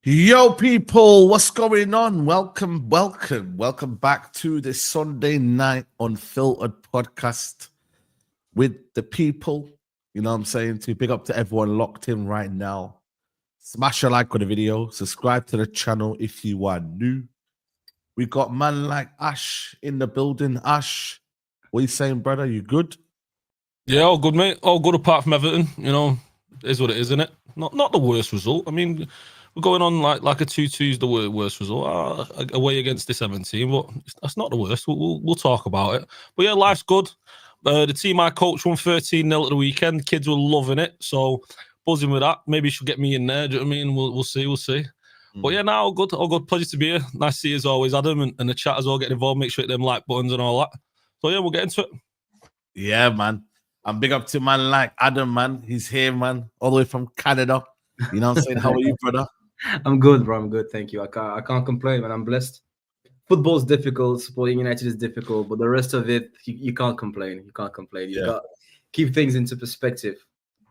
Yo, people, what's going on? Welcome back to the Sunday night Unfiltered podcast with the people. You know what I'm saying? To big up to everyone locked in right now. Smash a like on the video. Subscribe to the channel if you are new. We got man like Ash in the building. Ash, what are you saying, brother? You good? Yeah, all good, mate. All good apart from Everton. You know, it is what it is, isn't it? Not the worst result. I mean, we're going on like a 2-2 is the worst result away against this Everton team, but that's not the worst. We'll talk about it. But yeah, life's good. The team I coached won 13-0 at the weekend. Kids were loving it, so buzzing with that. Maybe you should get me in there. Do you know what I mean? We'll see. But yeah, now all good. Pleasure to be here. Nice to see you as always, Adam, and the chat as well. Getting involved. Make sure you hit them like buttons and all that. So yeah, we'll get into it. Yeah, man. I'm big up to man like Adam, man. He's here, man, all the way from Canada. You know what I'm saying? How are you, brother? I'm good, bro. I'm good. Thank you. I can't complain, man. I'm blessed. Football's difficult. Supporting United is difficult, but the rest of it, you can't complain. You can't complain. You got keep things into perspective.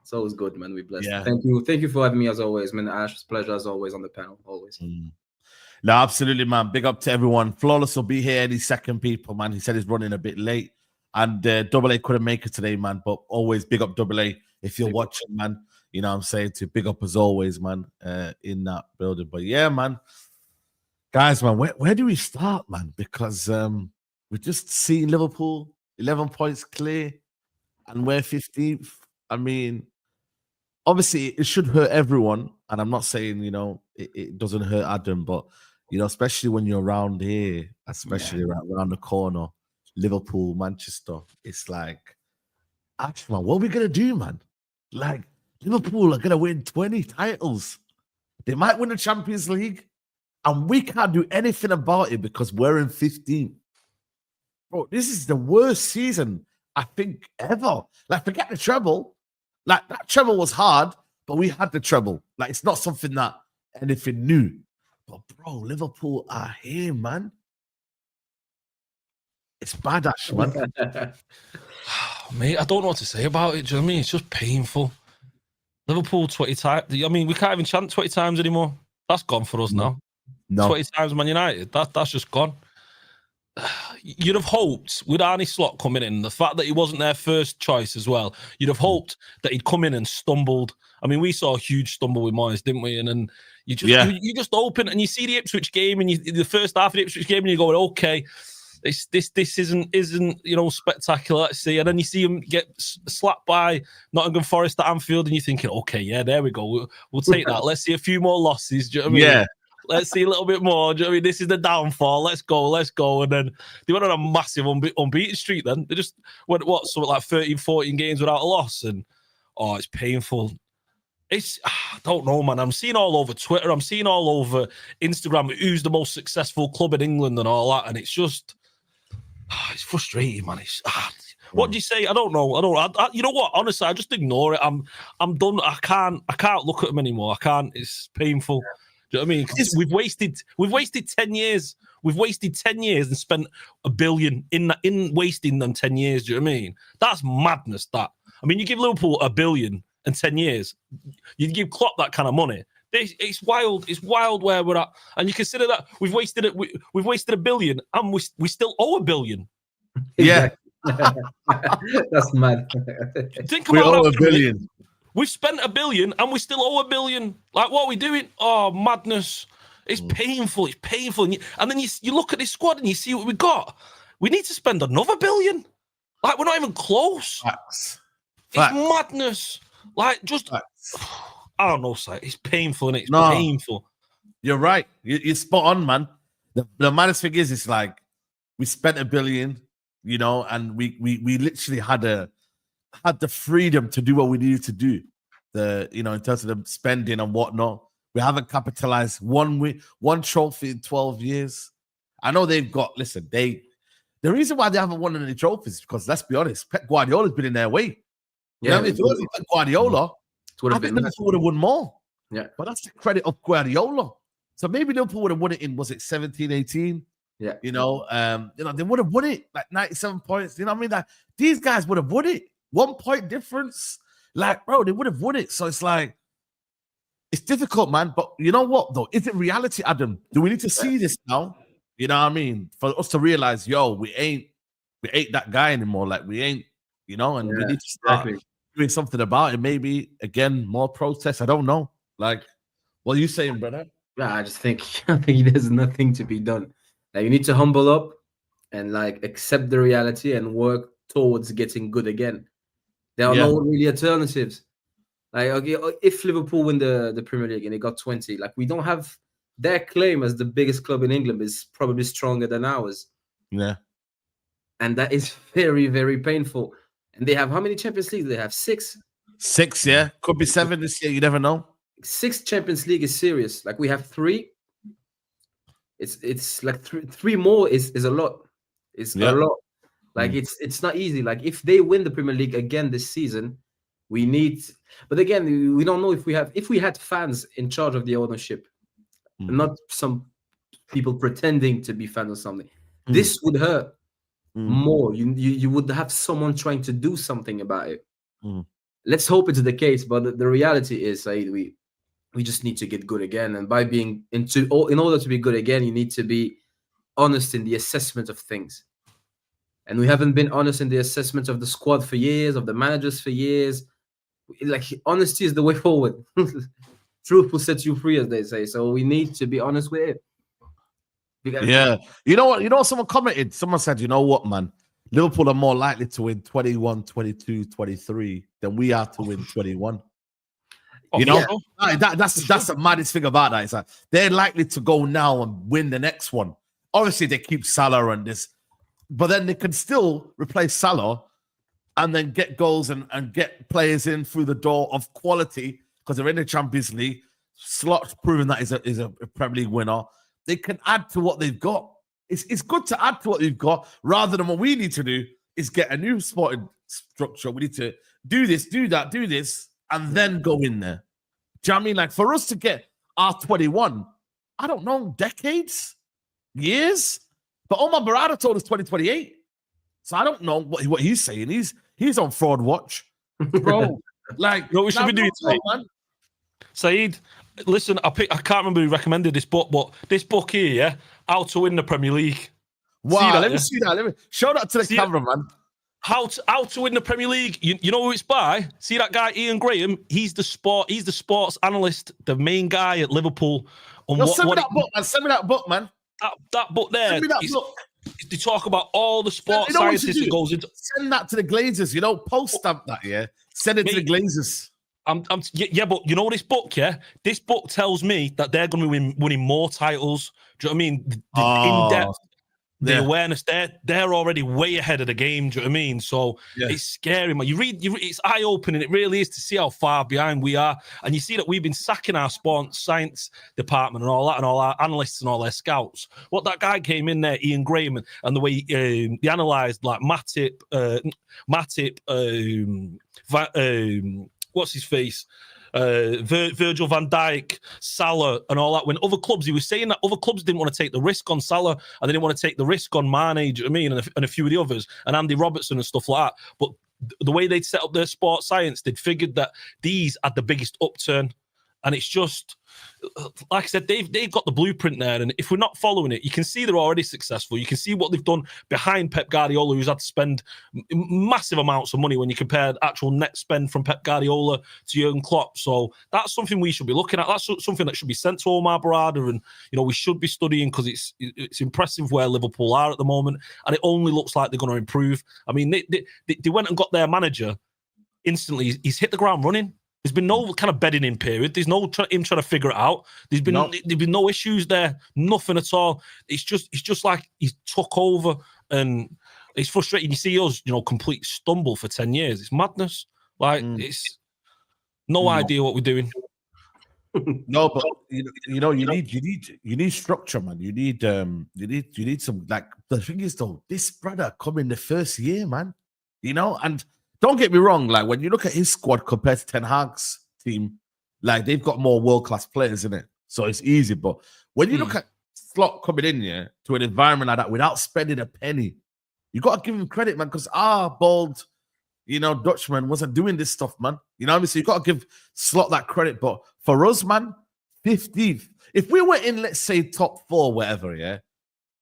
It's always good, man. We're blessed. Yeah. Thank you for having me as always, man. Ash, it's a pleasure as always on the panel. Always. No, absolutely, man. Big up to everyone. Flawless will be here any second, people, man. He said he's running a bit late. And Double A couldn't make it today, man. But always big up Double A if you're watching, man. You know what I'm saying? To big up as always, man, in that building. But yeah, man. Guys, man, where do we start, man? Because we're just seeing Liverpool 11 points clear and we're 15th. I mean, obviously it should hurt everyone. And I'm not saying, you know, it doesn't hurt Adam, but, you know, especially when you're around here, especially around the corner, Liverpool, Manchester, it's like, actually, man, what are we going to do, man? Like, Liverpool are going to win 20 titles. They might win the Champions League, and we can't do anything about it because we're in 15th. Bro, this is the worst season, I think, ever. Like, forget the treble. Like, that treble was hard, but we had the treble. Like, it's not something that anything new. But, bro, Liverpool are here, man. It's bad, Ash, man. Mate, I don't know what to say about it. Do you know what I mean? It's just painful. Liverpool 20 times. I mean, we can't even chant 20 times anymore. That's gone for us now. No. 20 times Man United. That's just gone. You'd have hoped with Arne Slot coming in, the fact that he wasn't their first choice as well, you'd have hoped that he'd come in and stumbled. I mean, we saw a huge stumble with Moyes, didn't we? And then you just open and you see the Ipswich game and the first half of the Ipswich game and you're going, okay, this isn't you know, spectacular. Let's see, and then you see him get slapped by Nottingham Forest at Anfield, and you're thinking, okay, yeah, there we go. We'll take that. Let's see a few more losses. Do you know what I mean? Yeah. Let's see a little bit more. Do you know what I mean? This is the downfall. Let's go. And then they went on a massive unbeaten streak. Then they just went something like 13, 14 games without a loss, and it's painful. I don't know, man. I'm seeing all over Twitter. I'm seeing all over Instagram who's the most successful club in England and all that, and it's just. It's frustrating, man. What do you say? I don't know. You know what? Honestly, I just ignore it. I'm done. I can't look at them anymore. I can't. It's painful. Do you know what I mean? 'Cause we've wasted 10 years. We've wasted 10 years and spent $1 billion in wasting them 10 years. Do you know what I mean? That's madness. That. I mean, you give Liverpool $1 billion in 10 years. You give Klopp that kind of money. It's wild. It's wild where we're at, and you consider that we've wasted it. We've wasted $1 billion, and we still owe $1 billion. Yeah, That's mad. Think we about owe that $1 billion. We've spent $1 billion, and we still owe $1 billion. Like, what are we doing? Oh, madness! It's painful. It's painful. And then you look at this squad and you see what we got. We need to spend another $1 billion. Like, we're not even close. Facts. It's madness. Like, just. Facts. I don't know, sir. It's painful, and it's painful. You're right. You're spot on, man. The maddest thing is, it's like we spent $1 billion, you know, and we literally had the freedom to do what we needed to do. In terms of the spending and whatnot, we haven't capitalized one trophy in 12 years. I know they've got. Listen, the reason why they haven't won any trophies is because, let's be honest, Pep Guardiola's been in their way. You know what I mean? If it wasn't Pep Guardiola, I think Liverpool would have won more. Yeah. But that's the credit of Guardiola. So maybe Liverpool would have won it in, was it 17, 18? Yeah. They would have won it like 97 points. You know what I mean? Like, these guys would have won it. 1 point difference. Like, bro, they would have won it. So it's like, It's difficult, man. But you know what, though? Is it reality, Adam? Do we need to see this now? You know what I mean? For us to realize, yo, we ain't that guy anymore. Like we ain't, you know, and we need to start doing something about it. Maybe again, more protests. I don't know. Like, what are you saying, brother? Yeah, I think there's nothing to be done. Like you need to humble up and like accept the reality and work towards getting good again. There are no really alternatives. Like, okay, if Liverpool win the Premier League and they got 20, like we don't have their claim as the biggest club in England is probably stronger than ours. Yeah. And that is very, very painful. And they have how many Champions Leagues? They have 6. 6, yeah. Could be 7 this year. You never know. 6 Champions League is serious. Like we have 3. It's like three more is a lot. It's a lot. Like it's not easy. Like if they win the Premier League again this season, we need. But again, we don't know if we had fans in charge of the ownership, not some people pretending to be fans or something. This would hurt more. You would have someone trying to do something about it. Let's hope it's the case. But the reality is, we just need to get good again. And by being in order to be good again, you need to be honest in the assessment of things. And we haven't been honest in the assessment of the squad for years, of the managers for years. Like honesty is the way forward. Truth will set you free, as they say. So we need to be honest with it. Yeah. You know what? Someone commented. Someone said, you know what, man? Liverpool are more likely to win 21, 22, 23 than we are to win 21. You know, that's the maddest thing about that. It's like they're likely to go now and win the next one. Obviously, they keep Salah and this, but then they can still replace Salah and then get goals and get players in through the door of quality because they're in the Champions League. Slot's proven that is a Premier League winner. They can add to what they've got. It's good to add to what they've got rather than what we need to do is get a new sporting structure. We need to do this, do that, do this, and then go in there. Do you know what I mean? Like for us to get R21, I don't know, decades, years. But Omar Barada told us 2028. So I don't know what he's saying. He's on fraud watch. Bro, like what we should be doing today, man. Saeed, listen, I can't remember who recommended this book, but this book here, yeah, How to Win the Premier League. Wow, let me see that. Let me show that to the camera, man. How to win the Premier League? You know who it's by? See that guy Ian Graham? He's the sports analyst, the main guy at Liverpool. Send me that book, man. Send me that book, man. That book there. Send me that book. They talk about all the sports sciences that goes into. Send that to the Glazers. Post stamp that. Yeah, send it to the Glazers. But you know this book, yeah? This book tells me that they're going to be winning more titles. Do you know what I mean? The in-depth. The awareness, they're already way ahead of the game. Do you know what I mean? So it's scary, man. You read, it's eye-opening. It really is to see how far behind we are. And you see that we've been sacking our sports science department and all that, and all our analysts and all their scouts. What that guy came in there, Ian Graham, and the way he analysed like Matip, what's his face? Virgil van Dijk, Salah, and all that. When other clubs, he was saying that other clubs didn't want to take the risk on Salah and they didn't want to take the risk on Mane, do you know what I mean? And a few of the others, and Andy Robertson and stuff like that. But the way they'd set up their sports science, they'd figured that these had the biggest upturn. And it's just, like I said, they've got the blueprint there. And if we're not following it, you can see they're already successful. You can see what they've done behind Pep Guardiola, who's had to spend massive amounts of money when you compare actual net spend from Pep Guardiola to Jurgen Klopp. So that's something we should be looking at. That's something that should be sent to Omar Barada. And, we should be studying because it's impressive where Liverpool are at the moment. And it only looks like they're going to improve. I mean, they went and got their manager instantly. He's hit the ground running. There's been no kind of bedding in period. There's no him trying to figure it out. There's been no issues there, nothing at all. It's just like he's took over, and it's frustrating. You see us, complete stumble for 10 years. It's madness. Like it's no idea what we're doing. No, but you need structure, man. You need some, like, the thing is though, this brother come in the first year, man. And don't get me wrong, like when you look at his squad compared to Ten Hag's team, like they've got more world-class players in it. So it's easy. But when you look at Slot coming in here to an environment like that without spending a penny, you got to give him credit, man, because bold Dutchman wasn't doing this stuff, man. You know what I mean? So you got to give Slot that credit. But for us, man, 15th. If we were in, let's say, top 4, whatever, yeah,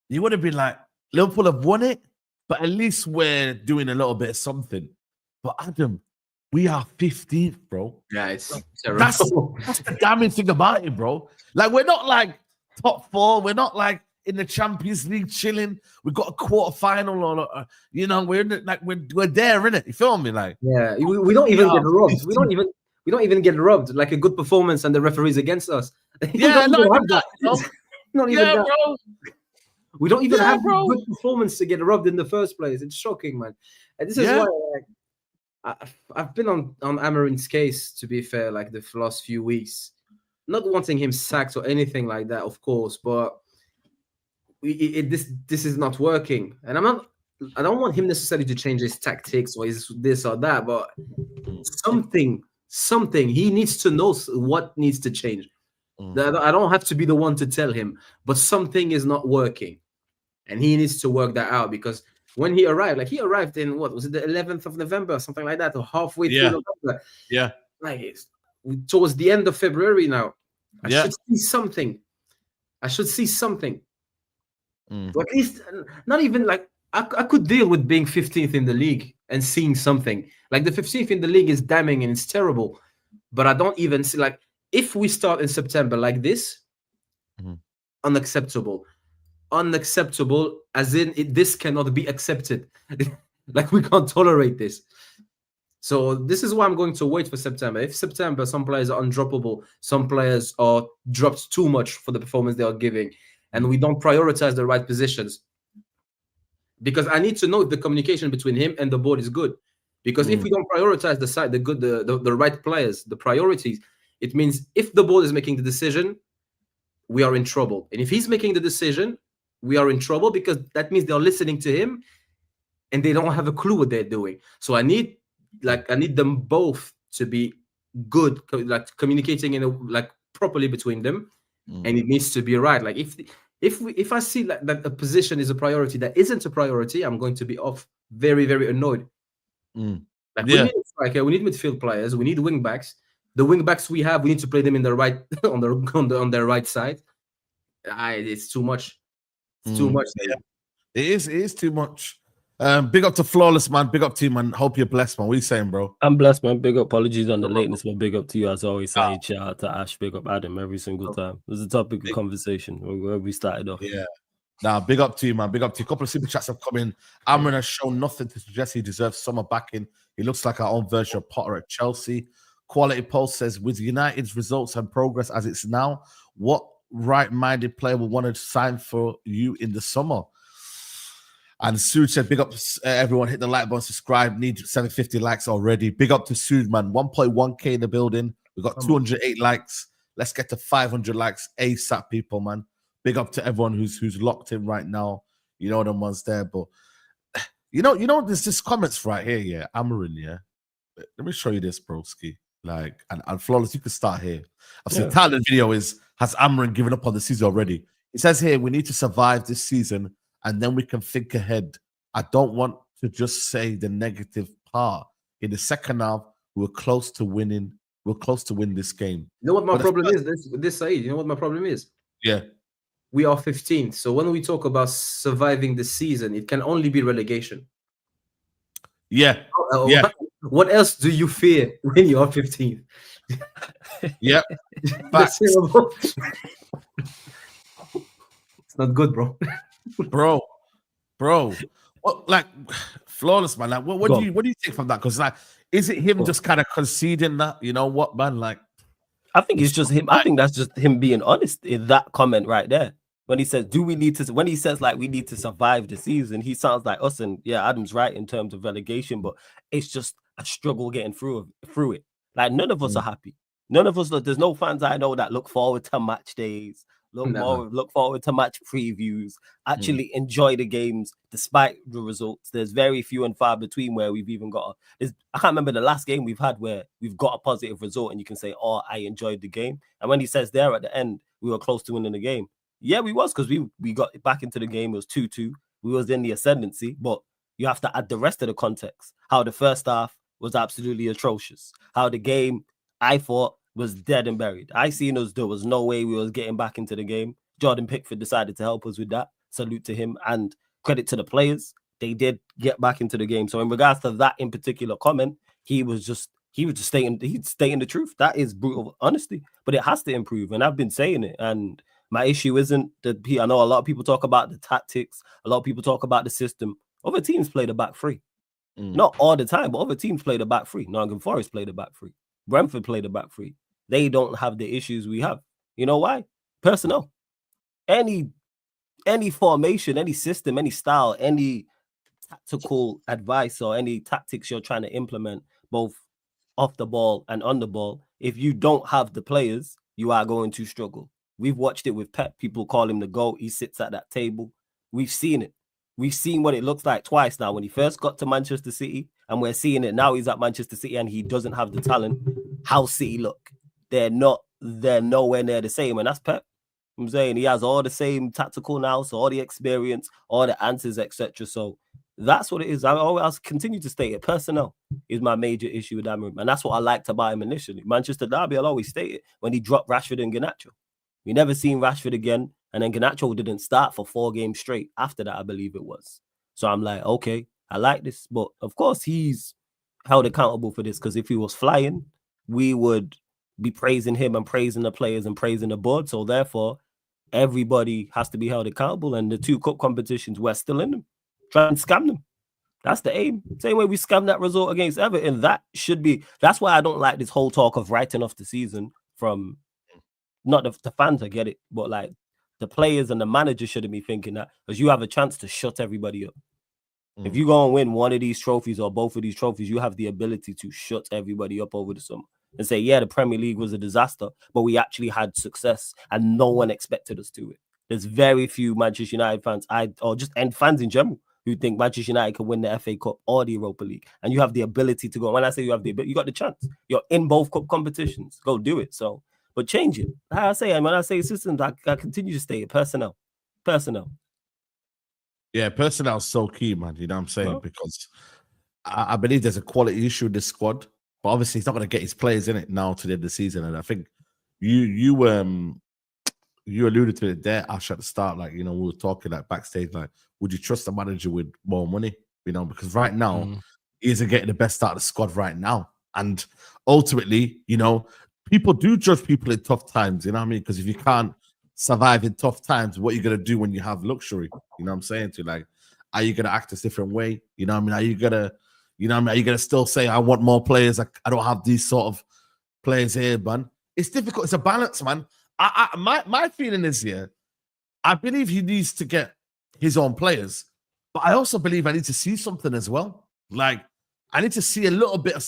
you would have been like, Liverpool have won it, but at least we're doing a little bit of something. But Adam, we are 15th, bro. Yeah, it's terrible. That's the damning thing about it, bro. Like, we're not like top 4. We're not like in the Champions League chilling. We've got a quarterfinal, or we're in it, like we're there, innit? You feel me? Like, yeah, we don't even get robbed. We don't even get robbed. Like a good performance and the referee's against us. Yeah, not even that. Not even that. Bro. We don't even have a good performance to get robbed in the first place. It's shocking, man. And this is why I've been on Amorim's case, to be fair, like the last few weeks. Not wanting him sacked or anything like that, of course, but this is not working. And I don't want him necessarily to change his tactics or his this or that, but something he needs to know what needs to change. I don't have to be the one to tell him, but something is not working, and he needs to work that out. Because when he arrived in, what was it, the 11th of November, something like that, or halfway through November. Yeah, like it's towards the end of February now. I should see something. Or at least not even like I could deal with being 15th in the league and seeing something. Like the 15th in the league is damning and it's terrible, but I don't even see, like, if we start in September like this, unacceptable, as in this cannot be accepted. Like, we can't tolerate this. So this is why I'm going to wait for September. If September, some players are undroppable, some players are dropped too much for the performance they are giving, and we don't prioritize the right positions. Because I need to know if the communication between him and the board is good. Because if we don't prioritize the right players, the priorities, it means if the board is making the decision, we are in trouble. And if he's making the decision, we are in trouble, because that means they're listening to him and they don't have a clue what they're doing. So I need them both to be good, like communicating properly between them, and it needs to be right. Like if I see that a position is a priority that isn't a priority, I'm going to be off very, very annoyed. We need a striker, we need midfield players, we need wing backs. The wing backs we have, we need to play them in the right on their right side. It's too much. It's too much. Yeah. It is too much. Big up to Flawless, man. Big up to you, man. Hope you're blessed, man. What are you saying, bro? I'm blessed, man. Big up. Apologies on the lateness, but big up to you, as I always say. Shout out to Ash. Big up Adam every single time. It was a topic of conversation where we started off. Yeah. Nah, big up to you, man. Big up to you. A couple of super chats have come in. Amorim has shown nothing to suggest he deserves summer backing. He looks like our own version of Potter at Chelsea. Quality Pulse says, with United's results and progress as it's now, what right-minded player will want to sign for you in the summer? And Sood said, big up everyone, hit the like button, subscribe, need 750 likes already. Big up to Sood, man. 1.1k in the building. We've got 208 likes. Let's get to 500 likes ASAP, people, man. Big up to everyone who's locked in right now. You know the ones there, but there's just comments right here, yeah. Amorim, yeah. Let me show you this, broski. Like, and Flawless, you can start here. I've seen the title of the video is, has Amorim given up on the season already? It says here, we need to survive this season and then we can think ahead. I don't want to just say the negative part. In the second half, we're close to winning. We're close to win this game. You know what my problem is? This Saeed, you know what my problem is? Yeah. We are 15th. So when we talk about surviving the season, it can only be relegation. Yeah. Yeah. What else do you fear when you are 15th? Yeah. That's terrible. It's not good, bro. bro. Well, like, Flawless, man. Like, what do you think from that? Because, like, is it him just kind of conceding that? You know what, man? Like, I think it's just him. I think that's just him being honest in that comment right there. When he says, when he says, like, we need to survive the season, he sounds like us. And yeah, Adam's right in terms of relegation, but it's just a struggle getting through it. Like, none of us are happy. None of us, there's no fans I know that look forward to match days, look forward to match previews, actually enjoy the games despite the results. There's very few and far between where we've even got I can't remember the last game we've had where we've got a positive result and you can say, oh, I enjoyed the game. And when he says there at the end, we were close to winning the game. Yeah, we was, because we got back into the game. It was 2-2. We was in the ascendancy, but you have to add the rest of the context. How the first half was absolutely atrocious. How the game, I thought, was dead and buried. I seen us, there was no way we was getting back into the game. Jordan Pickford decided to help us with that. Salute to him and credit to the players. They did get back into the game. So in regards to that in particular comment, he was just stating the truth. That is brutal honesty, but it has to improve. And I've been saying it. And my issue isn't that I know a lot of people talk about the tactics. A lot of people talk about the system. Other teams play the back three. Not all the time, but other teams play the back three. Nottingham Forest play the back three. Brentford play the back three. They don't have the issues we have. You know why? Personnel. Any formation, any system, any style, any tactical advice or any tactics you're trying to implement, both off the ball and on the ball, if you don't have the players, you are going to struggle. We've watched it with Pep. People call him the GOAT. He sits at that table. We've seen it. We've seen what it looks like twice now. When he first got to Manchester City, and we're seeing it now, he's at Manchester City and he doesn't have the talent. How City look? They're nowhere near the same. And that's Pep. I'm saying he has all the same tactical now, so all the experience, all the answers, etc. So that's what it is. I'll continue to state it. Personnel is my major issue with Amorim, and that's what I liked about him initially. Manchester Derby, I'll always state it, when he dropped Rashford and Garnacho. We never seen Rashford again, and then Garnacho didn't start for 4 games straight after that, I believe it was. So I'm like, okay, I like this. But of course, he's held accountable for this, because if he was flying, we would be praising him and praising the players and praising the board. So therefore, everybody has to be held accountable. And the 2 cup competitions, we're still in them. Try and scam them. That's the aim. Same way we scammed that result against Everton. That's why I don't like this whole talk of writing off the season from, not the fans, I get it, but like the players and the manager shouldn't be thinking that, because you have a chance to shut everybody up. If you go and win one of these trophies or both of these trophies, you have the ability to shut everybody up over the summer and say, yeah, the Premier League was a disaster, but we actually had success and no one expected us to it. There's very few Manchester United fans, and fans in general, who think Manchester United can win the FA Cup or the Europa League. And you have the ability to go. When I say you have the ability, you got the chance. You're in both cup competitions. Go do it. So, but change it. Like I say, and when I say systems, I continue to state it. Personnel. Yeah, personnel is so key, man. You know what I'm saying? Because I believe there's a quality issue in this squad. But obviously, he's not going to get his players in it now to the end of the season. And I think you alluded to it there, Ash, at the start. Like, you know, we were talking like backstage, like, would you trust a manager with more money? You know, because right now, he isn't getting the best out of the squad right now. And ultimately, you know, people do judge people in tough times. You know what I mean? Because if you can't survive in tough times, what are you going to do when you have luxury? You know what I'm saying? To like, are you going to act a different way? You know what I mean? Are you going to, you know what I mean? Are you going to still say, I want more players? I don't have these sort of players here, man. It's difficult. It's a balance, man. My feeling is here, I believe he needs to get his own players, but I also believe I need to see something as well. Like, I need to see a little bit of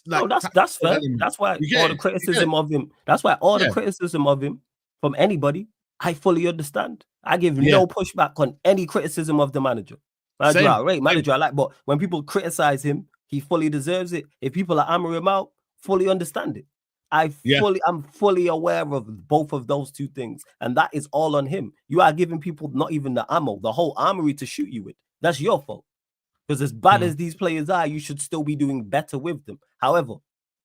like, that's fair. That's why all the criticism of him. That's why all the criticism of him from anybody, I fully understand. I give no pushback on any criticism of the manager. Manager, I like, but when people criticize him, he fully deserves it. If people are hammering him out, fully understand it. I'm fully aware of both of those 2 things, and that is all on him. You are giving people not even the ammo, the whole armory to shoot you with. That's your fault. Because as bad as these players are, you should still be doing better with them. However,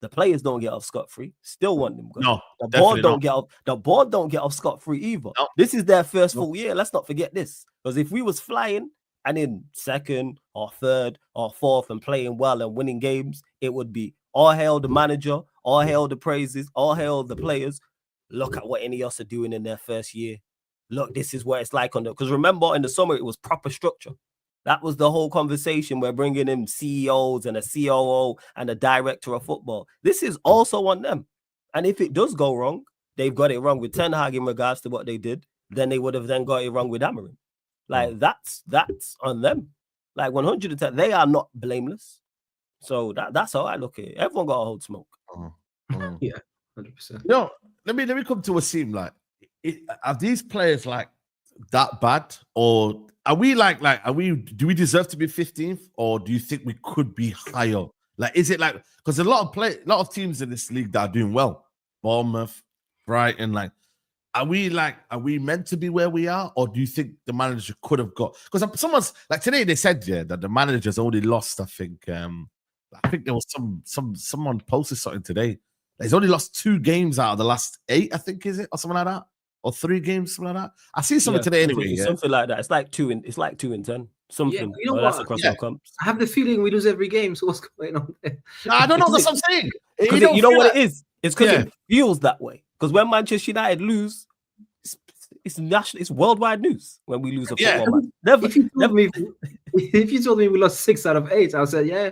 the players don't get off scot-free. Still want them. No, the board don't get off. The board don't get off scot-free either. No. This is their first full year. Let's not forget this. Because if we was flying and in 2nd or 3rd or 4th and playing well and winning games, it would be all hail the manager, all hail the praises, all hail the players. Look at what Ineos are doing in their first year. Look, this is what it's like on the. Because remember, in the summer it was proper structure. That was the whole conversation. We're bringing in CEOs and a COO and a director of football. This is also on them. And if it does go wrong, they've got it wrong with Ten Hag in regards to what they did. Then they would have then got it wrong with Amorim. Like, that's on them. Like, 110, they are not blameless. So that's how I look at it. Everyone got to hold smoke. Yeah, 100%. No, let me come to a scene. Like, are these players like that bad, or are we do we deserve to be 15th, or do you think we could be higher? Like, is it like, because a lot of teams in this league that are doing well, Bournemouth, Brighton, like, are we meant to be where we are, or do you think the manager could have got? Because someone's like today they said that the manager's only lost. I think there was someone posted something today. He's only lost 2 games out of the last 8. I think is it or something like that, or 3 games, something like that. I see something today anyway. Something like that. It's like 2 in 10. Something. You know that's what? across our comps. I have the feeling we lose every game. So what's going on there? No, I don't know. That's what I'm saying. You know what it is? It's because it feels that way. Because when Manchester United lose, it's national, it's worldwide news when we lose a football match. If you told me we lost 6 out of 8, I would say yeah.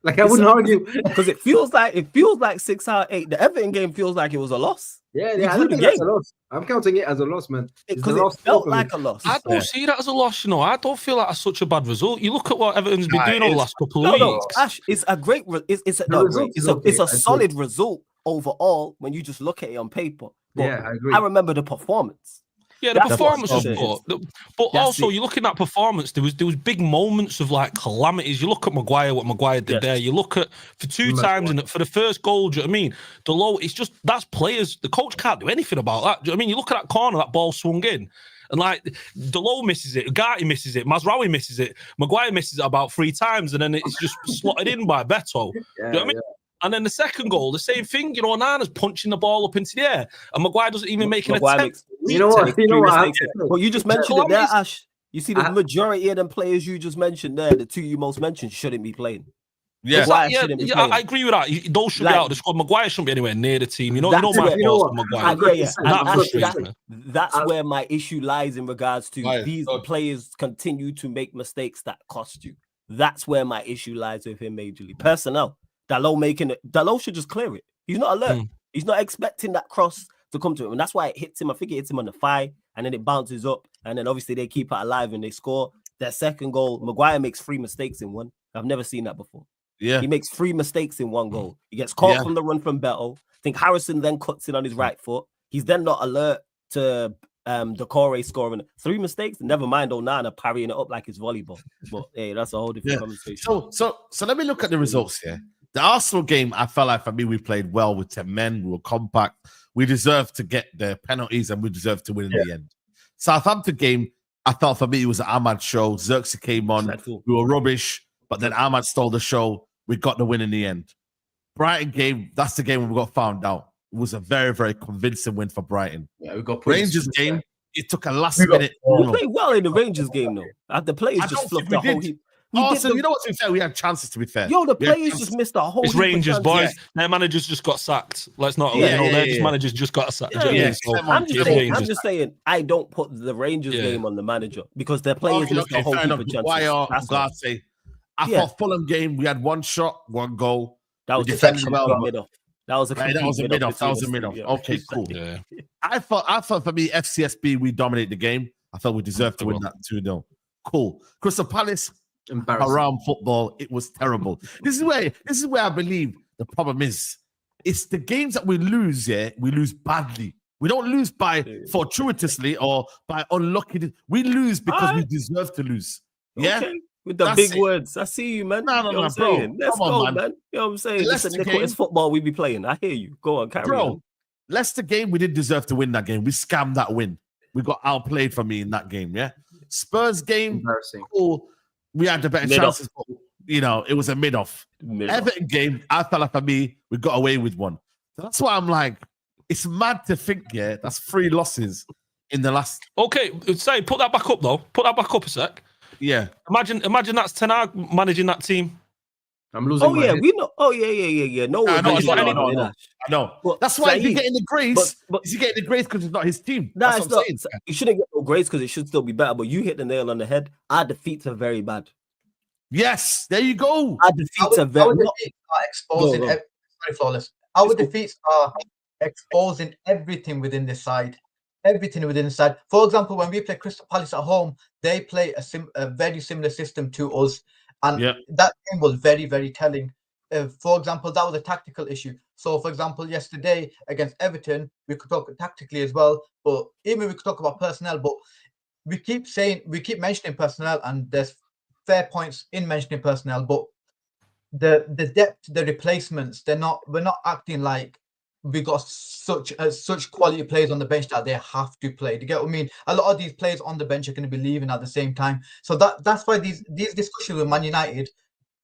Like I wouldn't argue because it feels like 6 out of 8. The Everton game feels like it was a loss. Yeah, I don't think that's a loss. I'm counting it as a loss, man. Because it felt like a loss. I don't see that as a loss, you know. I don't feel like that's such a bad result. You look at what Everton's been doing over the last couple of weeks. Ash, it's a great. It's a solid result overall when you just look at it on paper. But yeah, I agree. I remember the performance. Yeah, the performance was good. But also, you look at that performance, there was big moments of like calamities. You look at Maguire, what Maguire did there. You look at for 2 times and for the first goal, do you know what I mean? The low, it's just that's players. The coach can't do anything about that. Do you know what I mean? You look at that corner, that ball swung in. And like Delo misses it, Ugarte misses it, Mazraoui misses it, Maguire misses it about 3 times, and then it's just slotted in by Beto. Do you know what I mean? And then the second goal, the same thing. You know, Onana's punching the ball up into the air, and Maguire doesn't even make an attempt. You know what? Well, you just mentioned it there, Ash. You see, the majority of them players you just mentioned there, the 2 you most mentioned, shouldn't be playing. Yeah, I agree with that. Those should be out of the squad. Maguire shouldn't be anywhere near the team. You know, Maguire. That's where my issue lies in regards to these players continue to make mistakes that cost you. That's where my issue lies with him majorly. Personnel. Dalot should just clear it. He's not alert. He's not expecting that cross to come to him. And that's why it hits him. I think it hits him on the thigh, and then it bounces up. And then obviously they keep it alive and they score. Their second goal, Maguire makes 3 mistakes in one. I've never seen that before. Yeah. He makes 3 mistakes in one goal. He gets caught from the run from Beto. I think Harrison then cuts in on his right foot. He's then not alert to Decore scoring 3 mistakes. Never mind Onana parrying it up like it's volleyball. But hey, that's a whole different conversation. So let me look at the results here. The Arsenal game, I felt like for me, we played well with 10 men. We were compact. We deserved to get the penalties and we deserved to win in the end. Southampton game, I thought for me, it was an Ahmad show. Xerxes came on. We were rubbish, but then Ahmad stole the show. We got the win in the end. Brighton game, that's the game when we got found out. It was a very, very convincing win for Brighton. Yeah, we got Rangers game, it took a last minute. We played well in the Rangers game, though. The players just fluffed the whole heap. Also, you know what's fair? We had chances, to be fair. Yo, the players just missed a whole. It's Rangers, boys. Their managers just got sacked. Let's not. Their managers just got sacked. I'm just saying. I don't put the Rangers game on the manager because their players missed a whole heap of chances. I thought Fulham game. We had 1 shot, 1 goal. That was defending well. That was a mid-off. Okay, cool. Yeah. I thought for me, FCSB, we dominated the game. I thought we deserved to win that 2-0. Cool. Crystal Palace. Around football, it was terrible. This is where I believe the problem is. It's the games that we lose. We lose badly. We don't lose by fortuitously or by unlucky. We lose because we deserve to lose. Yeah, with the big words. I see you, man. No, bro. Let's go, man. You know what I'm saying? It's football we be playing. I hear you. Go on, carry on. Leicester game, we didn't deserve to win that game. We scammed that win. We got outplayed for me in that game. Yeah. Spurs game, cool. We had the better chances, but, you know, it was a mid-off. Everton game, I felt like for me, we got away with 1. So that's why I'm like, it's mad to think, that's 3 losses in the last. Okay, say put that back up though. Put that back up a sec. Yeah. Imagine that's Ten Hag managing that team. I'm losing. We know. Oh yeah. No, I know. That's why he's getting the grace. But is he getting the grace because it's not his team? No, it's not. You shouldn't get no grace because it should still be better. But you hit the nail on the head. Our defeats are very bad. Yes, there you go. Our defeats are very exposing. Sorry, Flawless. Our defeats are exposing everything within this side. Everything within the side. For example, when we play Crystal Palace at home, they play a very similar system to us. And that game was very, very telling. For example, that was a tactical issue. So, for example, yesterday against Everton, we could talk tactically as well. But even we could talk about personnel. But we keep mentioning personnel, and there's fair points in mentioning personnel. But the depth, the replacements, we're not acting like we got such quality players on the bench that they have to play. Do you get what I mean? A lot of these players on the bench are going to be leaving at the same time. So that's why these discussions with Man United,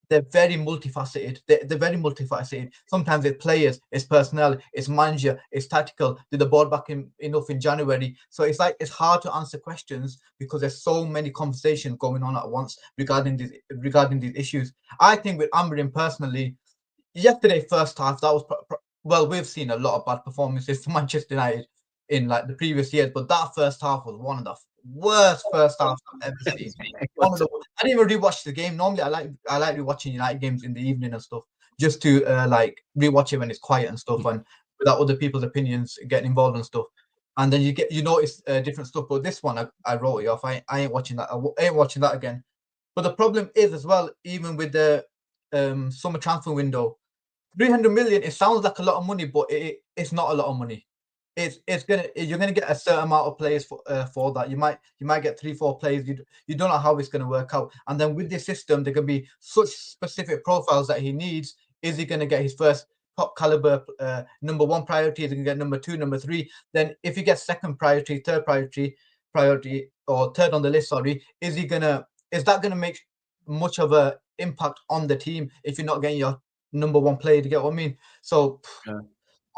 they're very multifaceted. They're very multifaceted. Sometimes it's players, it's personnel, it's manager, it's tactical. Did the ball back enough in January? So it's like it's hard to answer questions because there's so many conversations going on at once regarding these issues. I think with Amorim personally, yesterday first half that was well, we've seen a lot of bad performances for Manchester United in like the previous years, but that first half was one of the worst first halves I've ever seen. I didn't even rewatch the game. Normally, I like rewatching United games in the evening and stuff, just to like rewatch it when it's quiet and stuff, and without other people's opinions getting involved and stuff. And then you notice different stuff. But this one, I wrote it off. I ain't watching that. I ain't watching that again. But the problem is as well, even with the summer transfer window, 300 million. It sounds like a lot of money, but it's not a lot of money. You're gonna get a certain amount of players for that. You might get 3-4 players. You don't know how it's gonna work out. And then with this system, there can be such specific profiles that he needs. Is he gonna get his first top caliber number 1 priority? Is he gonna get number 2, number 3? Then if he gets second priority, third priority, or third on the list, sorry, is that gonna make much of a impact on the team if you're not getting your number 1 player? To get what I mean? So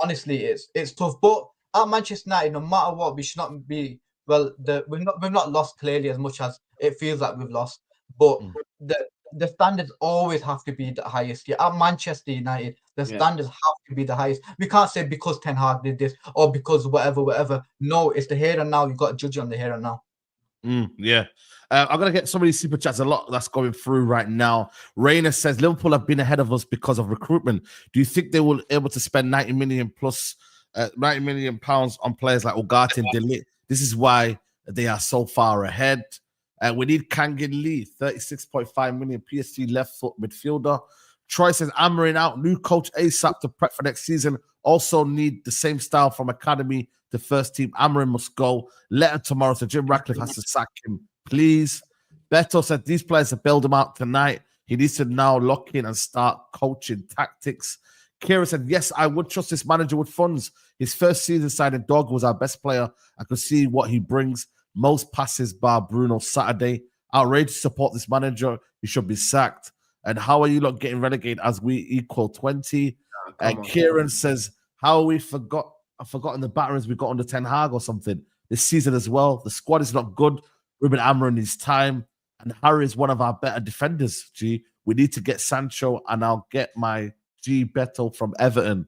honestly, it's tough. But at Manchester United, no matter what, we should not be we've not lost clearly as much as it feels like we've lost. But the standards always have to be the highest. Yeah, at Manchester United, the standards have to be the highest. We can't say because Ten Hag did this or because whatever. No, it's the here and now. You've got to judge it on the here and now. I'm going to get some of these super chats, a lot that's going through right now. Rainer says, Liverpool have been ahead of us because of recruitment. Do you think they will be able to spend 90 million pounds on players like Ugarte and De Ligt? This is why they are so far ahead. We need Kangin Lee, 36.5 million PSG left foot midfielder. Troy says, Amorim out, new coach ASAP to prep for next season. Also need the same style from academy to first team. Amorim must go. Letter tomorrow, so Jim Ratcliffe has to sack him, please. Beto said these players have bailed him out tonight. He needs to now lock in and start coaching tactics. Kira said, yes, I would trust this manager with funds. His first season signing Dog was our best player. I could see what he brings. Most passes bar Bruno Saturday. Outrageous to support this manager. He should be sacked. And how are you not getting relegated as we equal 20? And Kieran says, how are we forgotten the batterings we got under Ten Hag or something this season as well? The squad is not good. Ruben Amorim needs time. And Harry is one of our better defenders. We need to get Sancho, and I'll get my Beto from Everton.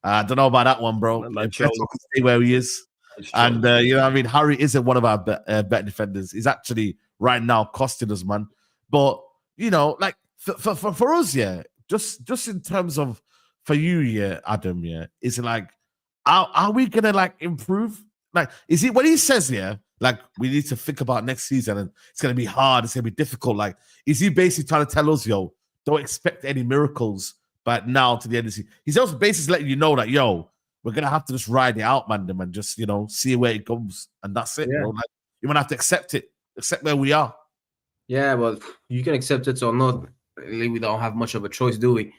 I don't know about that one, bro. Beto can stay where he is. And, you know what I mean? Harry isn't one of our better defenders. He's actually right now costing us, man. But, you know, like for us, yeah, just in terms of for you, yeah, Adam, yeah, is it like, are we going to like improve? Like, is it when he says, yeah, like we need to think about next season and it's going to be hard, it's going to be difficult. Like, is he basically trying to tell us, yo, don't expect any miracles but now to the end of the season? He's also basically letting you know that, yo, we're going to have to just ride it out, man, and just, you know, see where it goes. And that's it, bro. Like, you're going to have to accept it, accept where we are. Yeah, well, you can accept it or not. Really, we don't have much of a choice, do we?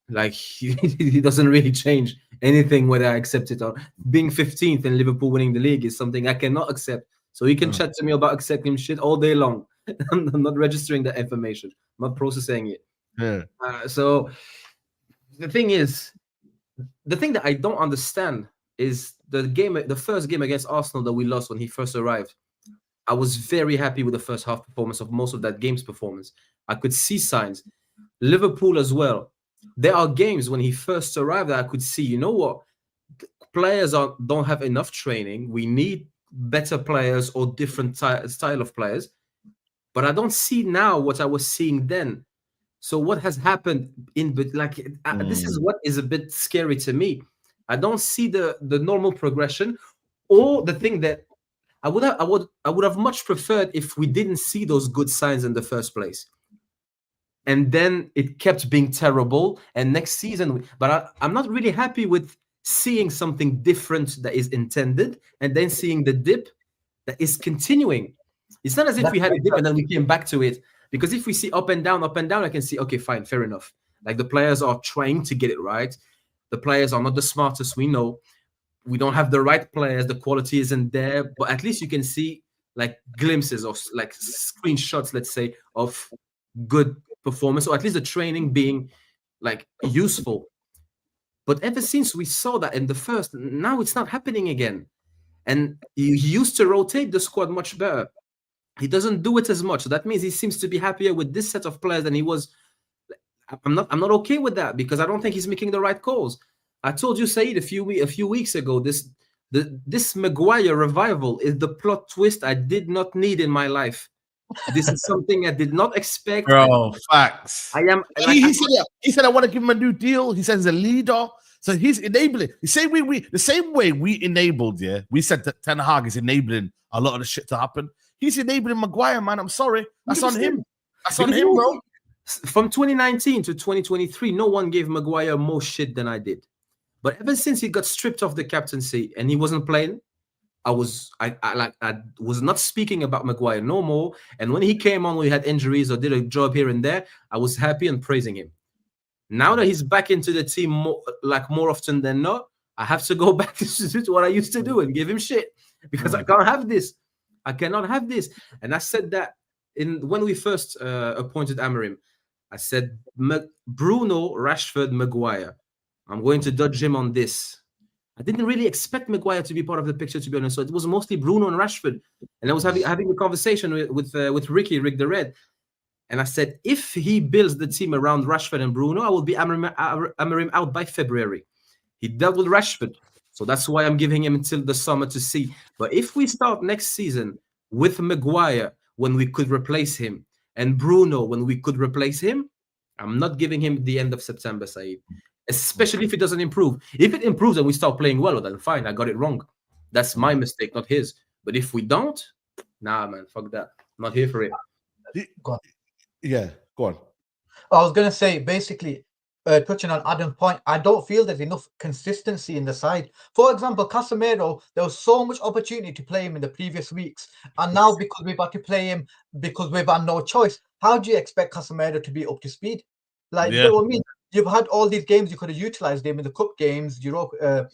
Like, he doesn't really change anything whether I accept it or being 15th and Liverpool winning the league is something I cannot accept. So you can chat to me about accepting shit all day long. I'm not registering that information. I'm not processing it. Yeah. So the thing that I don't understand is the first game against Arsenal that we lost when he first arrived. I was very happy with the first half performance of most of that game's performance. I could see signs. Liverpool as well. There are games when he first arrived that I could see, you know what? Players don't have enough training. We need better players or different style of players. But I don't see now what I was seeing then. So what has happened this is what is a bit scary to me. I don't see the normal progression, or the thing that I would have much preferred if we didn't see those good signs in the first place. And then it kept being terrible. And next season, but I'm not really happy with seeing something different that is intended and then seeing the dip that is continuing. It's not as if we had a dip and then we came back to it. Because if we see up and down, I can see, okay, fine, fair enough. Like the players are trying to get it right. The players are not the smartest. We know we don't have the right players. The quality isn't there, but at least you can see like glimpses of like screenshots, let's say, of good performance, or at least the training being like useful. But ever since we saw that in the first, now it's not happening again. And he used to rotate the squad much better. He doesn't do it as much. So that means he seems to be happier with this set of players than he was. I'm not okay with that, because I don't think he's making the right calls. I told you, Saeed, a few weeks ago, this Maguire revival is the plot twist I did not need in my life. This is something I did not expect. Bro, facts. I am. He said I want to give him a new deal. He says he's a leader, so he's enabling. The same way we enabled. Yeah, we said that Ten Hag is enabling a lot of the shit to happen. He's enabling Maguire, man. I'm sorry, that's on him. That's on him, bro. From 2019 to 2023, no one gave Maguire more shit than I did. But ever since he got stripped of the captaincy and he wasn't playing, I was not speaking about Maguire no more. And when he came on, we had injuries or did a job here and there, I was happy and praising him. Now that he's back into the team more often than not, I have to go back to what I used to do and give him shit, because I can't have this. I cannot have this. And I said that when we first appointed Amorim, I said Bruno, Rashford, Maguire. I'm going to dodge him on this. I didn't really expect Maguire to be part of the picture, to be honest. So it was mostly Bruno and Rashford. And I was having a conversation with Rick the Red. And I said, if he builds the team around Rashford and Bruno, I will be Amorim out by February. He dealt with Rashford. So that's why I'm giving him until the summer to see. But if we start next season with Maguire when we could replace him, and Bruno when we could replace him, I'm not giving him the end of September, Saeed. Especially if it doesn't improve. If it improves and we start playing well, then fine, I got it wrong. That's my mistake, not his. But if we don't, nah, man, fuck that. I'm not here for it. Go on. Yeah, go on. I was going to say, basically, touching on Adam's point, I don't feel there's enough consistency in the side. For example, Casemiro, there was so much opportunity to play him in the previous weeks. And now, because we've had to play him, because we've had no choice, how do you expect Casemiro to be up to speed? Like, you know what I mean? You've had all these games, you could have utilized him in the cup games, European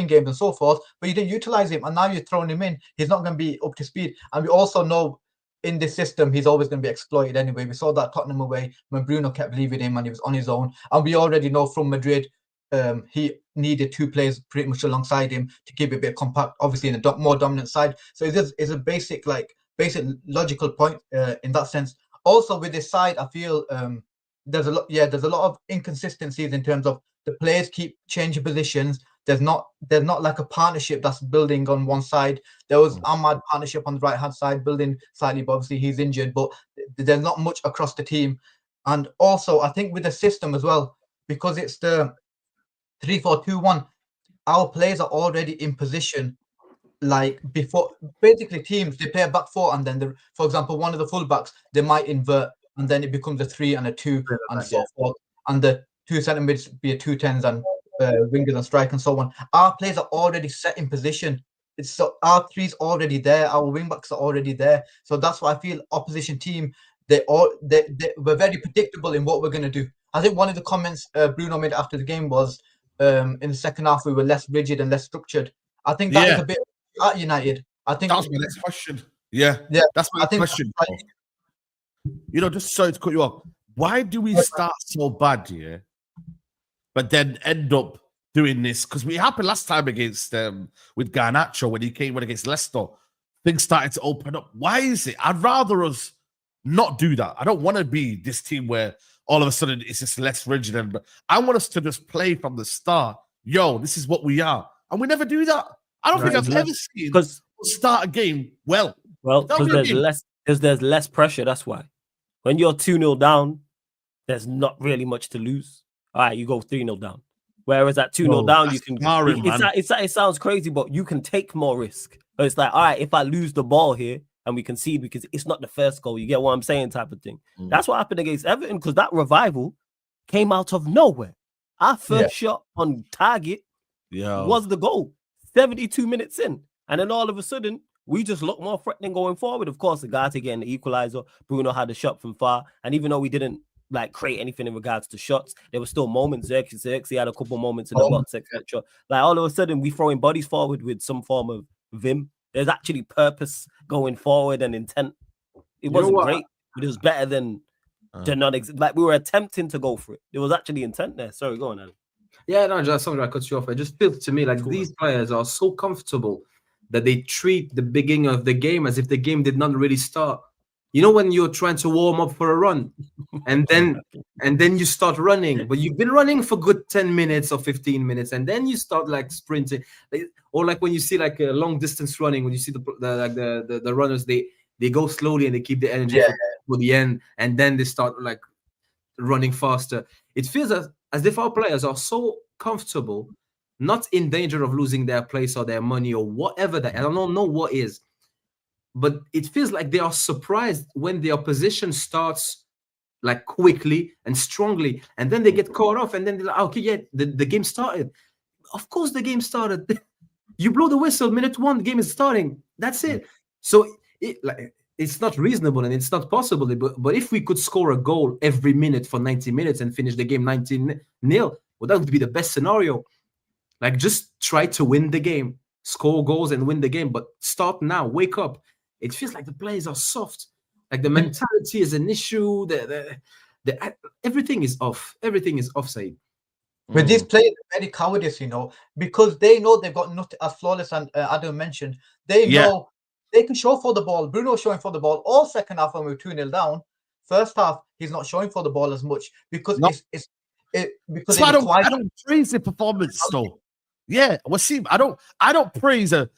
games and so forth, but you didn't utilize him. And now you're throwing him in. He's not going to be up to speed. And we also know in this system, he's always going to be exploited anyway. We saw that Tottenham away when Bruno kept leaving him and he was on his own. And we already know from Madrid, he needed two players pretty much alongside him to keep it a bit compact, obviously in a more dominant side. So it's a basic logical point in that sense. Also with this side, I feel there's a lot of inconsistencies in terms of the players keep changing positions. There's not like a partnership that's building on one side. There was Ahmad partnership on the right hand side building slightly, but obviously he's injured, but there's not much across the team. And also I think with the system as well, because it's the 3-4-2-1, our players are already in position. Like before, basically teams, they play a back four, and then for example, one of the fullbacks, they might invert, and then it becomes a 3 and a 2 and so forth. And the 2 centre mids be a 2 10s and wingers and strike and so on. Our players are already set in position. Our 3's already there. Our wing backs are already there. So that's why I feel opposition team, we're very predictable in what we're going to do. I think one of the comments Bruno made after the game was in the second half we were less rigid and less structured. I think that is a bit at United. I think that's my next question. Yeah, that's my next question. You know, just sorry to cut you off. Why do we start so bad, but then end up doing this? Because we happened last time against with Garnacho when he came against Leicester. Things started to open up. Why is it? I'd rather us not do that. I don't want to be this team where all of a sudden it's just less rigid. But I want us to just play from the start. Yo, this is what we are. And we never do that. I don't think I've ever seen us start a game well. Well, because there's less pressure. That's why. When you're 2-0 down, there's not really much to lose. All right, you go 3-0 down. Whereas at 2-0 down, you can. It sounds crazy, but you can take more risk. But it's like, all right, if I lose the ball here and we concede because it's not the first goal, you get what I'm saying, type of thing. That's what happened against Everton, because that revival came out of nowhere. Our first shot on target was the goal, 72 minutes in. And then all of a sudden, we just look more threatening going forward. Of course, the guy to get an equalizer. Bruno had a shot from far. And even though we didn't like create anything in regards to shots. There were still moments. Xerxes had a couple moments in the box, etc. Like all of a sudden, we throwing bodies forward with some form of vim. There's actually purpose going forward and intent. It wasn't great, but it was better than the like we were attempting to go for it. There was actually intent there. Sorry, go on, Adam. Yeah, no, just something I cut you off. It just feels to me like these players are so comfortable that they treat the beginning of the game as if the game did not really start. You know, when you're trying to warm up for a run and then you start running, but you've been running for good 10 minutes or 15 minutes, and then you start like sprinting, or like when you see like a long distance running, when you see the runners, they go slowly and they keep the energy for the end, and then they start like running faster. It feels as if our players are so comfortable, not in danger of losing their place or their money or whatever that I don't know what is. But it feels like they are surprised when the opposition starts like quickly and strongly, and then they get caught off, and then they're like, okay, yeah, the game started. Of course, the game started. You blow the whistle, minute 1, the game is starting. That's it. So it's not reasonable and it's not possible. But if we could score a goal every minute for 90 minutes and finish the game 19-0, well, that would be the best scenario. Like, just try to win the game, score goals and win the game. But start now, wake up. It feels like the players are soft. Like the mentality is an issue. The everything is off. Everything is offside. But these players are very cowardice, you know, because they know they've got nothing, as Flawless and Adam mentioned. They know they can show for the ball. Bruno's showing for the ball all second half when we're 2-0 down. First half, he's not showing for the ball as much because because I don't praise the performance though. Yeah, well, see, I don't praise a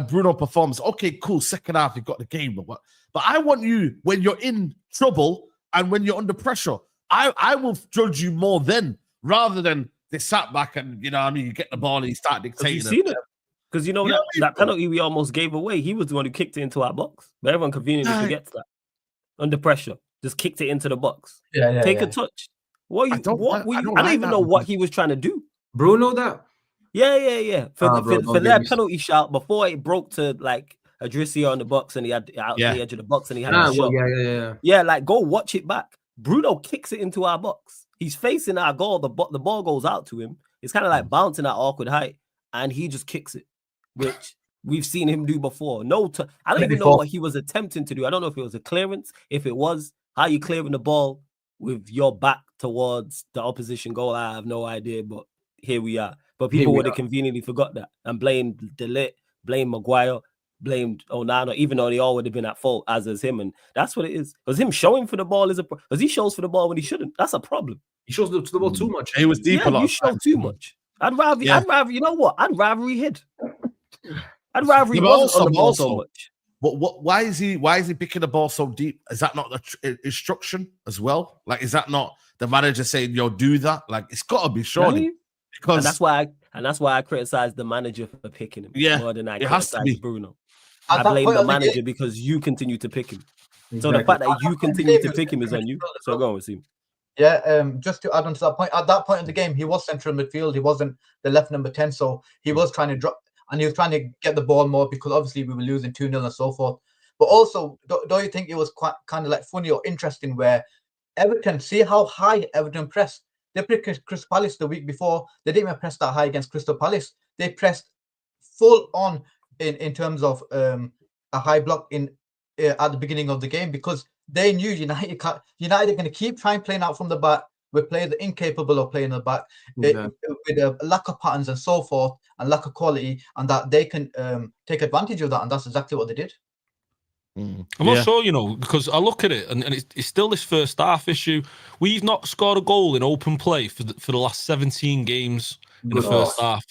Bruno performance. Okay, cool. Second half, you got the game, but I want you when you're in trouble and when you're under pressure. I will judge you more then rather than they sat back and you get the ball and you start dictating. Have you seen it? Because that penalty we almost gave away. He was the one who kicked it into our box. But everyone conveniently forgets that. Under pressure, just kicked it into the box. Take a touch. I don't even know what he was trying to do. Bruno, that. Yeah. For that penalty shot before it broke to like Adricio on the box and he had out the edge of the box and he had a shot. Yeah, like go watch it back. Bruno kicks it into our box. He's facing our goal. The ball goes out to him. It's kind of like bouncing at awkward height, and he just kicks it, which we've seen him do before. I don't even know what he was attempting to do. I don't know if it was a clearance. If it was, how you clearing the ball with your back towards the opposition goal, I have no idea. But here we are. But people would have conveniently forgot that and blamed DeLitt, blamed Maguire, blamed Onana, even though they all would have been at fault, as is him. And that's what it is. Because him showing for the ball because he shows for the ball when he shouldn't. That's a problem. He shows to the ball too much. He was deep a lot. You show too much. I'd rather, you know what? I'd rather he hid. I'd rather he wasn't on the ball so much. But why is he picking the ball so deep? Is that not the instruction as well? Like, is that not the manager saying, "Yo, do that"? Like, it's got to be surely. Because and that's why I criticize the manager for picking him more than I criticize Bruno. I blame the manager because you continue to pick him. Exactly. So the fact that you continue to pick him is on you. So go on with him. Yeah, just to add on to that point, at that point in the game, he was central midfield. He wasn't the left number 10, so he was trying to drop and he was trying to get the ball more because obviously we were losing 2-0 and so forth. But also, don't you think it was quite kind of like funny or interesting where Everton, see how high Everton pressed? They played Crystal Palace the week before. They didn't even press that high against Crystal Palace. They pressed full on in terms of a high block at the beginning of the game because they knew United are going to keep trying playing out from the back with players incapable of playing in the back with a lack of patterns and so forth and lack of quality, and that they can take advantage of that, and that's exactly what they did. I'm not sure, because I look at it and it's still this first half issue. We've not scored a goal in open play for the last 17 games in the first half.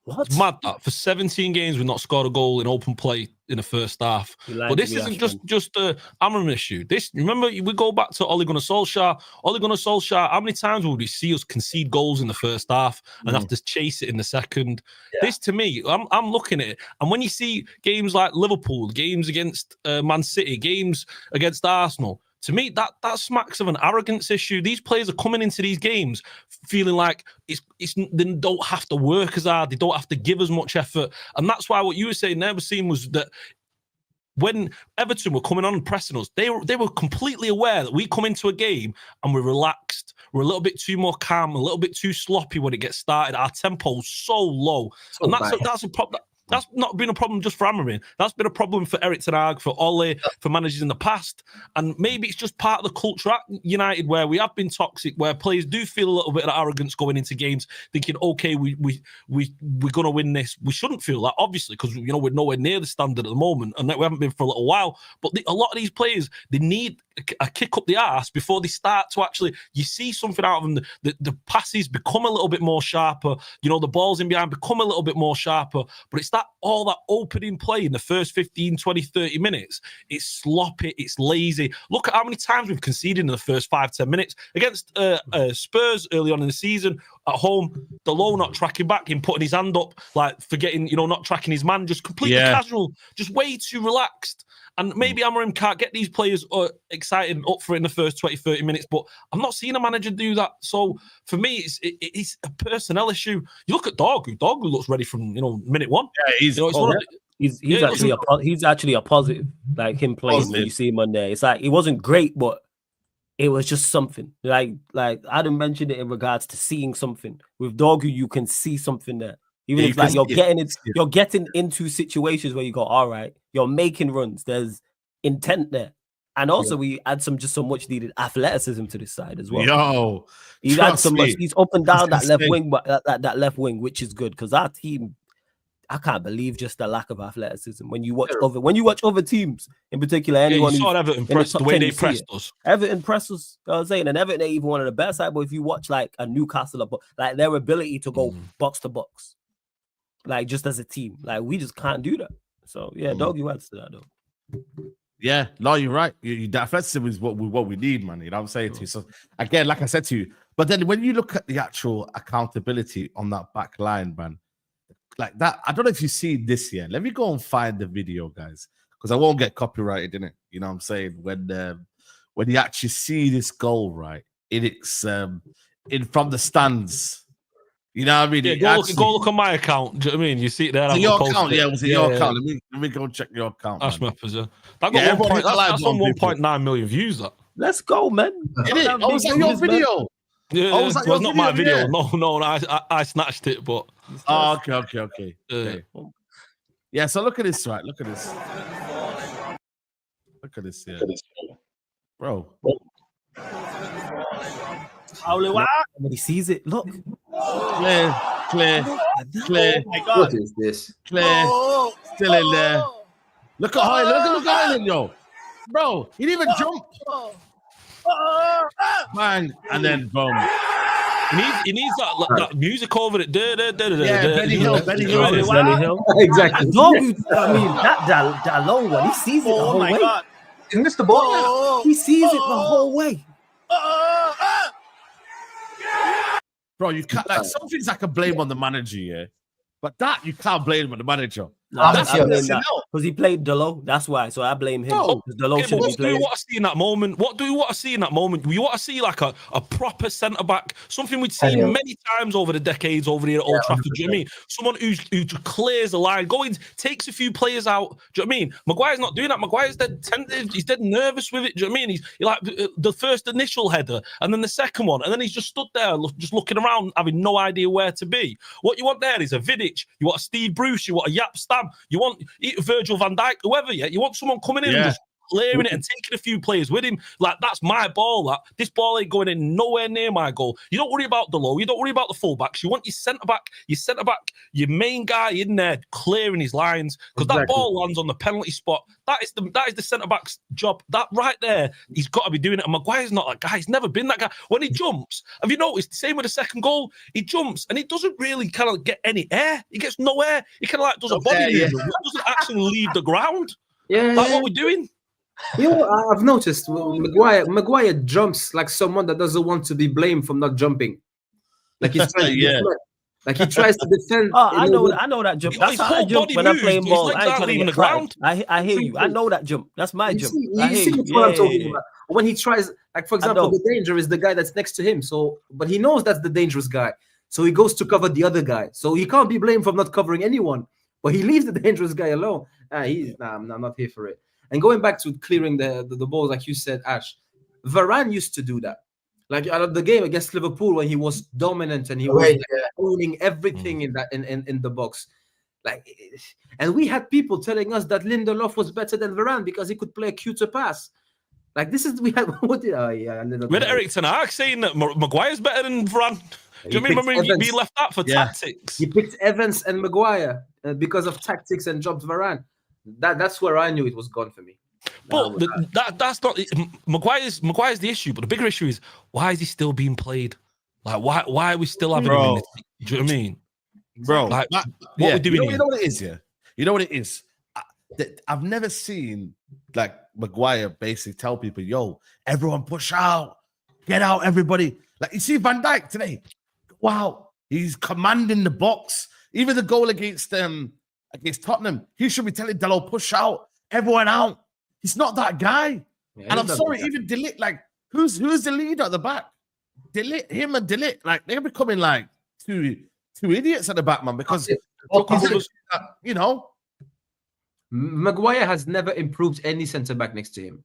What? It's mad that for 17 games we've not scored a goal in open play in the first half. But this isn't just a Amorim issue. Remember, we go back to Ole Gunnar Solskjaer. Ole Gunnar Solskjaer, how many times would we see us concede goals in the first half and have to chase it in the second? Yeah. This, to me, I'm looking at it. And when you see games like Liverpool, games against Man City, games against Arsenal, to me, that smacks of an arrogance issue. These players are coming into these games feeling like they don't have to work as hard, they don't have to give as much effort, and that's why what you were saying, Never seen was that when Everton were coming on and pressing us, they were completely aware that we come into a game and we're relaxed. We're a little bit too more calm, a little bit too sloppy when it gets started. Our tempo's so low, and that's a problem. That's not been a problem just for Amorim. That's been a problem for Erik ten Hag, for Ole, for managers in the past. And maybe it's just part of the culture at United where we have been toxic, where players do feel a little bit of arrogance going into games, thinking, okay, we're going to win this. We shouldn't feel that, obviously, because we're nowhere near the standard at the moment, and we haven't been for a little while. But a lot of these players, they need a kick up the arse before they start to actually, you see something out of them. The passes become a little bit more sharper. The balls in behind become a little bit more sharper. But it's all that opening play in the first 15, 20, 30 minutes. It's sloppy. It's lazy. Look at how many times we've conceded in the first 5, 10 minutes. Against Spurs early on in the season, at home, Delo not tracking back, him putting his hand up, like forgetting, not tracking his man, just completely casual, just way too relaxed. And maybe Amorim can't get these players excited and up for it in the first 20, 30 minutes, but I'm not seeing a manager do that. So for me, it's a personnel issue. You look at Dorgu. Dorgu looks ready from minute one. Yeah, he's actually a positive. Like him playing, when you see him on there, it's like it wasn't great, but it was just something. Like Adam mentioned it in regards to seeing something. With Dorgu, you can see something there. Even if like you're getting into situations where you go, all right, you're making runs. There's intent there, and also we add some much needed athleticism to this side as well. He's up and down that left wing, but that left wing, which is good because our team, I can't believe just the lack of athleticism when you watch other teams, in particular anyone. You saw Everton press the way they pressed us. Everton pressed us. I was saying, and Everton ain't even one of the best side. But if you watch like a Newcastle, like their ability to go box to box. Like just as a team, like we just can't do that. So yeah, Doggy adds to that though. Yeah, no, you're right. That athleticism is what we need, man. You know what I'm saying to you. So again, like I said to you, but then when you look at the actual accountability on that back line, man, like that, I don't know if you see this yet. Let me go and find the video, guys, because I won't get copyrighted in it. You know what I'm saying? When you actually see this goal, right, it's in from the stands. You know what I mean? Yeah, go look on my account. Do you know what I mean? You see it there. Your account, was it your account? Let me go check your account. That's my position. That got that's on 1.9 million views. That. Let's go, man. Was that your video? Yeah, it was not my video. Yeah. No, I snatched it, but. Oh, okay. Yeah, so look at this, right? Look at this. Look at this, yeah. Bro. When he sees it, look. Clear. Oh my God. What is this? Clear. Still in there. Look at Highland, yo. Bro, he didn't even jump. Bang, and then boom. He needs that music over it. Benny Hill. Exactly. I mean, that long one, he sees it the whole way. God. He missed the ball. He sees it the whole way. Bro, you can't, like, some things I can blame on the manager, yeah, but that you can't blame on the manager. Because he played Delo. That's why. So I blame him. What do you want to see in that moment? What do you want to see in that moment? We want to see like a proper centre back, something we've seen many times over the decades over here at Old Trafford. Do you know what I mean? Someone who clears the line, takes a few players out. Do you know what I mean? Maguire's not doing that. Maguire's dead tentative. He's dead nervous with it. Do you know what I mean? He's like the first initial header, and then the second one, and then he's just stood there, just looking around, having no idea where to be. What you want there is a Vidic. You want a Steve Bruce. You want a Yap Stam. You want Virgil van Dijk, whoever, you want someone coming in and just clearing it and taking a few players with him. Like, that's my ball. This ball ain't going in nowhere near my goal. You don't worry about the low. You don't worry about the fullbacks. You want your centre-back, your main guy in there clearing his lines, because that ball lands on the penalty spot. That is the centre-back's job. That right there, he's got to be doing it. And Maguire's not that guy. He's never been that guy. When he jumps, have you noticed? Same with the second goal. He jumps and he doesn't really kind of get any air. He gets no air. He kind of like does a body movement. He doesn't actually leave the ground. What we're doing. I've noticed Maguire jumps like someone that doesn't want to be blamed for not jumping. Like he's trying to like he tries to defend. I know that jump. That's how I jump when I'm playing ball. I ain't trying to get the ground. I hear you. I know that jump. That's my jump. You see what I'm talking about. When he tries, like for example, the danger is the guy that's next to him. So, but he knows that's the dangerous guy. So he goes to cover the other guy. So he can't be blamed for not covering anyone. But he leaves the dangerous guy alone. I'm not here for it. And going back to clearing the balls, like you said, Ash, Varane used to do that. Like out of the game against Liverpool when he was dominant and he was owning everything in the box. Like, and we had people telling us that Lindelof was better than Varane because he could play a cuter pass. Like this is we had what did we had Eric Ten Hag saying that Maguire's better than Varane. Do you remember he being left out for tactics? He picked Evans and Maguire because of tactics and dropped Varane. That's where I knew it was gone for me. But that's not Maguire's the issue. But the bigger issue is why is he still being played? Like why are we still having him in this? Do you know what I mean? Bro, like what we're doing you know what it is, yeah? You know what it is? I've never seen like Maguire basically tell people, yo, everyone push out, get out, everybody. Like you see Van Dijk today. Wow, he's commanding the box. Even the goal against Tottenham, he should be telling Delo, push out, everyone out. He's not that guy. Yeah, and I'm sorry, even De Ligt, like who's the leader at the back? Him and De Ligt, like they're becoming like two idiots at the back, man, because you know, Maguire has never improved any centre back next to him.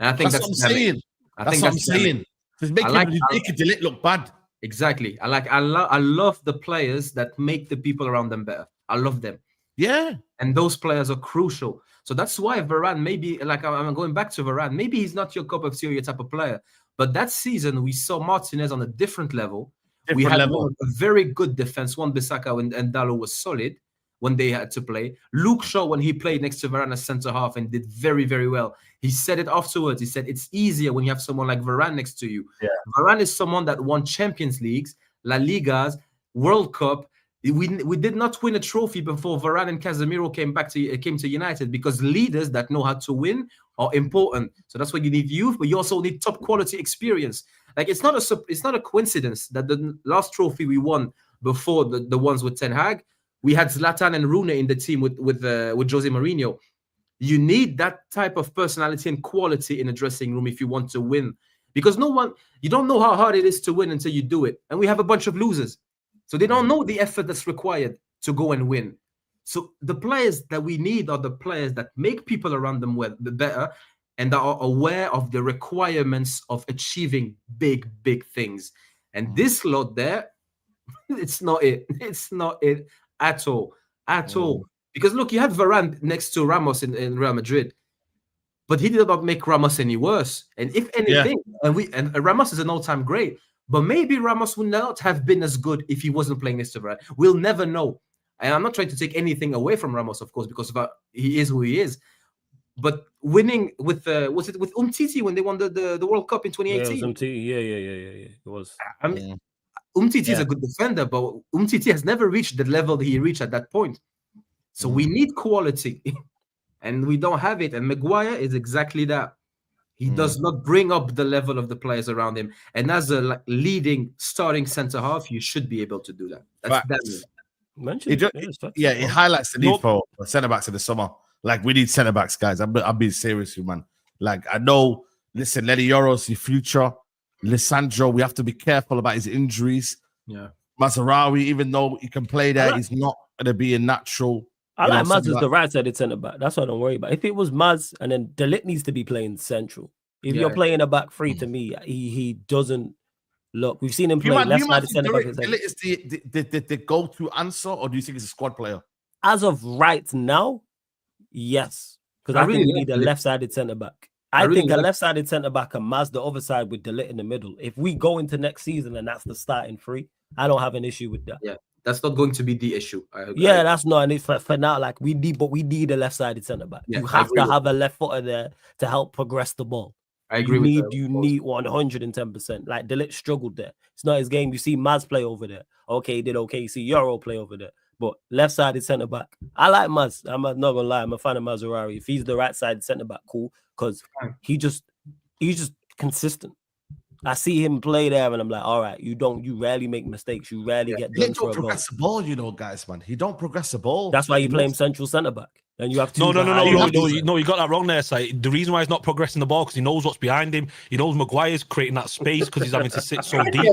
And I think that's what I'm saying. That's what I'm saying. He's making De Ligt look bad. Exactly. I love the players that make the people around them better. I love them. Yeah. And those players are crucial. So that's why Varane, maybe, like I'm going back to Varane, maybe he's not your cup of tea or your type of player. But that season, we saw Martinez on a different level. We had a very good defense. Wan-Bissaka and Dalo was solid when they had to play. Luke Shaw, when he played next to Varane as centre-half and did very, very well. He said it afterwards. He said, it's easier when you have someone like Varane next to you. Yeah. Varane is someone that won Champions Leagues, La Ligas, World Cup. We did not win a trophy before Varane and Casemiro came to United, because leaders that know how to win are important. So that's why you need youth, but you also need top quality experience. Like it's not a coincidence that the last trophy we won before the ones with Ten Hag, we had Zlatan and Rooney in the team with Jose Mourinho. You need that type of personality and quality in a dressing room if you want to win, because you don't know how hard it is to win until you do it. And we have a bunch of losers. So they don't know the effort that's required to go and win. So the players that we need are the players that make people around them better and that are aware of the requirements of achieving big, big things. And this lot there, it's not it. It's not it at all. At all. Because look, you had Varane next to Ramos in Real Madrid, but he did not make Ramos any worse. And if anything, and Ramos is an all-time great. But maybe Ramos would not have been as good if he wasn't playing next to Varane. We'll never know. And I'm not trying to take anything away from Ramos, of course, because he is who he is. But winning with was it with Umtiti when they won the World Cup in 2018? Yeah, it was. I mean, Umtiti is a good defender, but Umtiti has never reached the level that he reached at that point. So we need quality, and we don't have it. And Maguire is exactly that. He does not bring up the level of the players around him. And as a leading starting centre half, you should be able to do that. That's it highlights the need for centre backs in the summer. Like we need centre backs, guys. I'm being serious, you man. Like I know. Listen, Lenny Yoros, your future. Lissandro, we have to be careful about his injuries. Yeah, Mazarawi, even though he can play there, he's not going to be a natural. I like Maz as the right-sided centre-back. That's what I don't worry about. If it was Maz, and then De Ligt needs to be playing central. If you're playing a back three, to me, he doesn't look. We've seen him play left-sided centre-back. De Ligt is the go-to answer, or do you think he's a squad player? As of right now, yes. Because I think we need a left-sided centre-back. I think a left-sided centre-back and Maz the other side with De Ligt in the middle. If we go into next season and that's the starting three, I don't have an issue with that. Yeah. That's not going to be the issue. That's not. And for now, like we need a left-sided centre back. Yeah, you have to have a left footer there to help progress the ball. I agree. You need 110%. Like De Ligt struggled there. It's not his game. You see Maz play over there. Okay, he did okay. You see Euro play over there. But left-sided centre back, I like Maz. I'm not gonna lie. I'm a fan of Mazarawi. If he's the right-sided centre back, cool. Because he's just consistent. I see him play there, and I'm like, all right, you rarely make mistakes. You rarely get done for a goal. He don't progress the ball, you know, guys, man. He don't progress the ball. That's why you play him central centre back. And you have to. No, you got that wrong there, Saeed. The reason why he's not progressing the ball because he knows what's behind him. He knows Maguire's creating that space because he's having to sit so deep.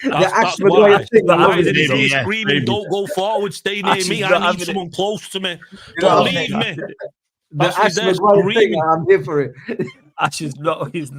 That's why. Why is he screaming, "Don't go forward, stay near me. I need someone close to me. Don't leave me." That's what he's there Maguire thing, screaming. I'm here for it. Ash is not. He's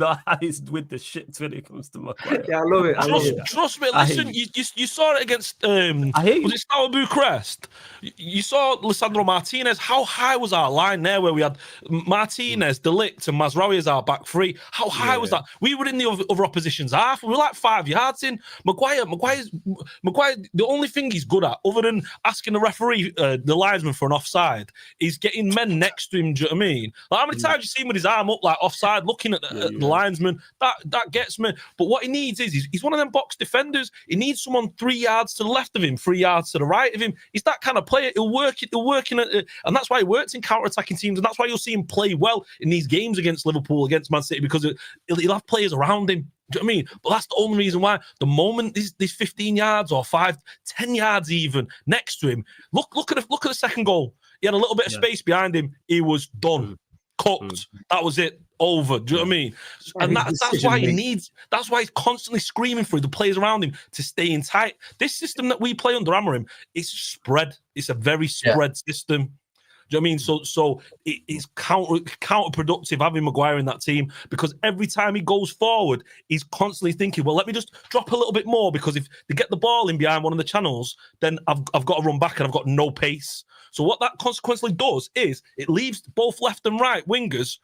with the shits when it comes to Maguire. Yeah, I love it. Trust me. I Listen, hate you saw it against. I hate Was it Steaua Bucharest? You saw Lisandro Martinez. How high was our line there? Where we had Martinez, De Ligt, and Mazraoui as our back three. How high was that? We were in the other opposition's half. We were like 5 yards in. Maguire. The only thing he's good at, other than asking the referee, the linesman for an offside, is getting men next to him. Do you know what I mean? Like, how many times you seen with his arm up like offside? Looking at the linesman, that gets me. But what he needs is he's one of them box defenders. He needs someone 3 yards to the left of him, 3 yards to the right of him. He's that kind of player. He'll work in it, and that's why he works in counter-attacking teams, and that's why you'll see him play well in these games against Liverpool, against Man City, because he'll have players around him. Do you know what I mean? But that's the only reason why. The moment these 15 yards or 10 yards even next to him, look at the second goal. He had a little bit of space behind him. He was done. Cooked. That was it. Over. Do you know what I mean? And that's why he needs. That's why he's constantly screaming for the players around him to stay in tight. This system that we play under Amorim, it's spread. It's a very spread system. Do you know what I mean? So it's counterproductive having Maguire in that team, because every time he goes forward, he's constantly thinking, well, let me just drop a little bit more, because if they get the ball in behind one of the channels, then I've got to run back and I've got no pace. So what that consequently does is it leaves both left and right wingers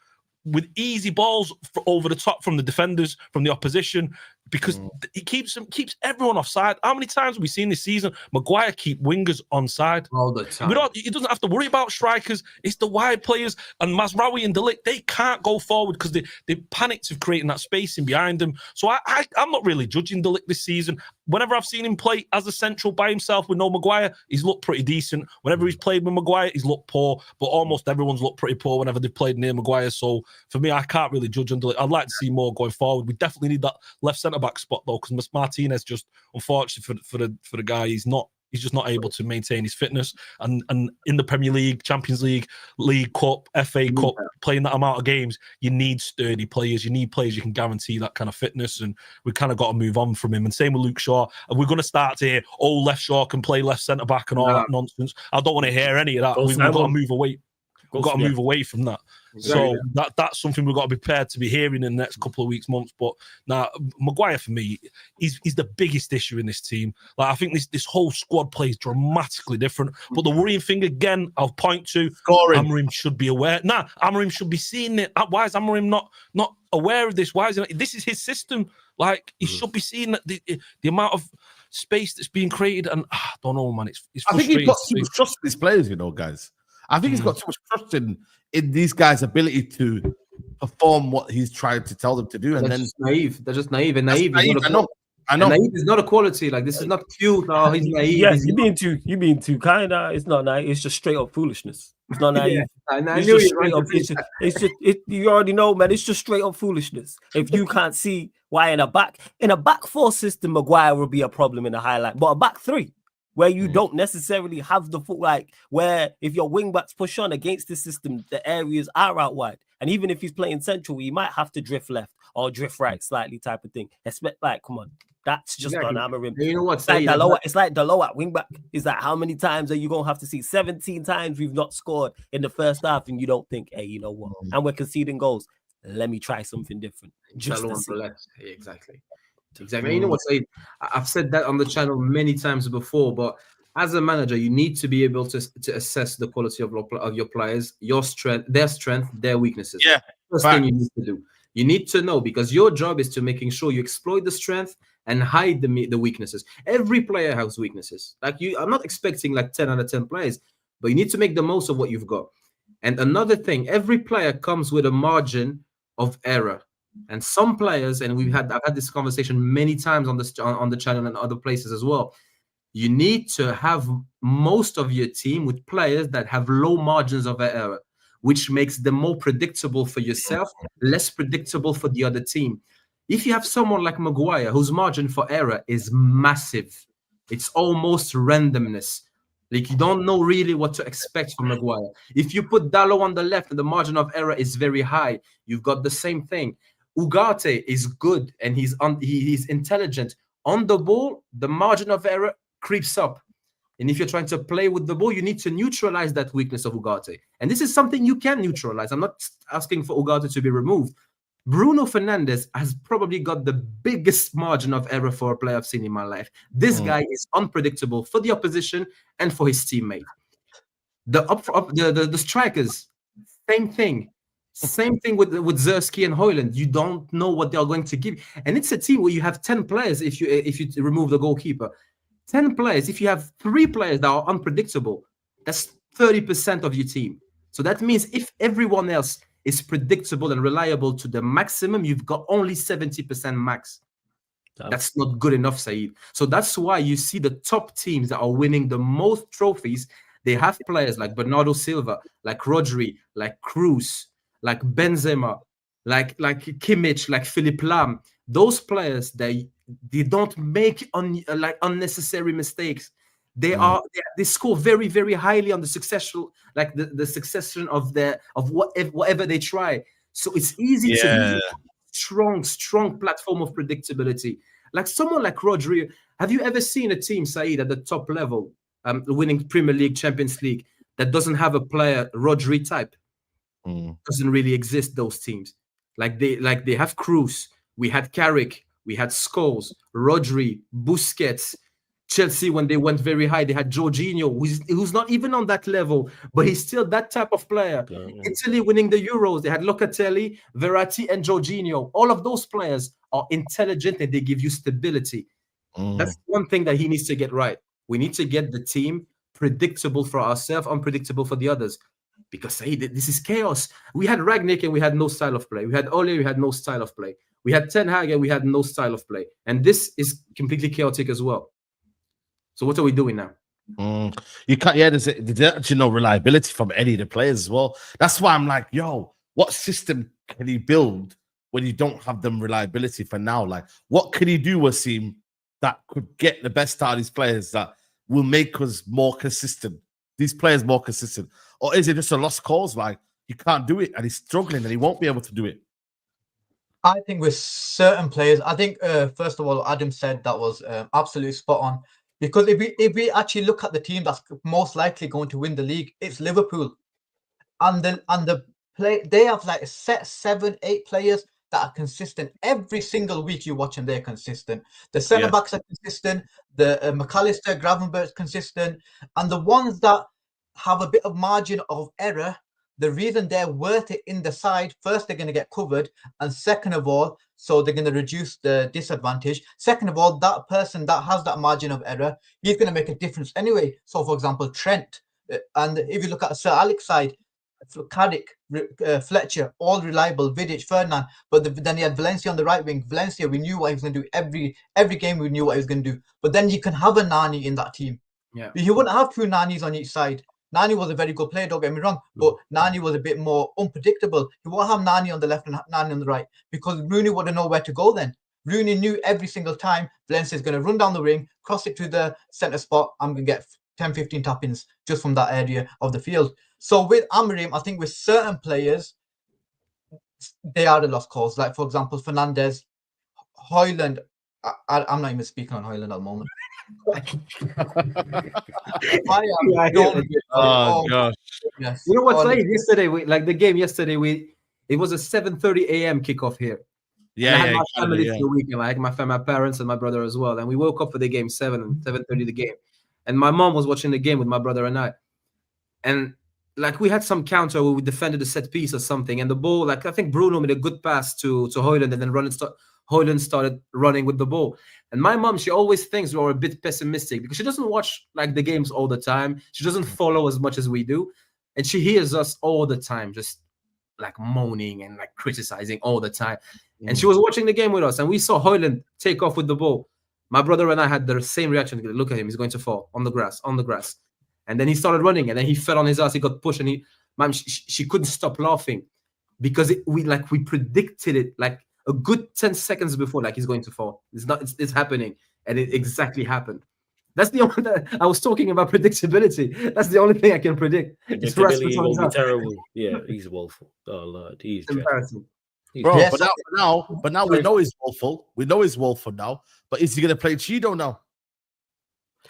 with easy balls over the top from the defenders, from the opposition, because it keeps everyone offside. How many times have we seen this season Maguire keep wingers onside? All the time. He doesn't have to worry about strikers. It's the wide players. And Mazraoui and De Ligt, they can't go forward because they panicked of creating that spacing behind them. So I'm not really judging De Ligt this season. Whenever I've seen him play as a central by himself with no Maguire, he's looked pretty decent. Whenever he's played with Maguire, he's looked poor. But almost everyone's looked pretty poor whenever they've played near Maguire. So for me, I can't really judge on De Ligt. I'd like to see more going forward. We definitely need that left centre-back spot, though, because Martinez just, unfortunately for the guy, he's just not able to maintain his fitness. And in the Premier League, Champions League, League Cup, FA Cup, playing that amount of games, you need sturdy players. You need players you can guarantee that kind of fitness, and we kind of got to move on from him. And same with Luke Shaw. And we're going to start to hear, left Shaw can play left centre-back and all that nonsense. I don't want to hear any of that. We've got to move away. We've got to move away from that. So that's something we've got to be prepared to be hearing in the next couple of weeks, months. But now, Maguire, for me, he's the biggest issue in this team. Like, I think this whole squad plays dramatically different. But the worrying thing, again, I'll point to, Amorim should be aware. Amorim should be seeing it. Why is Amorim not aware of this? Why is this is his system? Like, he should be seeing that the amount of space that's being created. And I don't know, man. It's frustrating. I think he's got too much trust in his players, guys. I think he's got too much trust in these guys' ability to perform what he's trying to tell them to do. And Just naive. They're just naive. And naive is I know. Naive is not a quality. Like, this is not cute. Oh, he's naive. Yes, you're being too kind. It's not naive. It's just straight up foolishness. It's not naive. It's just straight up. It's just you already know, man. It's just straight up foolishness. If you can't see why in a back four system, Maguire will be a problem in a highlight, but a back three, where you don't necessarily have the foot, like, where if your wing backs push on against the system, the areas are out wide. And even if he's playing central, he might have to drift left or drift right slightly, type of thing. Come on. That's just on Amorim. You know what? It's like the lower wing back. It's like, how many times are you going to have to see? 17 times we've not scored in the first half, and you don't think, hey, you know what? And we're conceding goals. Let me try something different. Exactly. You know what, Saeed? I've said that on the channel many times before, but as a manager, you need to be able to assess the quality of your players, their strength, their weaknesses. Yeah. First thing you need to do. You need to know, because your job is to making sure you exploit the strength and hide the weaknesses. Every player has weaknesses. I'm not expecting like 10 out of 10 players, but you need to make the most of what you've got. And another thing, every player comes with a margin of error. And some players, and I've had this conversation many times on the channel and other places as well. You need to have most of your team with players that have low margins of error, which makes them more predictable for yourself, less predictable for the other team. If you have someone like Maguire, whose margin for error is massive, it's almost randomness. Like, you don't know really what to expect from Maguire. If you put Dalot on the left and the margin of error is very high, you've got the same thing. Ugarte is good and he's intelligent. On the ball, the margin of error creeps up. And if you're trying to play with the ball, you need to neutralize that weakness of Ugarte. And this is something you can neutralize. I'm not asking for Ugarte to be removed. Bruno Fernandes has probably got the biggest margin of error for a player I've seen in my life. This guy is unpredictable for the opposition and for his teammate. The strikers, same thing. Same thing with Zersky and Højlund. You don't know what they are going to give. And it's a team where you have 10 players if you remove the goalkeeper. 10 players. If you have 3 players that are unpredictable, that's 30% of your team. So that means if everyone else is predictable and reliable to the maximum, you've got only 70% max. That's not good enough, Saeed. So that's why you see the top teams that are winning the most trophies. They have players like Bernardo Silva, like Rodri, like Cruz, like Benzema, like Kimmich, like Philipp Lahm. Those players, they don't make unnecessary mistakes. They score very, very highly on the succession, like the succession of whatever they try. So it's easy to strong platform of predictability. Like someone like Rodri, have you ever seen a team, Saeed, at the top level, winning Premier League, Champions League, that doesn't have a player Rodri type? Doesn't really exist. Those teams, like they have Cruz. We had Carrick. We had Scholes, Rodri, Busquets. Chelsea, when they went very high, they had Jorginho, who's not even on that level, but he's still that type of player. Italy winning the Euros, they had Locatelli, Verratti, and Jorginho. All of those players are intelligent and they give you stability. That's one thing that he needs to get right. We need to get the team predictable for ourselves, unpredictable for the others. Because this is chaos. We had Rangnick and we had no style of play. We had Ole, we had no style of play. We had Ten Hag and we had no style of play. And this is completely chaotic as well. So what are we doing now? You can't. Yeah, there's actually no reliability from any of the players as well. That's why I'm like, yo, what system can he build when you don't have them reliability for now? Like, what can he do, Wasim, that could get the best out of these players that will make us more consistent? These players more consistent, or is it just a lost cause? Like, you can't do it, and he's struggling, and he won't be able to do it. I think with certain players, I think first of all, Adam said that was absolutely spot on. Because if we actually look at the team that's most likely going to win the league, it's Liverpool, and the play they have like a set 7-8 players that are consistent every single week. You watch and they're consistent. The centre backs are consistent. The McAllister, Gravenberch consistent, and the ones that have a bit of margin of error. The reason they're worth it in the side, first, they're going to get covered. And second of all, so they're going to reduce the disadvantage. Second of all, that person that has that margin of error, he's going to make a difference anyway. So, for example, Trent. And if you look at Sir Alex's side, Carrick, Fletcher, all reliable, Vidic, Ferdinand. But then he had Valencia on the right wing. Valencia, we knew what he was going to do. Every game, we knew what he was going to do. But then you can have a Nani in that team. Yeah. You wouldn't have 2 Nanis on each side. Nani was a very good player, don't get me wrong, but Nani was a bit more unpredictable. You won't have Nani on the left and Nani on the right because Rooney wouldn't know where to go then. Rooney knew every single time Valencia is going to run down the ring, cross it to the centre spot. I'm going to get 10, 15 tap-ins just from that area of the field. So with Amorim, I think with certain players, they are the lost cause. Like, for example, Fernandes, Højlund. I'm not even speaking on Højlund at the moment. Gosh. Yes. You know what's like yesterday? The game yesterday, it was a 7:30 a.m. kickoff here. I had my family for the weekend. I had my parents and my brother as well. And we woke up for the game 7:30 the game. And my mom was watching the game with my brother and I. And like we had some counter where we defended a set piece or something. And the ball, like I think Bruno made a good pass to Højlund and then Højlund started running with the ball. And my mom, she always thinks we're a bit pessimistic because she doesn't watch like the games all the time. She doesn't follow as much as we do. And she hears us all the time, just like moaning and like criticizing all the time. And she was watching the game with us and we saw Højlund take off with the ball. My brother and I had the same reaction. Look at him, he's going to fall on the grass. And then he started running and then he fell on his ass. He got pushed and she couldn't stop laughing because we predicted it like a good 10 seconds before, like he's going to fall. It's happening. And it exactly happened. That's the only I was talking about predictability. That's the only thing I can predict. Predictability will be terrible. Yeah, he's woeful. Oh Lord, he's embarrassing. Bro, yes. but now we know he's woeful. We know he's woeful now. But is he gonna play Cheeto now?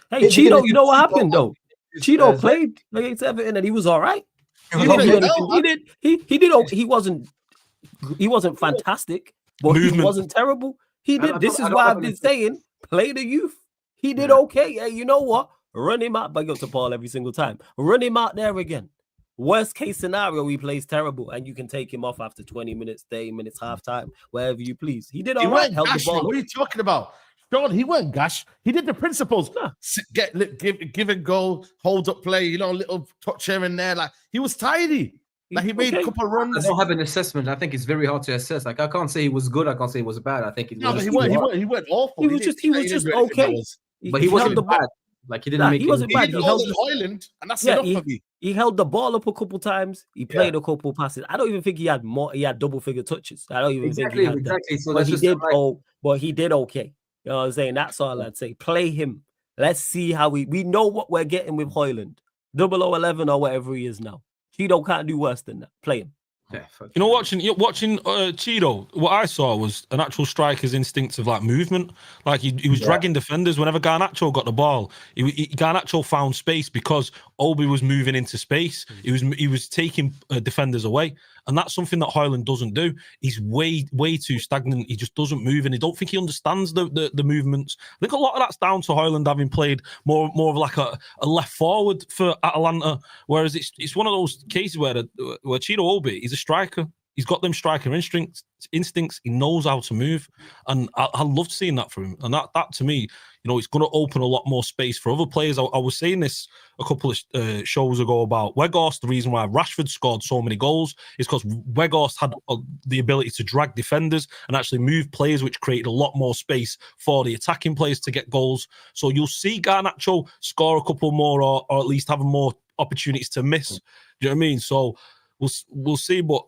Hey, Cheeto, you know what happened though? Cheeto played against Everton and he was all right. He didn't do anything. He did. He wasn't fantastic, but he wasn't terrible. He did. This is why I've been saying, play the youth. He did okay. Hey, you know what? Run him out. But go to Paul every single time. Run him out there again. Worst case scenario, he plays terrible, and you can take him off after 20 minutes, 30 minutes, half time, wherever you please. He did all right. Held the ball. What are you talking about? Sean, he weren't gash. He did the principles. Give and go, hold up play, a little touch here and there. Like, he was tidy. Like, he made a couple of runs. I don't have an assessment. I think it's very hard to assess. Like, I can't say he was good. I can't say he was bad. I think he went awful. He was just okay. But he wasn't bad. Like, he didn't make. He wasn't bad. He held the Ireland, and that's enough for me. He held the ball up a couple times. He played a couple passes. I don't even think he had more. He had double figure touches. I don't even think he had that. So but he did. But he did okay. You know what I'm saying? That's all I'd say. Play him. Let's see how we know what we're getting with Højlund. 0011 or whatever he is now. Cheeto can't do worse than that. Play him. Yeah, watching Cheeto, what I saw was an actual striker's instincts of like movement. Like he was dragging defenders whenever Garnacho got the ball. Garnacho found space because Obi was moving into space. He was taking defenders away, and that's something that Højlund doesn't do. He's way too stagnant. He just doesn't move, and I don't think he understands the movements. I think a lot of that's down to Højlund having played more of like a left forward for Atalanta, whereas it's one of those cases where Cheeto Obi, he's a striker. He's got them striker instincts. He knows how to move, and I loved seeing that from him. And that to me, it's going to open a lot more space for other players. I was saying this a couple of shows ago about Weghorst. The reason why Rashford scored so many goals is because Weghorst had the ability to drag defenders and actually move players, which created a lot more space for the attacking players to get goals. So you'll see Garnacho score a couple more, or at least have more opportunities to miss. Do you know what I mean? So we'll see, but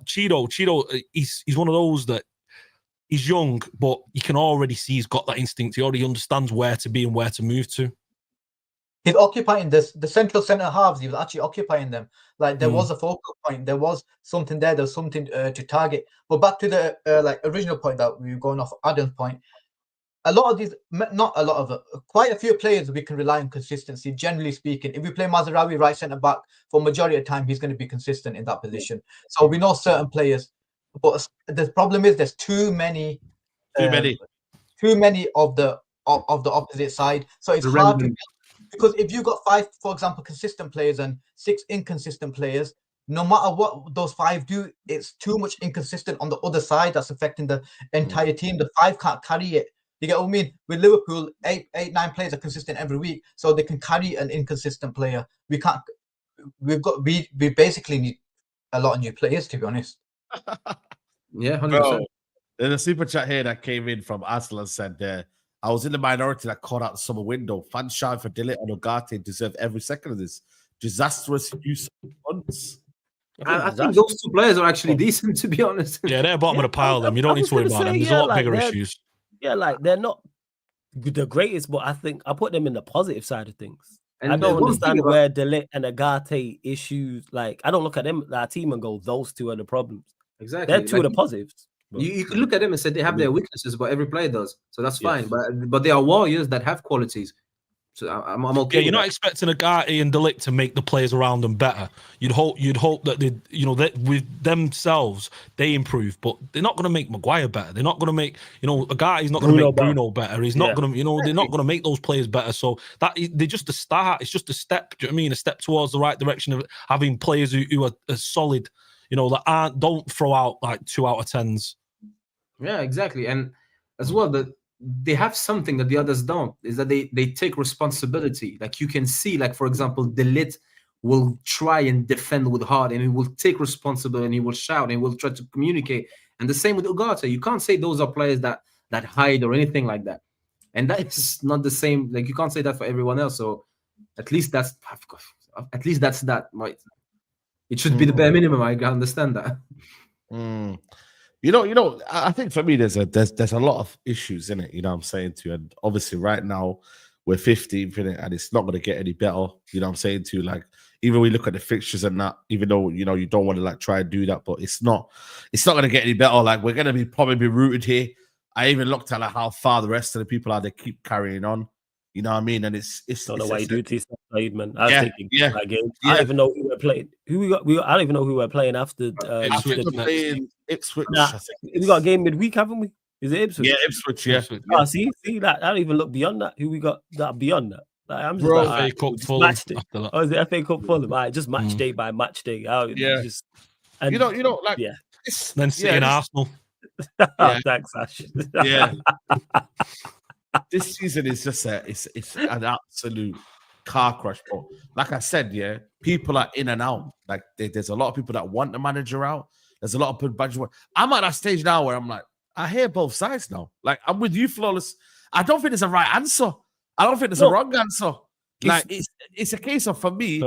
Cheeto, he's one of those that he's young, but you can already see he's got that instinct. He already understands where to be and where to move to. He's occupying the central centre halves. He was actually occupying them. Like, there was a focal point. There was something there. There was something to target. But back to the original point that we were going off Adam's point. A lot of these, not a lot of, quite a few players we can rely on consistency, generally speaking. If we play Mazraoui right centre back, for majority of the time, he's going to be consistent in that position. So we know certain players. But the problem is there's too many of the opposite side. So it's hard to, because if you've got 5, for example, consistent players and 6 inconsistent players, no matter what those 5 do, it's too much inconsistent on the other side that's affecting the entire team. The 5 can't carry it. You get what I mean? With Liverpool, 8, 9 players are consistent every week, so they can carry an inconsistent player. We can't. We basically need a lot of new players, to be honest. Yeah, 100%. There's a super chat here that came in from Aslan said, I was in the minority that caught out the summer window. Fans shouting for Dillet and Ugarte deserve every second of this disastrous use of funds. I think those 2 players are actually decent, to be honest. Yeah, they're bottom of the pile. Them, you don't need to worry about them. There's a lot bigger issues. Yeah, like, they're not the greatest, but I think I put them in the positive side of things. And I don't understand where Dillet and Ugarte issues. Like, I don't look at them, our team, and go, those 2 are the problems. Exactly. They're 2 of the positives. You could look at them and say they have their weaknesses, but every player does. So that's fine. But they are warriors that have qualities. So I'm okay. Yeah, you're not expecting Ugarte and Delict to make the players around them better. You'd hope that they, that with themselves they improve, but they're not going to make Maguire better. They're not going to make, Ugarte's not going to make Bruno better. He's not going to, they're not going to make those players better. So they're just a start. It's just a step. Do you know what I mean? A step towards the right direction of having players who are solid. That don't throw out like 2 out of 10s. Yeah, exactly. And as well, they have something that the others don't, is that they take responsibility. Like, you can see, like, for example, Dillet will try and defend with heart, and he will take responsibility, and he will shout, and he will try to communicate. And the same with Ugarte. You can't say those are players that hide or anything like that. And that is not the same. Like, you can't say that for everyone else. So at least that's that. Right? It should be the bare minimum. I understand that. I think for me there's a lot of issues in it. You know what I'm saying to you, and obviously right now we're 15th in it, and it's not going to get any better. You know what I'm saying to you, like, even we look at the fixtures and that, even though you don't want to like try and do that, but it's not going to get any better. Like, we're going to probably be rooted here. I even looked at like how far the rest of the people are. They keep carrying on. You know what I mean? And it's Don't know why you do it to yourself, Saeed, man. I was Yeah, thinking yeah, that game. yeah. I don't even know who we're playing. Who we got? I don't even know who we're playing after. Ipswich, after we're playing Ipswich. Nah, I think we got a game midweek, haven't we? Is it Ipswich? Yeah, Ipswich. Yeah, Oh, see that. I don't even look beyond that. Who we got that beyond that? Like, I'm just Bro, like, FA Cup just full match day. after that. Oh, is it FA Cup full? Right, just match day by match day. Yeah. Just, and, you know, like yeah. Then City and Arsenal. Yeah. Thanks, Ash. Yeah. This season is just it's an absolute car crash, bro. Like I said, yeah, people are in and out. Like there's a lot of people that want the manager out. There's a lot of people. I'm at that stage now where I'm like, I hear both sides now. Like I'm with you, Flawless. I don't think there's a right answer. I don't think there's a wrong answer. Like it's a case of, for me,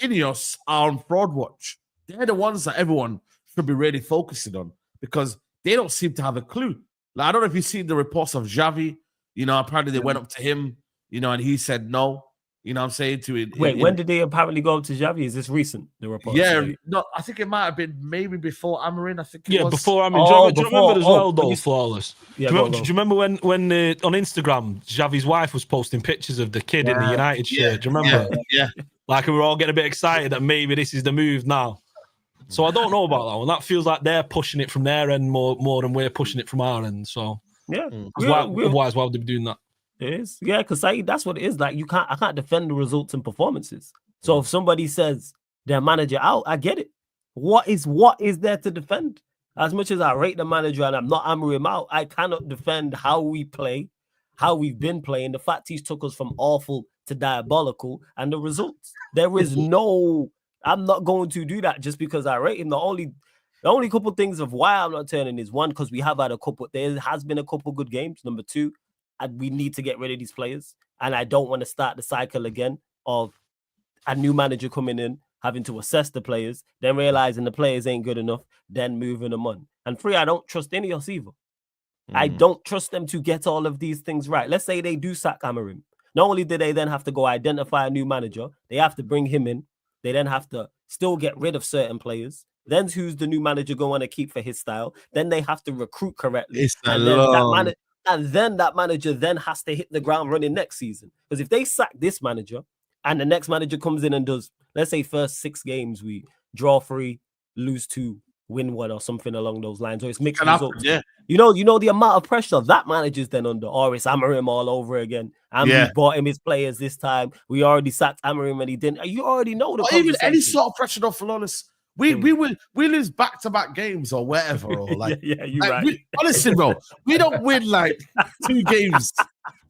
Ineos are on fraud watch. They're the ones that everyone should be really focusing on because they don't seem to have a clue. Like I don't know if you've seen the reports of Xavi. You know, apparently they went up to him, you know, and he said no. You know what I'm saying? To it. Wait, when did they apparently go up to Xavi? Is this recent? The report? Yeah, no, I think it might have been maybe before Amorim. I think it was. Before Amorim. Do you remember as well, though, Flawless? Yeah, do you remember when on Instagram, Xavi's wife was posting pictures of the kid in the United shirt? Do you remember? Yeah. Like we were all getting a bit excited that maybe this is the move now. So I don't know about that one. That feels like they're pushing it from their end more than we're pushing it from our end. So yeah, otherwise, why would they be doing that? It is, yeah, because that's what it is. Like I can't defend the results and performances. So if somebody says their manager out, I get it. What is there to defend? As much as I rate the manager and I'm not Amorim out, I cannot defend how we play, how we've been playing. The fact he's took us from awful to diabolical, and the results. There is no. I'm not going to do that just because I rate him. The only couple things of why I'm not turning is one, because we have had a couple. There has been a couple good games. Number two, and we need to get rid of these players. And I don't want to start the cycle again of a new manager coming in, having to assess the players, then realizing the players ain't good enough, then moving them on. And three, I don't trust Ineos either. I don't trust them to get all of these things right. Let's say they do sack Amorim. Not only do they then have to go identify a new manager, they have to bring him in. They then have to still get rid of certain players. Then who's the new manager going to keep for his style? Then they have to recruit correctly. And then that manager then has to hit the ground running next season. Because if they sack this manager and the next manager comes in and does, let's say first 6 games, we draw 3, lose 2, win 1 or something along those lines, or it's mixed results. Yeah. You know the amount of pressure that manager's then under, or it's Amorim all over again. And we bought him his players this time. We already sacked Amorim and he didn't. You already know the even any sort of pressure, though, Flawless. We lose back-to-back games or whatever. Or like, you're like, right. Honestly, bro, we don't win like 2 games.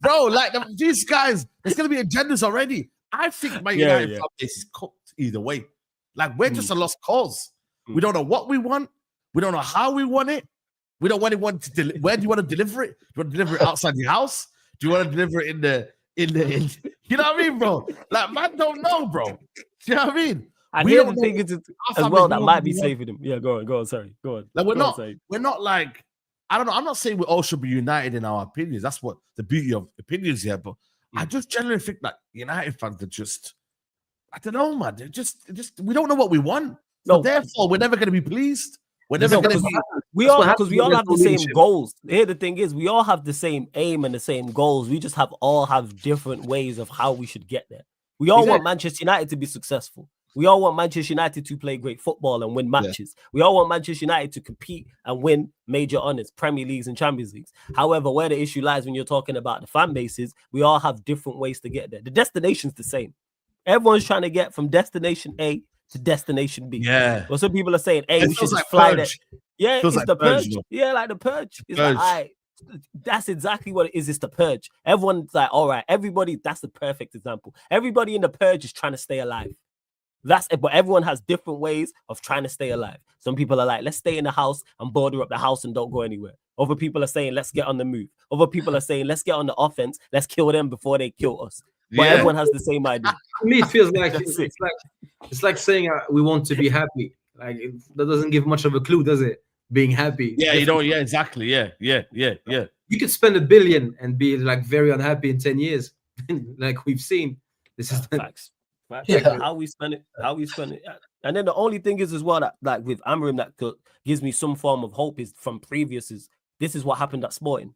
Bro, like these guys, there's going to be agendas already. I think my United fan base is cooked either way. Like, we're just a lost cause. We don't know what we want. We don't know how we want it. We don't want anyone to where do you want to deliver it? Do you want to deliver it outside your house? Do you want to deliver it in the you know what I mean, bro? Like, man don't know, bro. Do you know what I mean? And the other thing is as well that might be saving him. Yeah, go on. Sorry, go on. Like we're not like, I don't know. I'm not saying we all should be united in our opinions. That's what the beauty of opinions here. But I just generally think that United fans are just, I don't know, man. They're just we don't know what we want. So therefore, we're never going to be pleased. We're never going to be. We all have the same goals. Here, the thing is, we all have the same aim and the same goals. We just all have different ways of how we should get there. We all want Manchester United to be successful. We all want Manchester United to play great football and win matches. Yeah. We all want Manchester United to compete and win major honors, Premier Leagues and Champions Leagues. However, where the issue lies when you're talking about the fan bases, we all have different ways to get there. The destination's the same. Everyone's trying to get from destination A to destination B. Yeah. Well, some people are saying, hey, we should just fly there. Yeah, it's like the purge. Yeah, like the purge. It's like, all right, that's exactly what it is. It's the purge. Everyone's like, all right, everybody, that's the perfect example. Everybody in the purge is trying to stay alive. That's it, but everyone has different ways of trying to stay alive. Some people are like, let's stay in the house and border up the house and don't go anywhere. Other people are saying, let's get on the move. Other people are saying, let's get on the offense. Let's kill them before they kill us. But everyone has the same idea. To me, it feels like it's like saying we want to be happy. Like that doesn't give much of a clue, does it? Being happy. Yeah, you know. Yeah, exactly. Yeah. You could spend $1 billion and be like very unhappy in 10 years, like we've seen. This is facts. Yeah. How we spend it. And then the only thing is as well that like with Amorim that gives me some form of hope is from previous this is what happened at Sporting,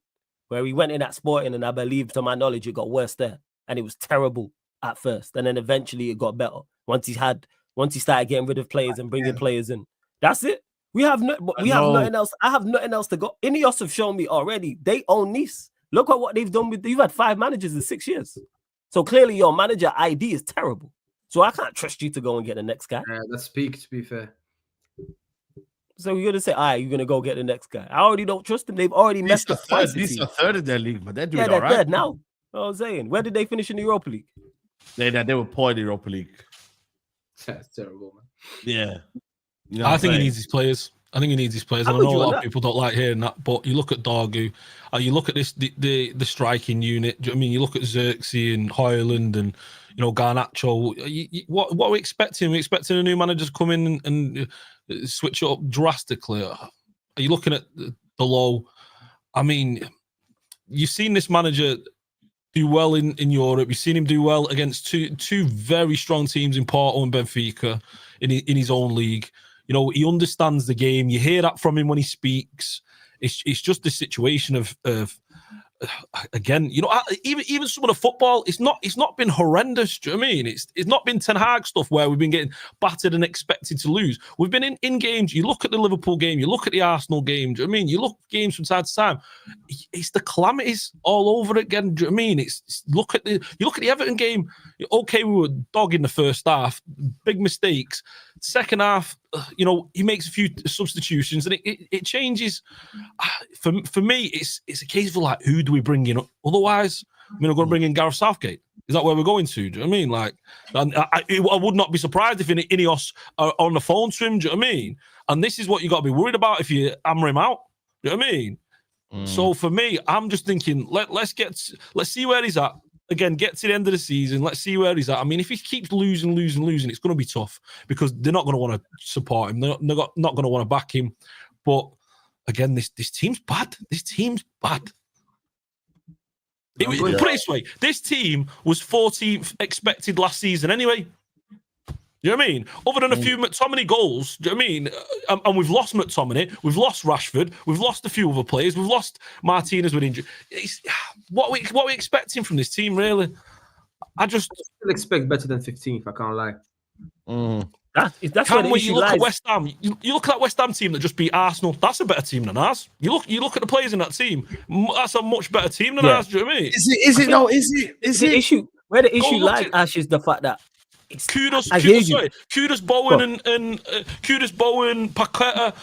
where we went in at Sporting and I believe to my knowledge it got worse there. and it was terrible at first, and then eventually it got better once he started getting rid of players and bringing players in. That's it. We have nothing else. I have nothing else to go. Ineos have shown me already they own Nice. Look at what they've done with. You've had 5 managers in 6 years, so clearly your manager ID is terrible. So I can't trust you to go and get the next guy. That's peak, to be fair. So you're gonna say, all right, you're gonna go get the next guy. I already don't trust them. They've already messed up twice. These are third in their league, but they're doing all they're right. third now. What I'm saying, where did they finish in the Europa League? They were poor in the Europa League. That's terrible, man. Yeah. You know I think he needs his players. I know a lot of people don't like hearing that, but you look at Dargu, you look at the striking unit. Do you know what I mean? You look at Xerxes and Hoyland and Garnacho. What are we expecting? We're expecting a new manager to come in and switch it up drastically. Are you looking at the low? I mean, you've seen this manager do well in Europe. You've seen him do well against two very strong teams in Porto and Benfica in his own league. You know, he understands the game. You hear that from him when he speaks. It's just the situation of again, you know, even some of the football, it's not been horrendous. Do you know what I mean? It's not been Ten Hag stuff where we've been getting battered and expected to lose. We've been in games. You look at the Liverpool game, you look at the Arsenal game. Do you know what I mean? You look at games from time to time. It's the calamities all over again. Do you know what I mean? You look at the Everton game. Okay, we were dogging the first half, big mistakes. Second half, you know, he makes a few substitutions and it changes. For me, it's a case of like, who do we bring in? Otherwise, I mean, we're going to bring in Gareth Southgate. Is that where we're going to? Do you know what I mean? Like, I would not be surprised if Ineos are on the phone to him. Do you know what I mean? And this is what you got to be worried about if you hammer him out. Do you know what I mean? So for me, I'm just thinking, let's see where he's at. Again, get to the end of the season. Let's see where he's at. I mean, if he keeps losing, it's going to be tough because they're not going to want to support him. They're not going to want to back him. But again, this team's bad. This team's bad. Put it this way: this team was 14th expected last season anyway. You know what I mean? Other than a few McTominay goals, do you know what I mean? And we've lost McTominay, we've lost Rashford, we've lost a few other players, we've lost Martinez with injury. What are we expecting from this team, really? I still expect better than 15th, I can't lie. That's where the issue lies. At West Ham, you look at that West Ham team that just beat Arsenal. That's a better team than ours. You look at the players in that team. That's a much better team than ours. Do you know what I mean? Is it? Issue where the issue lies, Ash, is the fact that Kudus Bowen and Kudus Bowen, Paqueta,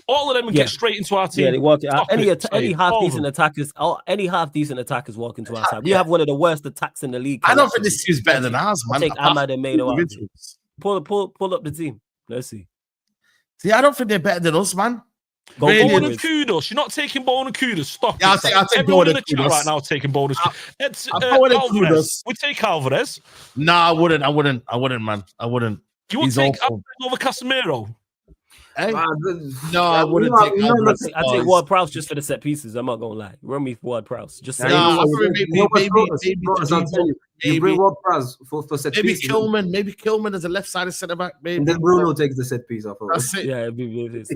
all of them would get straight into our team. Yeah, they walk out. Any half decent attackers walk into our side. We have one of the worst attacks in the league. I don't think this team's better than ours, man. Take Ahmad and Maino out. Pull up the team. Let's see. See, I don't think they're better than us, man. Bowen and Kudus. You're not taking Bowen and Kudus. Stop. Yeah, I'll take Bowen and Kudus right now. Taking Bowen and Kudus. We take Alvarez. No, I wouldn't, man. I wouldn't. You would take Alvarez over Casemiro. Hey? No, I wouldn't take Alvarez. I take Ward-Prowse just for the set pieces. I'm not gonna lie. Run me Ward-Prowse. Just say you bring Ward-Prowse for set pieces. Maybe Kilman as a left-sided centre back. Maybe and then Bruno takes the set piece off. That's it. Yeah,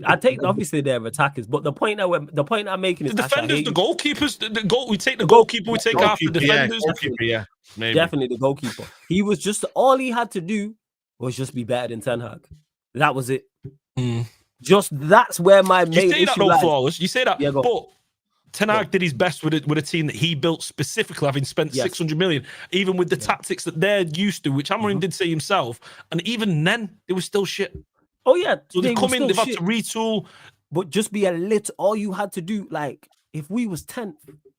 I take obviously they're attackers, but the point I'm making is the defenders, the goalkeepers. We take the goalkeeper. We take after the defenders. Yeah, maybe. Definitely the goalkeeper. He was just all he had to do was just be better than Ten Hag. That was it. Just that's where my main issue lies. Flawless. You say that, but Ten Hag did his best with a team that he built specifically, having spent 600 million, even with the tactics that they're used to, which Amorim did say himself. And even then, they were still shit. Oh yeah, so they've come in, they've had to retool, but just be a little. All you had to do, like if we was 10th,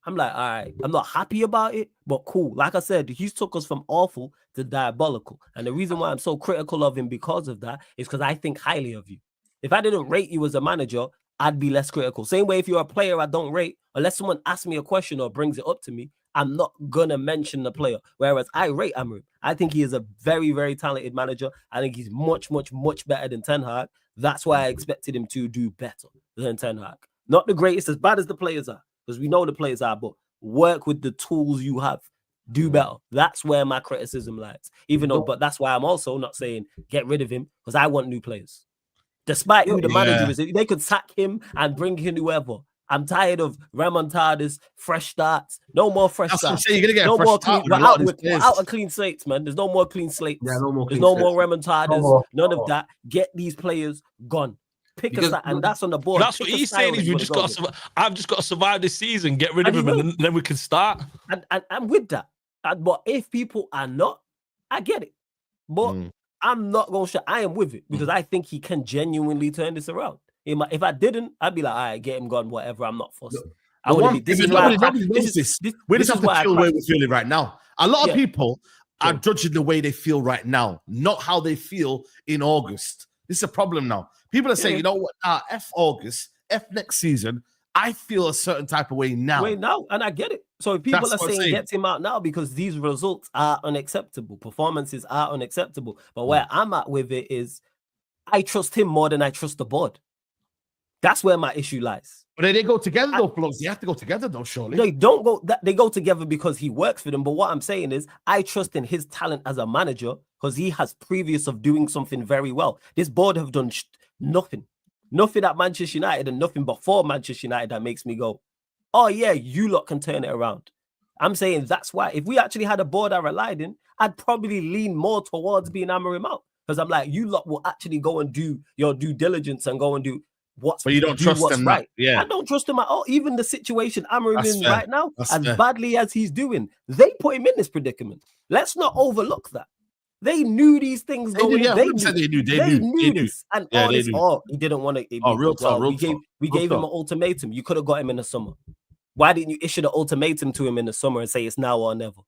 I'm like, all right, I'm not happy about it, but cool. Like I said, he took us from awful to diabolical, and the reason why I'm so critical of him because of that is because I think highly of you. If I didn't rate you as a manager, I'd be less critical. Same way if you're a player I don't rate, unless someone asks me a question or brings it up to me, I'm not going to mention the player. Whereas I rate Amorim. I think he is a very, very talented manager. I think he's much, much, much better than Ten Hag. That's why I expected him to do better than Ten Hag. Not the greatest, as bad as the players are, because we know the players are, but work with the tools you have. Do better. That's where my criticism lies. But that's why I'm also not saying get rid of him, because I want new players. Despite who the manager is, they could sack him and bring in whoever. I'm tired of remontadas, fresh starts. No more fresh That's what I'm starts. saying. You're gonna get No a fresh more start clean. with a We're lot out, of these we're players. out of clean slates, man. There's no more clean slates. Yeah, no more There's clean no slates. more remontadas. No more. None No of more. that. Get these players gone. Pick Because- a style, and that's on the board. That's Pick what a he's style saying. that Is you we wanna just go got to. I've just got to survive this season, get rid of And him, he and then we can start. with. And I'm with that. But if people are not, I get it. But I'm not gonna show. I am with it because I think he can genuinely turn this around. If I didn't, I'd be like, all right, get him gone, whatever. I'm not fussed. I wouldn't be. This is why Nobody knows this. We just have to feel the way we're feeling right now. A lot of people are judging the way they feel right now, not how they feel in August. This is a problem now. People are saying, you know what? F August, F next season. I feel a certain type of way now. And I get it. So if people are saying get him out now because these results are unacceptable, performances are unacceptable. But where I'm at with it is, I trust him more than I trust the board. That's where my issue lies. But they go together though, Flows. They have to go together though, surely. They don't go. They go together because he works for them. But what I'm saying is, I trust in his talent as a manager because he has previous of doing something very well. This board have done nothing at Manchester United and nothing but for Manchester United that makes me go, oh yeah, you lot can turn it around. I'm saying that's why if we actually had a board I relied in, I'd probably lean more towards being Amorim out because I'm like, you lot will actually go and do your due diligence and go and do what's. But you don't trust them, right? Yeah, I don't trust him at all. Even the situation Amorim in right now, as badly as he's doing, they put him in this predicament. Let's not overlook that. They knew these things going. They knew this, and all this. Oh, he didn't want to. Real talk. We gave him an ultimatum. You could have got him in the summer. Why didn't you issue the ultimatum to him in the summer and say it's now or never?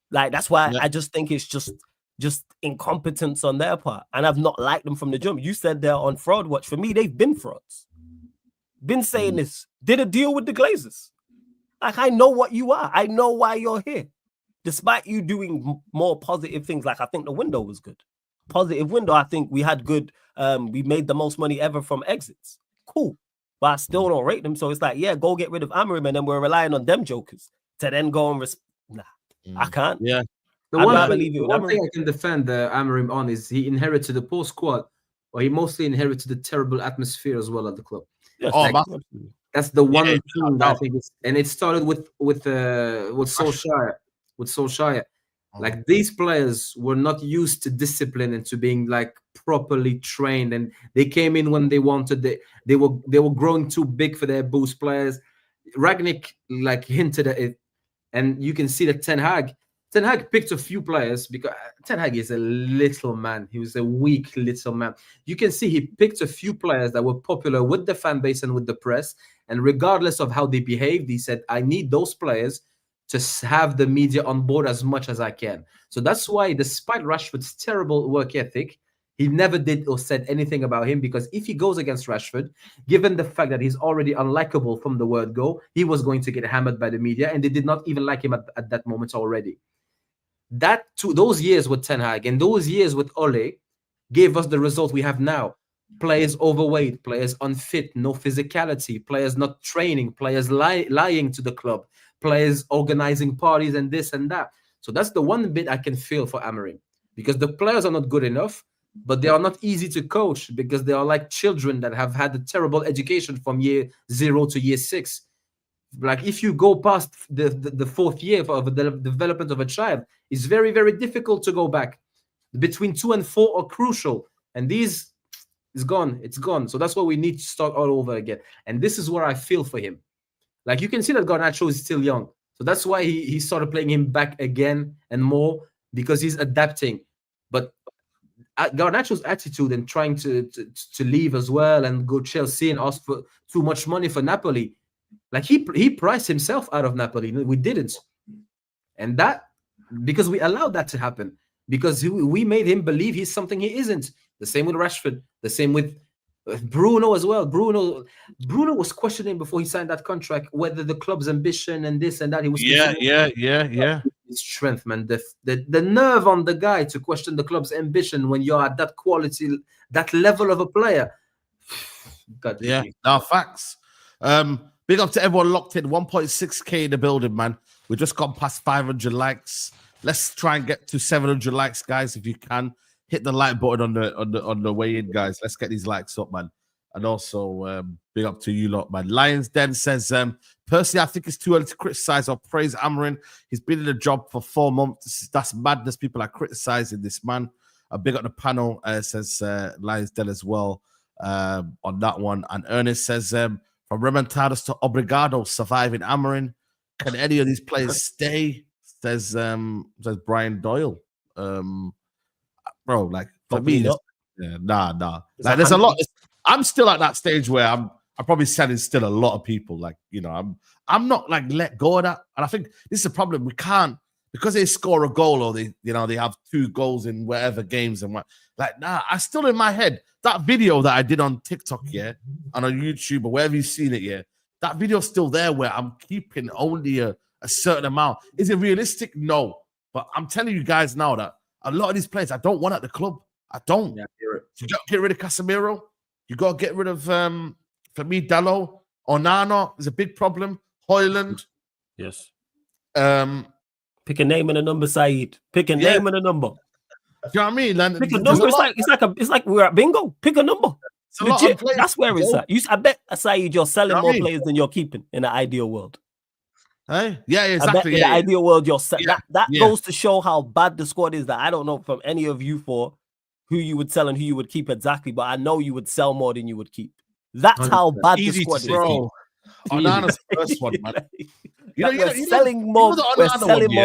Like that's why I just think it's just incompetence on their part, and I've not liked them from the jump. You said they're on fraud watch. For me, they've been frauds. Been saying this. Did a deal with the Glazers. Like I know what you are. I know why you're here. Despite you doing more positive things, like I think the window was good. Positive window, I think we had good. We made the most money ever from exits. Cool. But I still don't rate them. So it's like, yeah, go get rid of Amorim and then we're relying on them jokers to then go and... I can't. Yeah. The one thing I can defend Amorim on is he inherited the poor squad, or he mostly inherited the terrible atmosphere as well at the club. Yes, that's the one thing that I think is... And it started with Solskjaer. With Solskjaer, like these players were not used to discipline and to being like properly trained, and they came in when they wanted. They were growing too big for their boost players. Rangnick like hinted at it, and you can see that Ten Hag picked a few players because Ten Hag is a little man. He was a weak little man. You can see he picked a few players that were popular with the fan base and with the press, and regardless of how they behaved, he said, "I need those players to have the media on board as much as I can." So that's why, despite Rashford's terrible work ethic, he never did or said anything about him, because if he goes against Rashford, given the fact that he's already unlikable from the word go, he was going to get hammered by the media, and they did not even like him at that moment already. Those years with Ten Hag and those years with Ole gave us the result we have now. Players overweight, players unfit, no physicality, players not training, players lying to the club, players organizing parties and this and that. So that's the one bit I can feel for Amorim, because the players are not good enough, but they are not easy to coach because they are like children that have had a terrible education from year 0 to year 6. Like if you go past the fourth year of the development of a child, it's very, very difficult to go back. Between 2 and 4 are crucial, and these is gone. It's gone. So that's why we need to start all over again. And this is where I feel for him. Like you can see that Garnacho is still young. So that's why he started playing him back again and more, because he's adapting. But Garnacho's attitude and trying to leave as well and go Chelsea and ask for too much money for Napoli, like he priced himself out of Napoli. We didn't. And that, because we allowed that to happen, because we made him believe he's something he isn't. The same with Rashford, the same with Bruno as well. Bruno was questioning before he signed that contract whether the club's ambition and this and that. He was his strength, man. The nerve on the guy to question the club's ambition when you're at that quality, that level of a player. God, facts. Big up to everyone locked in. 1.6k in the building, man. We just gone past 500 likes. Let's try and get to 700 likes, guys, if you can. Hit the like button on the way in, guys. Let's get these likes up, man. And also, big up to you lot, man. Lions Den says, personally, I think it's too early to criticize or praise Amorim. He's been in the job for 4 months. That's madness. People are criticizing this man. Big up the panel, says Lions Den as well on that one. And Ernest says, from Remontados to Obrigado, surviving Amorim. Can any of these players stay? Says Brian Doyle. Bro, like, for me, nah. Like, there's a lot. I'm still at that stage where I'm probably selling still a lot of people. Like, you know, I'm not like let go of that. And I think this is a problem. We can't, because they score a goal or they have 2 goals in whatever games and what. Like, nah, I still in my head that video that I did on TikTok, and on YouTube or wherever you've seen it, that video's still there where I'm keeping only a certain amount. Is it realistic? No. But I'm telling you guys now that a lot of these players I don't want at the club. I don't. Yeah, you got to get rid of Casemiro. You got to get rid of, for me, Dalot. Onana is a big problem. Højlund. Yes. Pick a name and a number, Saeed. Pick a name and a number. Do you know what I mean? Like, pick a number. It's like we're at bingo. Pick a number. Legit. That's where it's at. I bet, Saeed, you're selling more players than you're keeping in the ideal world. Hey? Yeah, exactly. In the ideal world, you're that goes to show how bad the squad is. That I don't know from any of you four who you would sell and who you would keep exactly, but I know you would sell more than you would keep. That's how bad the squad is. Bro. Onana's the first one, man. We're selling more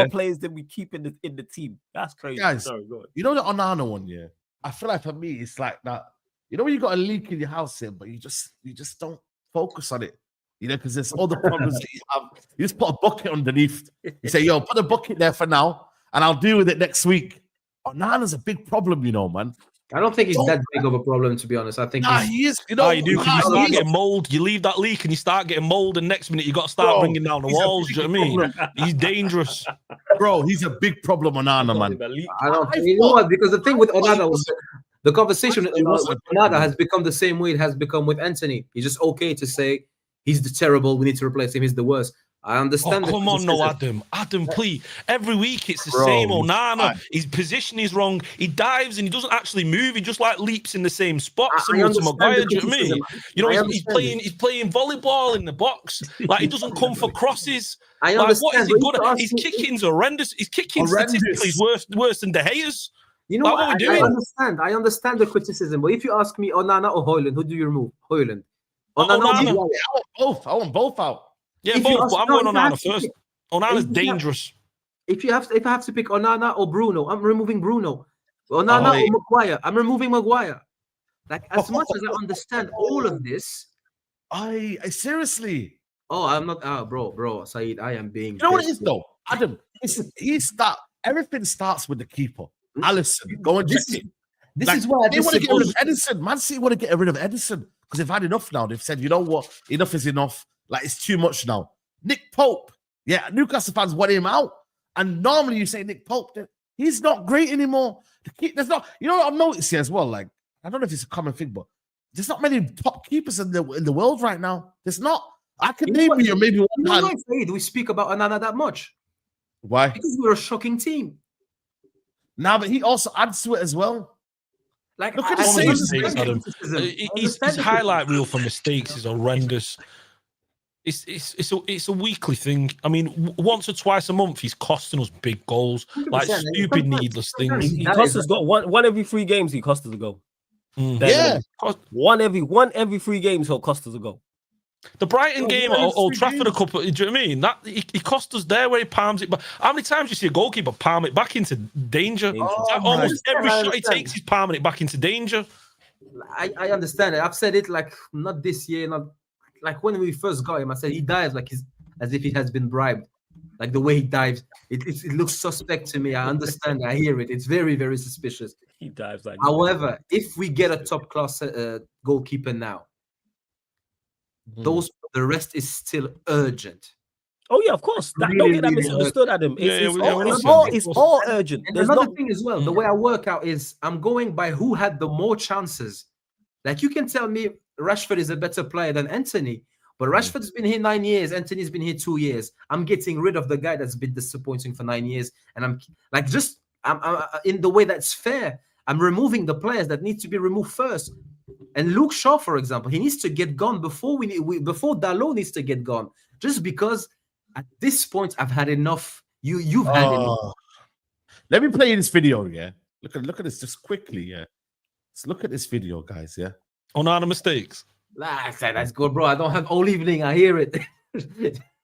players than we keep in the team. That's crazy. Guys, you know the Onana one, I feel like for me, it's like that. You know when you got a leak in your house here, but you just don't focus on it. You know, because there's all the problems that you have. You just put a bucket underneath. You say, yo, put a bucket there for now, and I'll deal with it next week. Onana's a big problem, you know, man. I don't think it's that big of a problem, to be honest. I think he is. You know, you do. Because you start getting mold. You leave that leak and you start getting mold, and next minute you got to start bringing down the walls. Do you know what I mean? He's dangerous, bro. He's a big problem, Onana, man. I don't. You know what? Because the thing with Onana was the conversation with Onana has become the same way it has become with Anthony. He's just okay to say he's the terrible. We need to replace him. He's the worst. I understand. Come on, no, Adam, please. Every week it's the same. Onana, his position is wrong. He dives and he doesn't actually move. He just like leaps in the same spot. Similar to Maguire. Do you know what I mean? You know, he's playing volleyball in the box. Like he doesn't come for crosses. I understand. Like, what is he good at? His kicking's horrendous. His kicking statistically is worse than De Gea's. You know what? I understand the criticism, but if you ask me, Onana or Højlund, who do you remove? Højlund. Onana. I want both out. Yeah, both, but I'm going Onana first. Onana's dangerous. If I have to pick Onana or Bruno, I'm removing Bruno. Onana or Maguire, I'm removing Maguire. Like, as much as I understand all of this, I seriously. Oh, I'm not. Bro, Saeed, I am being. You know what it is though, Adam? Everything starts with the keeper. Alisson, go and check it. This is why they want to get rid of Edison. Man City want to get rid of Edison because they've had enough now. They've said, you know what, enough is enough. Like, it's too much now. Nick Pope, Newcastle fans want him out. And normally you say Nick Pope, he's not great anymore. There's not, you know what I've noticed here as well? Like, I don't know if it's a common thing, but there's not many top keepers in the world right now. There's not. I can name you maybe one hand. Why do we speak about Onana that much? Why? Because we're a shocking team. Now, but he also adds to it as well. Like, look at his mistakes, Adam. His highlight reel for mistakes is horrendous. It's a weekly thing. I mean, once or twice a month, he's costing us big goals, like stupid, needless things. He costs us one every 3 games. He costs us a goal. Yeah, one every 3 games. He'll cost us a goal. The Brighton game at Old Trafford, a couple. Do you know what I mean? That he cost us there where he palms it. But how many times do you see a goalkeeper palm it back into danger? Almost every shot he takes, he's palming it back into danger. I understand it. I've said it like not this year, not like when we first got him. I said he dives like as if he has been bribed. Like the way he dives, it looks suspect to me. I understand. I hear it. It's very, very suspicious. He dives like. However, if we get a top class goalkeeper now. The rest is still urgent. Oh yeah, of course. Don't get that misunderstood, Adam. It's all urgent. And there's another thing as well. The way I work out is I'm going by who had the more chances. Like you can tell me Rashford is a better player than Anthony, but Rashford's been here 9 years. Anthony's been here 2 years. I'm getting rid of the guy that's been disappointing for 9 years, and I'm in the way that's fair. I'm removing the players that need to be removed first. And Luke Shaw, for example, he needs to get gone before before Dalot needs to get gone. Just because at this point I've had enough. You've had enough. Let me play you this video. Yeah, look at this just quickly. Yeah, let's look at this video, guys. Yeah, Onana mistakes. That's good, bro. I don't have all evening. I hear it.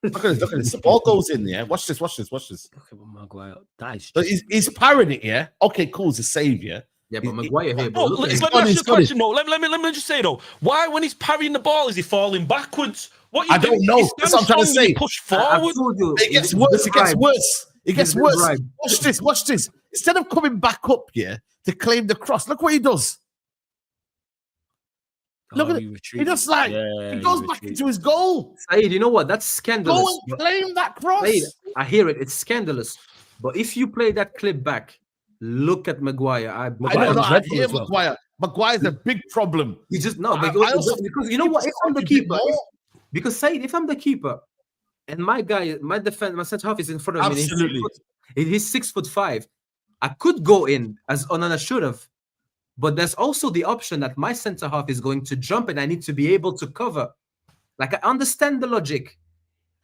Look at this. The ball goes in. Yeah, watch this. Look at Maguire. That is so he's parrying it. Yeah. Okay, cool. It's a save. Yeah. Yeah, but Maguire here, bro. Let me ask you a question, though. Let me just say, though, why, when he's parrying the ball, is he falling backwards? I don't know. That's what I'm trying to say. Push forward. It gets worse. It gets worse. It gets worse. Watch this. Instead of coming back up here to claim the cross, look what he does. Look at it. He just he goes back into his goal. Saeed, you know what? That's scandalous. Go and claim that cross. Saeed, I hear it. It's scandalous. But if you play that clip back, look at Maguire. I hear Maguire. Maguire's a big problem. You just because you know what? If I'm the keeper, because Saeed, if I'm the keeper, and my guy, my centre half is in front of me. Absolutely. He's 6'5". I could go in as Onana should have, but there's also the option that my centre half is going to jump and I need to be able to cover. Like, I understand the logic.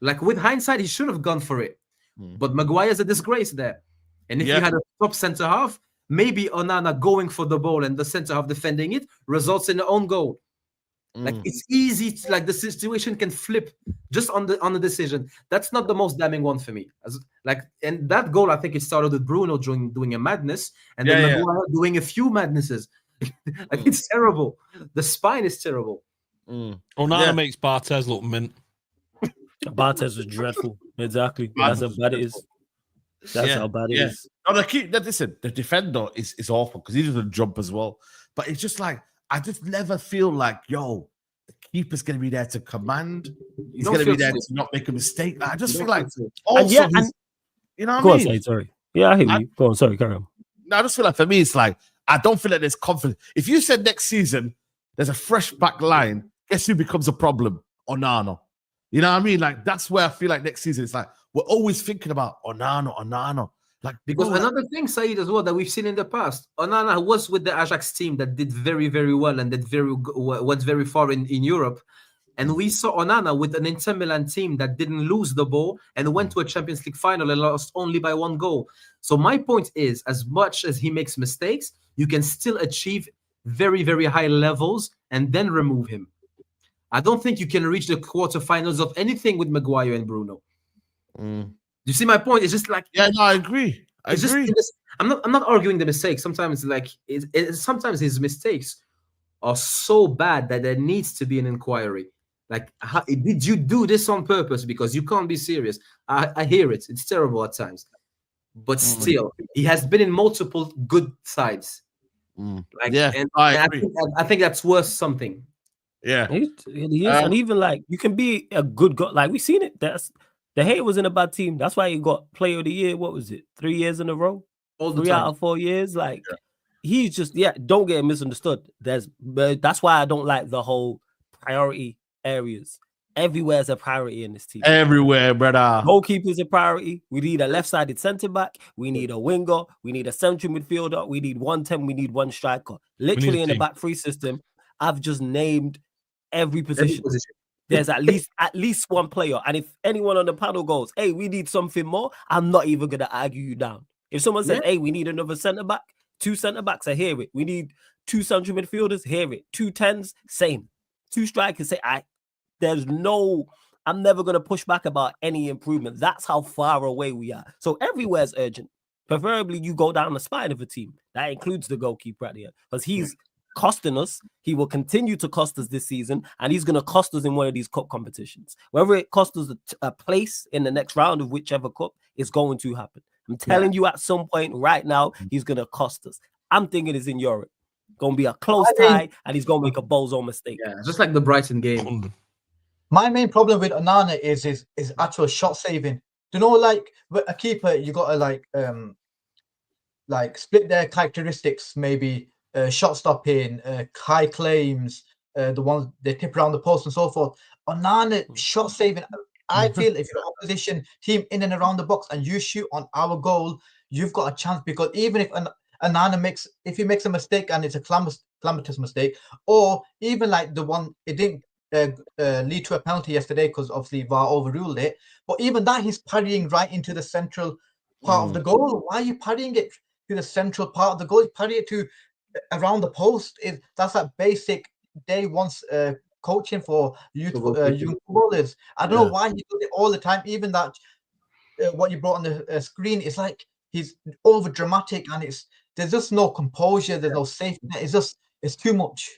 Like, with hindsight, he should have gone for it. But Maguire's a disgrace there. And if you had a top centre half, maybe Onana going for the ball and the centre half defending it results in an own goal. Like, it's easy to, like, the situation can flip just on the decision. That's not the most damning one for me. And that goal, I think it started with Bruno doing a madness, and then Maguire doing a few madnesses. Like, it's terrible. The spine is terrible. Onana makes Barthez look mint. Barthez was dreadful. Exactly. That's how bad it is. That's how bad it is. No, listen, the defender is awful because he doesn't jump as well. But it's just like, I just never feel like, the keeper's going to be there to command. He's going to be there to not make a mistake. I just feel like, also, you know what I mean? On, sorry. Yeah, I hear you. Go on, sorry, carry on. I just feel like, for me, it's like, I don't feel like there's confidence. If you said next season, there's a fresh back line, guess who becomes a problem? Onana. You know what I mean? Like, that's where I feel like next season, it's like, we're always thinking about Onana. Like, because another thing, Saeed, as well, that we've seen in the past, Onana was with the Ajax team that did very, very well and went very far in Europe. And we saw Onana with an Inter Milan team that didn't lose the ball and went to a Champions League final and lost only by 1 goal. So my point is, as much as he makes mistakes, you can still achieve very, very high levels and then remove him. I don't think you can reach the quarterfinals of anything with Maguire and Bruno. You see my point? It's just like, I agree. I'm not arguing the mistakes. Sometimes sometimes his mistakes are so bad that there needs to be an inquiry. Like, did you do this on purpose? Because you can't be serious. I hear it. It's terrible at times, but still, he has been in multiple good sides. I agree. I think that's worth something. Yeah, he is. And even like, you can be a good guy. Like, we've seen it. The Hay was in a bad team. That's why he got Player of the Year. What was it? 3 years in a row? 3 out of 4 years. Like, he's just, don't get misunderstood. That's why I don't like the whole priority areas. Everywhere's a priority in this team. Everywhere, brother. Goalkeeper's a priority. We need a left-sided centre-back. We need a winger. We need a central midfielder. We need 110. We need 1 striker. Literally in the back 3 system, I've just named every position. There's at least 1 player. And if anyone on the panel goes, hey, we need something more, I'm not even going to argue you down. If someone says, hey, we need another centre-back, 2 centre-backs, I hear it. We need 2 central midfielders, hear it. 2 10s, same. 2 strikers, say, I'm never going to push back about any improvement. That's how far away we are. So everywhere's urgent. Preferably you go down the spine of a team. That includes the goalkeeper at the end. Because he's costing us. He will continue to cost us this season, and he's going to cost us in one of these cup competitions. Whether it costs us a place in the next round of whichever cup, is going to happen. I'm telling you, at some point right now, he's going to cost us. I'm thinking it's in Europe. Going to be a close tie, and he's going to make a bozo mistake. Yeah, just like the Brighton game. My main problem with Onana is actual shot saving. You know, like, with a keeper, you got to like split their characteristics, maybe shot stopping, high claims, the ones they tip around the post and so forth. Onana, shot saving, I feel if you're opposition team in and around the box and you shoot on our goal, you've got a chance, because even if Onana makes a mistake and it's a calamitous mistake, or even like the one it didn't lead to a penalty yesterday because obviously VAR overruled it. But even that, he's parrying right into the central part of the goal. Why are you parrying it to the central part of the goal? You parry it to around the post. That's like basic day one's coaching for youth young footballers. I don't know why he does it all the time. Even that what you brought on the screen, it's like he's over dramatic, and there's just no composure. There's no safety net. It's too much.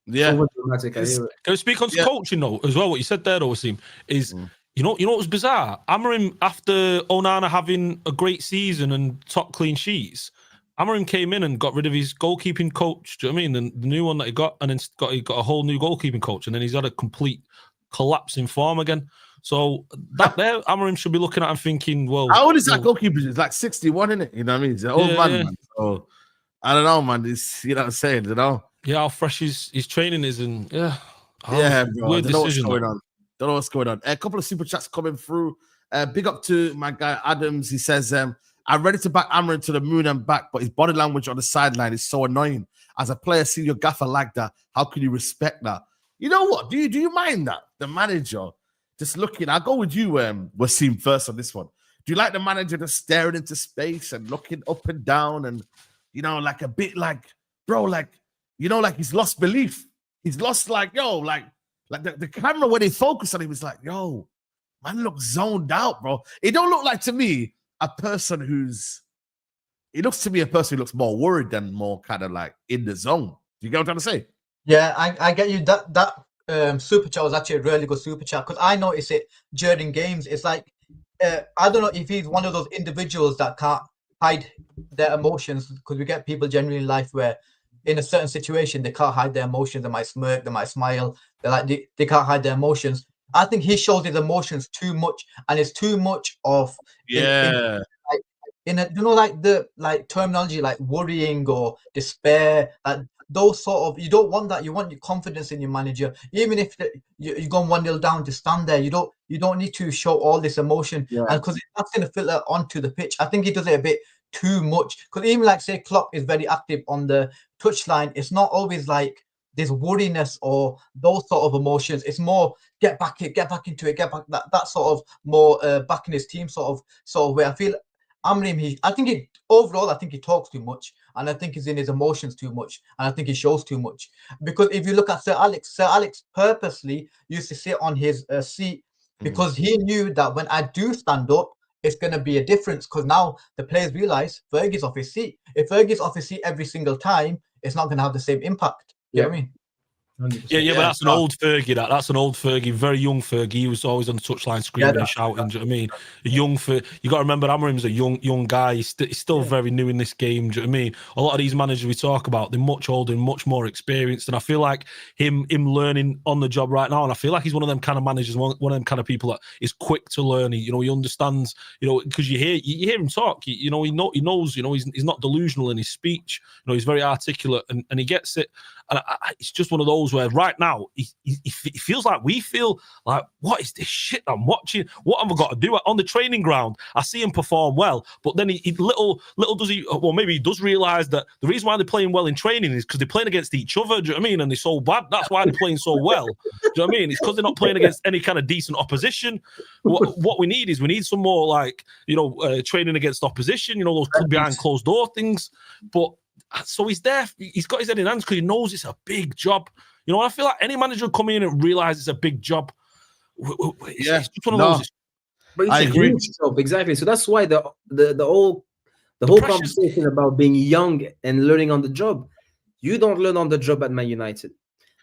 Yeah, dramatic. Can we speak on coaching though as well? What you said there, though, Wasim, is you know what was bizarre? Amorim, after Onana having a great season and top clean sheets, Amorim came in and got rid of his goalkeeping coach. Do you know what I mean? The new one that he got, and then he got a whole new goalkeeping coach, and then he's had a complete collapse in form again. So that there, Amorim should be looking at and thinking, well, how old is that goalkeeper? It's like 61, isn't it? You know what I mean? He's an old man. So I don't know, man. It's, you know what I'm saying, you know? Yeah, how fresh his training is, and bro. Weird decision. Don't know what's going on. A couple of super chats coming through. Big up to my guy Adams. He says, I'm ready to back Amorim to the moon and back, but his body language on the sideline is so annoying. As a player, seeing your gaffer like that, how can you respect that? You know what? Do you mind that? The manager just looking. I'll go with you, Wasim, first on this one. Do you like the manager just staring into space and looking up and down and, you know, like a bit like, bro, like, you know, like he's lost belief. He's lost like, yo, like the camera when they focus on him is like, yo, man looks zoned out, bro. It don't look like to me a person it looks to me a person who looks more worried than more kind of like in the zone. Do you get what I'm trying to say? Yeah, I get you. That super chat was actually a really good super chat because I notice it during games. It's like I don't know if he's one of those individuals that can't hide their emotions, because we get people generally in life where in a certain situation they can't hide their emotions. They might smirk, they might smile. They can't hide their emotions. I think he shows his emotions too much, and it's too much of in a, you know, like the terminology like worrying or despair, those sort of, you don't want that. You want your confidence in your manager, even if you're going 1-0 down, to stand there. You don't need to show all this emotion, and because that's going to filter onto the pitch. I think he does it a bit too much, because even like say Klopp is very active on the touchline, it's not always like this worriness or those sort of emotions. It's more get back into it, that sort of more backing his team sort of way. I feel Amorim, I think he talks too much, and I think he's in his emotions too much, and I think he shows too much. Because if you look at Sir Alex purposely used to sit on his seat because he knew that when I do stand up, it's going to be a difference, because now the players realize Fergie's off his seat. If Fergie's off his seat every single time, it's not going to have the same impact. You know what I mean? 100%. Yeah, but that's an old Fergie. That's an old Fergie, very young Fergie. He was always on the touchline screaming and shouting. Do you know what I mean? A young Fergie. You got to remember, Amorim's a young guy. He's still very new in this game. Do you know what I mean? A lot of these managers we talk about, they're much older and much more experienced. And I feel like him learning on the job right now. And I feel like he's one of them kind of managers, one of them kind of people that is quick to learn. He understands. Because you hear him talk. He knows. He's not delusional in his speech. He's very articulate and he gets it. And it's just one of those where right now he feels like we feel like, what is this shit I'm watching? What have I got to do on the training ground? I see him perform well, but then he little does he, well, maybe he does realise that the reason why they're playing well in training is because they're playing against each other. Do you know what I mean? And they're so bad. That's why they're playing so well. Do you know what I mean? It's because they're not playing against any kind of decent opposition. What we need some more training against opposition. Those behind closed door things, but. So he's there. He's got his head in hands because he knows it's a big job. I feel like any manager will come in and realize it's a big job. It's just one of those. But I agree. Job, exactly. So that's why the whole conversation about being young and learning on the job. You don't learn on the job at Man United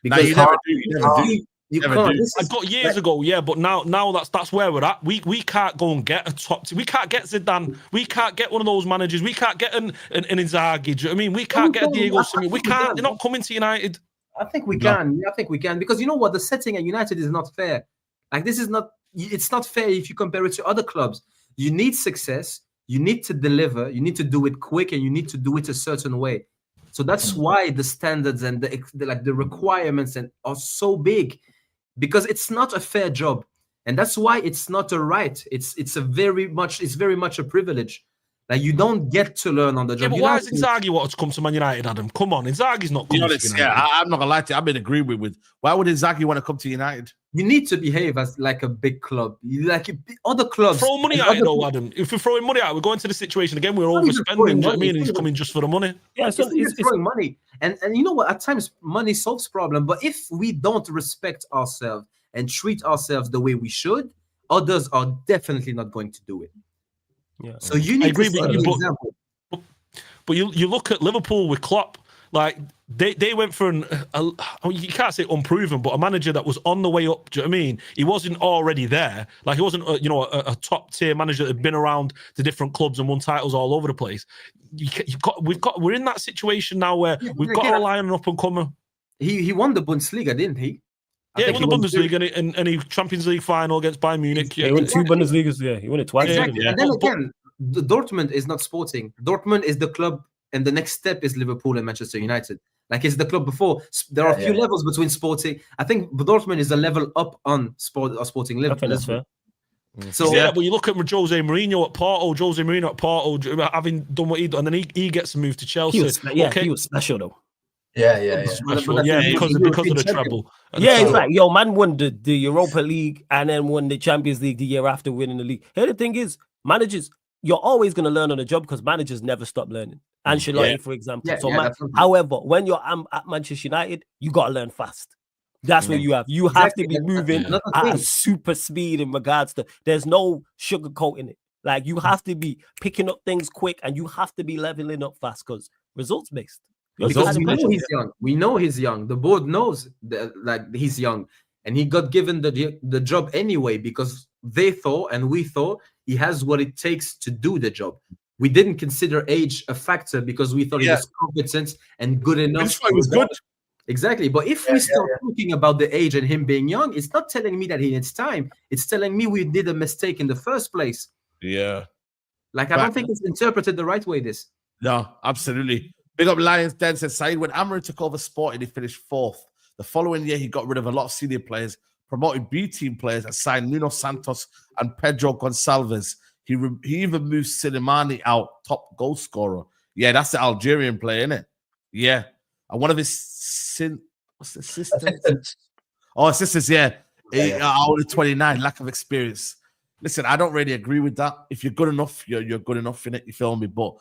because you never do. You can't. I got years ago, but now that's where we're at. We can't go and get a top team. We can't get Zidane. We can't get one of those managers. We can't get an Inzaghi. Do you know what I mean? We can't get a Diego Simeone. We can't. They're not coming to United. I think we can. I think we can, because you know what? The setting at United is not fair. Like, this is not. It's not fair if you compare it to other clubs. You need success. You need to deliver. You need to do it quick, and you need to do it a certain way. So that's why the standards and the requirements are so big. Because it's not a fair job, and that's why it's not a right. It's very much a privilege. Like, you don't get to learn on the Yeah, job. but You why know, has Inzaghi wanted to come to Man United, Adam? Come on, Inzaghi's not Be coming to honest, United. yeah, I'm not gonna lie to you. I've been agreeing with. Why would Inzaghi want to come to United? you need to behave as like a big club. Like other clubs. Throw money at it, though, Adam. If we're throwing money at it, we're going to the situation again. We're not even overspending. throwing Do you know what I money, mean? And it's he's not coming just for the money. Yeah, It's just throwing money. And you know what? At times, money solves problem. But if we don't respect ourselves and treat ourselves the way we should, others are definitely not going to do it. Yeah. So you need to set an example. But you look at Liverpool with Klopp, like they went for you can't say unproven, but a manager that was on the way up. Do you know what I mean? He wasn't already there. Like he wasn't a top tier manager that had been around the different clubs and won titles all over the place. We're in that situation now where we've got to rely on an up and comer. He won the Bundesliga, didn't he? Yeah, he won the Bundesliga and he Champions League final against Bayern Munich. Yeah, he won 2 Bundesligas. Yeah, he won it twice. Exactly. And then again, the Dortmund is not Sporting. Dortmund is the club, and the next step is Liverpool and Manchester United. Like it's the club before. There are a few levels between Sporting. I think Dortmund is a level up on Sporting Liverpool. That's fair. So but you look at Jose Mourinho at Porto, having done what he done, and then he gets a move to Chelsea. He was special though. Yeah, because of the treble. Yeah, it's like, man won the Europa League and then won the Champions League the year after winning the league. Here the thing is, managers, you're always going to learn on the job because managers never stop learning. Ancelotti, for example. However, when you're at Manchester United, you got to learn fast. That's what you have. You have to be moving at a super speed in regards to, there's no sugarcoating it. Like, you have to be picking up things quick and you have to be leveling up fast because results based. Because we know he's young. We know he's young. The board knows that he's young. And he got given the job anyway because they thought and we thought he has what it takes to do the job. We didn't consider age a factor because we thought he was competent and good enough. That's why he was good. Exactly. But if we start talking about the age and him being young, it's not telling me that he needs time. It's telling me we did a mistake in the first place. Yeah. Like, I don't think it's interpreted the right way, this. No, absolutely. Big up Lions Den said, Saeed, when Amorim took over Sporting, he finished 4th. The following year, he got rid of a lot of senior players, promoted B-team players, and signed Nuno Santos and Pedro Gonçalves. He even moved Silimani out, top goal scorer. Yeah, that's the Algerian player, isn't it? Yeah. And one of his assistants? Assistants, yeah. Only 29, lack of experience. Listen, I don't really agree with that. If you're good enough, you're good enough in it, you feel me? But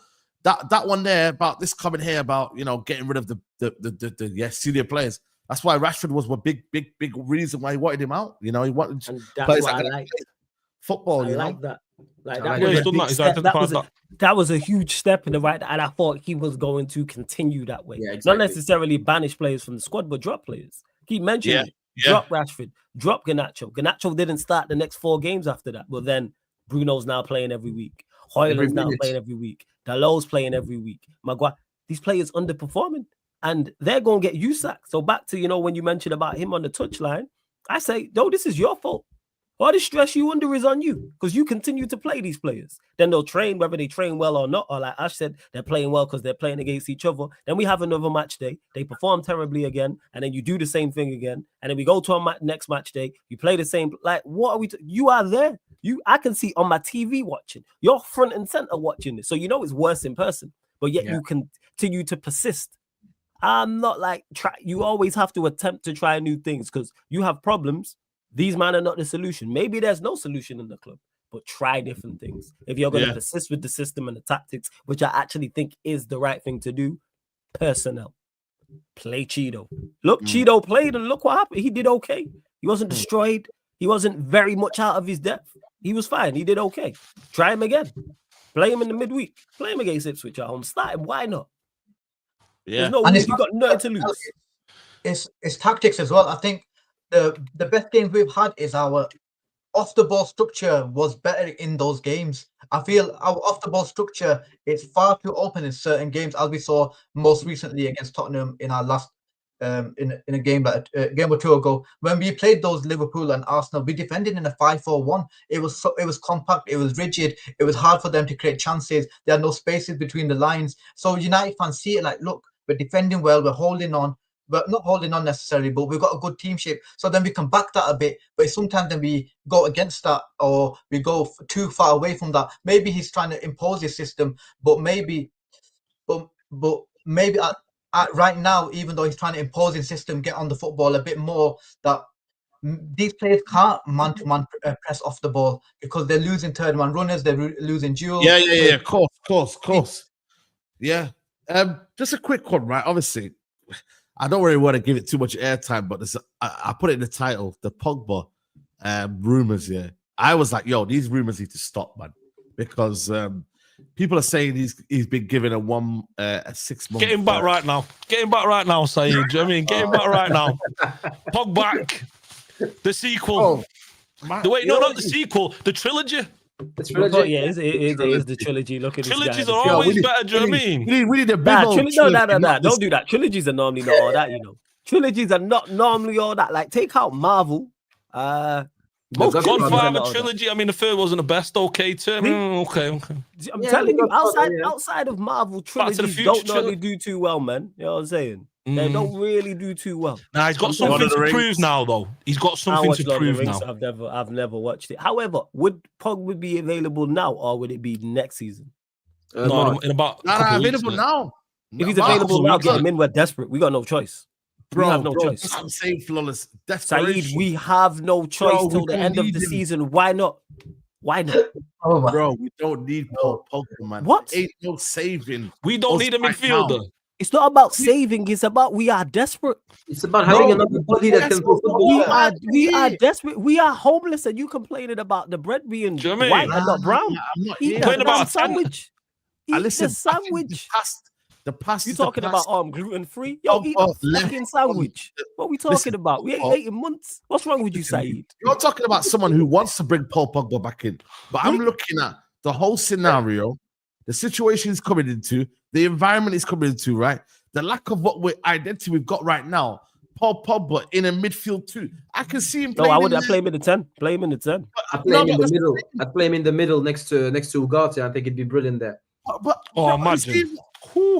that one there about this comment here about getting rid of the senior players. That's why Rashford was a big reason why he wanted him out. He wanted players like football. I like that. That was a huge step in the right, and I thought he was going to continue that way. Yeah, exactly. Not necessarily banish players from the squad, but drop players. Keep mentioning it. Drop Rashford, drop Garnacho. Garnacho didn't start the next 4 games after that, but then Bruno's now playing every week. Højlund's now playing every week. Dalot's playing every week. Maguire. These players underperforming, and they're going to get you sacked. So back to, when you mentioned about him on the touchline, I say, this is your fault. All the stress you under is on you because you continue to play these players. Then they'll train, whether they train well or not. Or like Ash said, they're playing well because they're playing against each other. Then we have another match day. They perform terribly again. And then you do the same thing again. And then we go to a next match day. You play the same. Like, what are we? You are there. I can see on my TV watching. You're front and center watching this. So it's worse in person. But yet you continue to persist. I'm not like, you always have to attempt to try new things because you have problems. These men are not the solution. Maybe there's no solution in the club, but try different things. If you're going to persist with the system and the tactics, which I actually think is the right thing to do, personnel. Play Cheeto. Look, Cheeto played and look what happened. He did okay. He wasn't destroyed. He wasn't very much out of his depth. He was fine. He did okay. Try him again. Play him in the midweek. Play him against Ipswich at home. Start him. Why not? Yeah. You got nothing to lose. It's tactics as well. I think the best games we've had is our off the ball structure was better in those games. I feel our off the ball structure is far too open in certain games, as we saw most recently against Tottenham in our last in a game game or two ago. When we played those Liverpool and Arsenal, we defended in a 5-4-1. It was compact, it was rigid, it was hard for them to create chances. There are no spaces between the lines. So United fans see it like, look, we're defending well, we're holding on. we're not holding on necessarily, but we've got a good team shape. So then we can back that a bit. But sometimes then we go against that, or we go too far away from that. Maybe he's trying to impose his system, but maybe at right now, even though he's trying to impose his system, get on the football a bit more, that these players can't man-to-man press off the ball because they're losing third-man runners, they're losing duels. Yeah. Of course. Yeah. Just a quick one, right? Obviously, I don't really want to give it too much airtime, but I put it in the title, the Pogba rumors. Yeah, I was like, yo, these rumors need to stop, man, because people are saying he's been given a 6 month. Get him back right now. Get him back right now, Saeed. Do you know what I mean? Get him back right now. Pog back. The sequel. Not the sequel. The trilogy. The trilogy. Yeah, it is the trilogy. Look at this guy. Trilogies are always better. Do you know what I mean? We need a big old trilogy. No. Don't do that. Trilogies are normally not all that, you know. Trilogies are not normally all that. Like, take out Marvel. Godfather trilogy. I mean, the third wasn't the best. Okay, okay. I'm telling you, outside of Marvel, trilogies don't normally do too well, man. You know what I'm saying? They don't really do too well. Nah, he's got something to prove now, though. He's got something to prove now. I've never watched it. However, would Pogba be available now, or would it be next season? No, in about. Available now. If he's available now, get him in. We're desperate. We got no choice. Bro, we have no choice. That's what I'm saying, flawless. Saeed, we have no choice till the end of the season. Why not? Why not? Bro, we don't need Pogba, man. What? Ain't no saving. We don't need a midfielder. It's not about saving. It's about we are desperate. It's about having another body that can play football. We are desperate. We are homeless, and you complaining about the bread being white and not brown. Eat that sandwich. Eat the sandwich. The past. You talking about gluten free? Yo, eat a fucking sandwich. What are we talking about? We ain't 8 months. What's wrong with you, Saeed? You're talking about someone who wants to bring Paul Pogba back in, but I'm looking at the whole scenario, the situation he's coming into, the environment he's coming into, right? The lack of what identity we've got right now. Paul Pogba in a midfield too. I can see him. No, I would play him in the 10. Play him in the 10. I play him in the middle. I play him in the middle next to Ugarte. I think it'd be brilliant there. But imagine.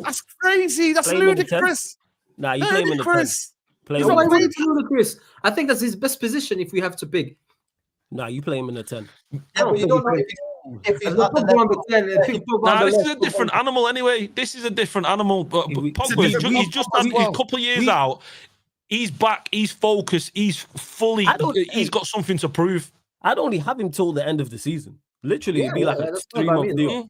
That's crazy. That's ludicrous. Nah, you play him in the 10. Play him in the 10. Ludicrous. I think that's his best position if we have to pick. Nah, you play him in the 10. Yeah, but you don't know if he's not this is a different animal anyway. This is a different animal. But Pogba, he's just had a couple of years out. He's back. He's focused. He's fully. He's got something to prove. I'd only have him till the end of the season. Literally, it'd be like a 3-month deal,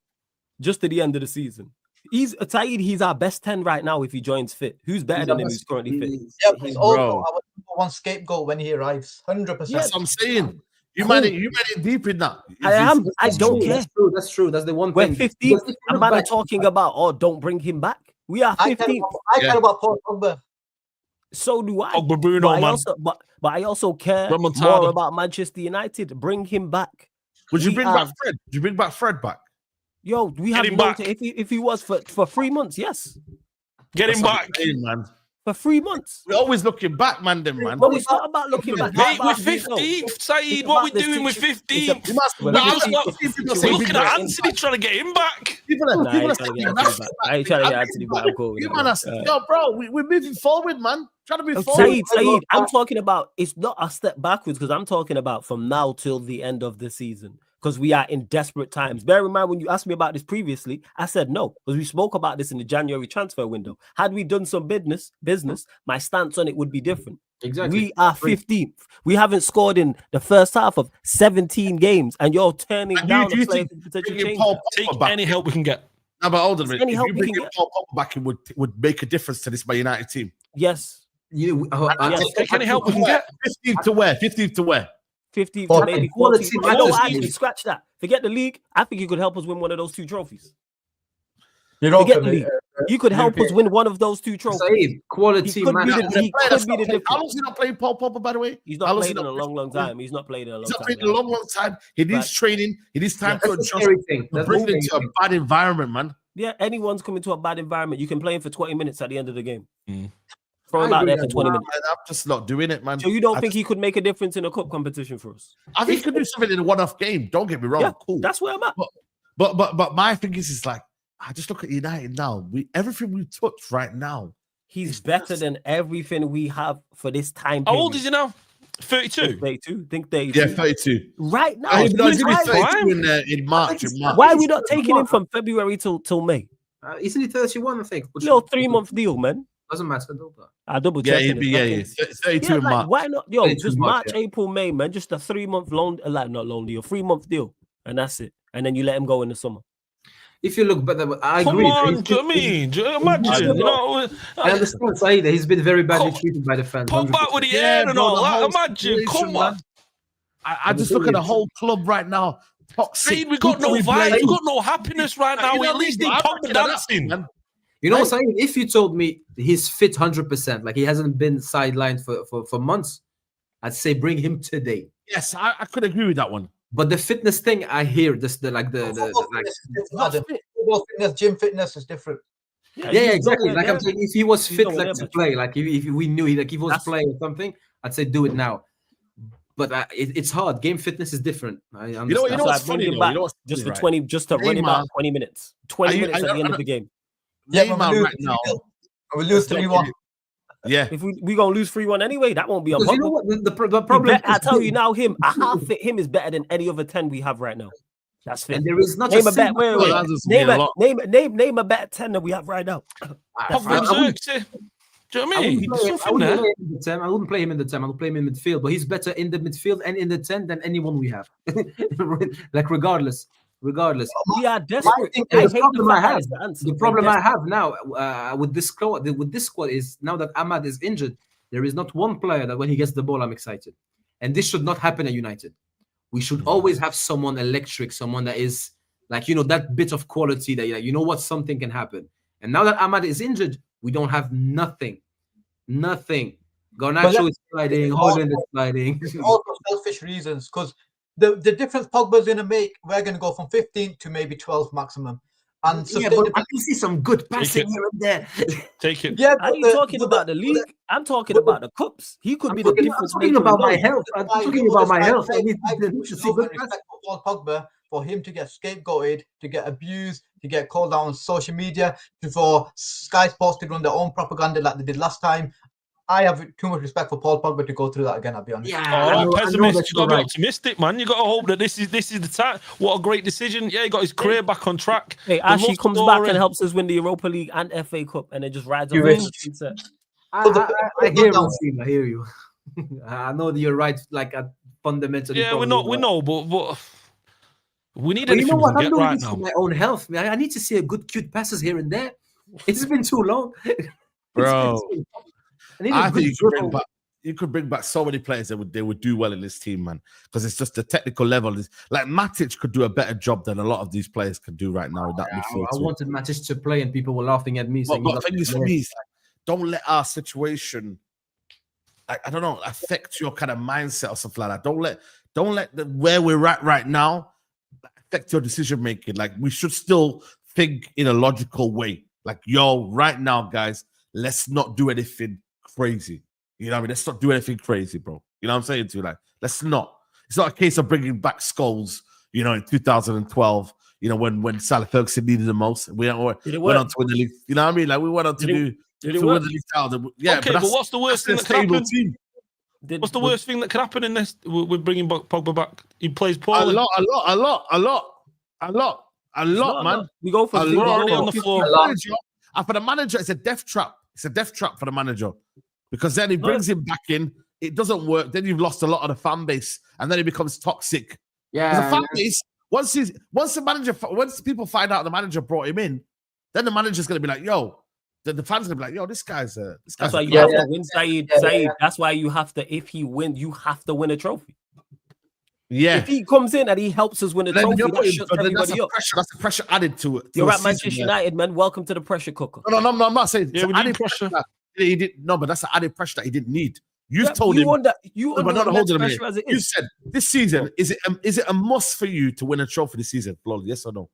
just to the end of the season. Saeed, he's our best 10 right now if he joins fit. Who's better than him who's currently fit? Yeah, he's also our one scapegoat when he arrives. 100%. That's what I'm saying. You might it deep in that. I don't care. That's true. That's the one We're thing. 15. I'm not talking about, don't bring him back. We are 15. I care about Paul Pogba. So do I. Pogba Bruno, man. But I also care more about Manchester United. Bring him back. Would you bring back Fred? Would you bring back Fred back? Yo, we have him back. If he was for 3 months, yes. Get him back, man. For 3 months. We're always looking back, man. But it's not about looking back. Mate, we're 15th, Saeed. What are we doing with 15th? We're looking at Anthony trying to get him back. I ain't trying to get Anthony back. Yo, bro, we're moving forward, man. Trying to move forward. Saeed, I'm talking about, it's not a step backwards because I'm talking about from now till the end of the season. Because we are in desperate times. Bear in mind, when you asked me about this previously, I said no, because we spoke about this in the January transfer window. Had we done some business, my stance on it would be different. Exactly. We are 15th. We haven't scored in the first half of 17 games, and you're turning down a player for potential change. Take any help we can get. No, but hold on a minute. If you bring Paul Pogba back, it would make a difference to this Man United team. Yes. Take any help we can get. 15th to where? 15th to where? 15 to maybe 14. No, actually, scratch that. Forget the league. I think you could help us win one of those 2 trophies. Forget the league. You could help us win one of those 2 trophies. Saeed, quality man. He could be the difference. How long has he not played Paul Pogba, by the way? He's not played in a long time. He's not played in a long time. He's not played in a long time. He needs training. He needs time to adjust. That's bring him to a bad environment, man. Yeah, anyone's coming to a bad environment. You can play him for 20 minutes at the end of the game. Throw him out there for 20 minutes. I'm just not doing it, man. So you don't think he could make a difference in a cup competition for us? I think he could do something in a one-off game. Don't get me wrong. Yeah, cool. That's where I'm at. But my thing is like, I just look at United now. Everything we touch right now He's better than everything we have for this time How period. old is he now? 32. 32. Think 32. Yeah, 32. Right now. He's going to be prime. 32 in March. Why are we not taking him from February till May? Isn't he 31? I think. Little 3-month deal, man. Doesn't matter. Though. I double Yeah, check. he'd be, yeah, 32 in like, March. why not? Yo, 32 just March, March, April, May, man. Just a 3-month loan, like not loan deal, 3-month deal, and that's it. And then you let him go in the summer. If you look, but I Come agree. on, do you know what I mean? Do you imagine? You know, I understand, Saeed. He's been very badly treated by the fans. Pogba 100%. with the air and bro, all the that. whole Imagine, come situation, on. man. I just look at the whole club right now. Toxic. Saeed, we got no vibes. We got no happiness right now. We at least need Pogba dancing. You know, Saeed, if you told me he's fit 100%, like he hasn't been sidelined for months, I'd say bring him today. Yes, I could agree with that one. But the fitness thing, I hear this, Football fitness, gym fitness is different. Yeah, exactly. Like I'm saying, if he was fit, not like to play, like if we knew he was playing or something, I'd say do it now. But it's hard. Game fitness is different. I understand. You know what's funny though? Just for 20, just to run him out 20 minutes. 20 minutes at the end of the game. Yeah, Neymar right now. We lose 3-1. Yeah. If we gonna lose 3-1 anyway, that won't be a Because problem. you know what? The problem. I tell you now, a half fit him is better than any other 10 we have right now. That's fit. And there is not name a a bet. Name a bet 10 that we have right now. Pogba, do you know what I mean? I wouldn't play him in the 10. I would play him in midfield, but he's better in the midfield and in the 10 than anyone we have. Like regardless. We are desperate. The problem I have now with this squad is now that Ahmad is injured, there is not one player that when he gets the ball, I'm excited. And this should not happen at United. We should always have someone electric, someone that is like, that bit of quality that you know what, something can happen. And now that Ahmad is injured, we don't have nothing. Garnacho is sliding, Holland is sliding. All for selfish reasons, because the difference Pogba's going to make, we're going to go from 15 to maybe 12 maximum. And but I can see some good passing here and there. Take it. Yeah, are you talking about the league? I'm talking about the cups. He could be the difference. I'm talking about my health. I'm talking about my health. I need to see good respect for Paul Pogba, for him to get scapegoated, to get abused, to get called out on social media, for Sky Sports to run their own propaganda like they did last time. I have too much respect for Paul Pogba to go through that again, I'll be honest. Yeah, pessimist. You got to be optimistic, man. You got to hope that this is the time. What a great decision. Yeah, he got his career back on track. Hey, Ashley comes back and helps us win the Europa League and FA Cup, and it just rides on. I hear you. I know that you're right, like fundamentally. Yeah, we know, but we need anything you know what? to I'm get doing right this now. for my own health. I need to see a good, cute passes here and there. It's been too long. Bro. I think you could bring back so many players that would do well in this team, man. Because it's just the technical level is like Matic could do a better job than a lot of these players can do right now. I wanted Matic to play, and people were laughing at me. But the thing is for me, is like, don't let our situation, like, I don't know, affect your kind of mindset or something like that. Don't let where we're at right now affect your decision making. Like, we should still think in a logical way. Like, right now, guys, let's not do anything crazy. You know what I mean? Let's not do anything crazy, bro. You know what I'm saying to you? Like, let's not. It's not a case of bringing back Scholes, in 2012, when Sally Ferguson needed the most. We went on to win the league. You know what I mean? Like, we went on to win the league title. Yeah, okay, but what's the worst thing that could happen? What's the worst thing that could happen in this with bringing Pogba back? He plays poorly. A lot, man. We go for we're already on the floor. And for the manager, it's a death trap. It's a death trap for the manager. Because then he brings him back in, it doesn't work. Then you've lost a lot of the fan base, and then it becomes toxic. Yeah, the fan base. Once people find out the manager brought him in, then the manager's gonna be like, "Yo," the fans gonna be like, "Yo, this guy's." That's why you have to win, Saeed. That's why you have to. If he wins, you have to win a trophy. Yeah. If he comes in and he helps us win a trophy, that shuts everybody up. That's the pressure added to it. You're at Manchester United, man. Welcome to the pressure cooker. No, I'm not saying. Yeah, we need pressure. He didn't. No, but that's the added pressure that he didn't need. You've told him. You said this season is it a must for you to win a trophy this season, Flo? Yes or no?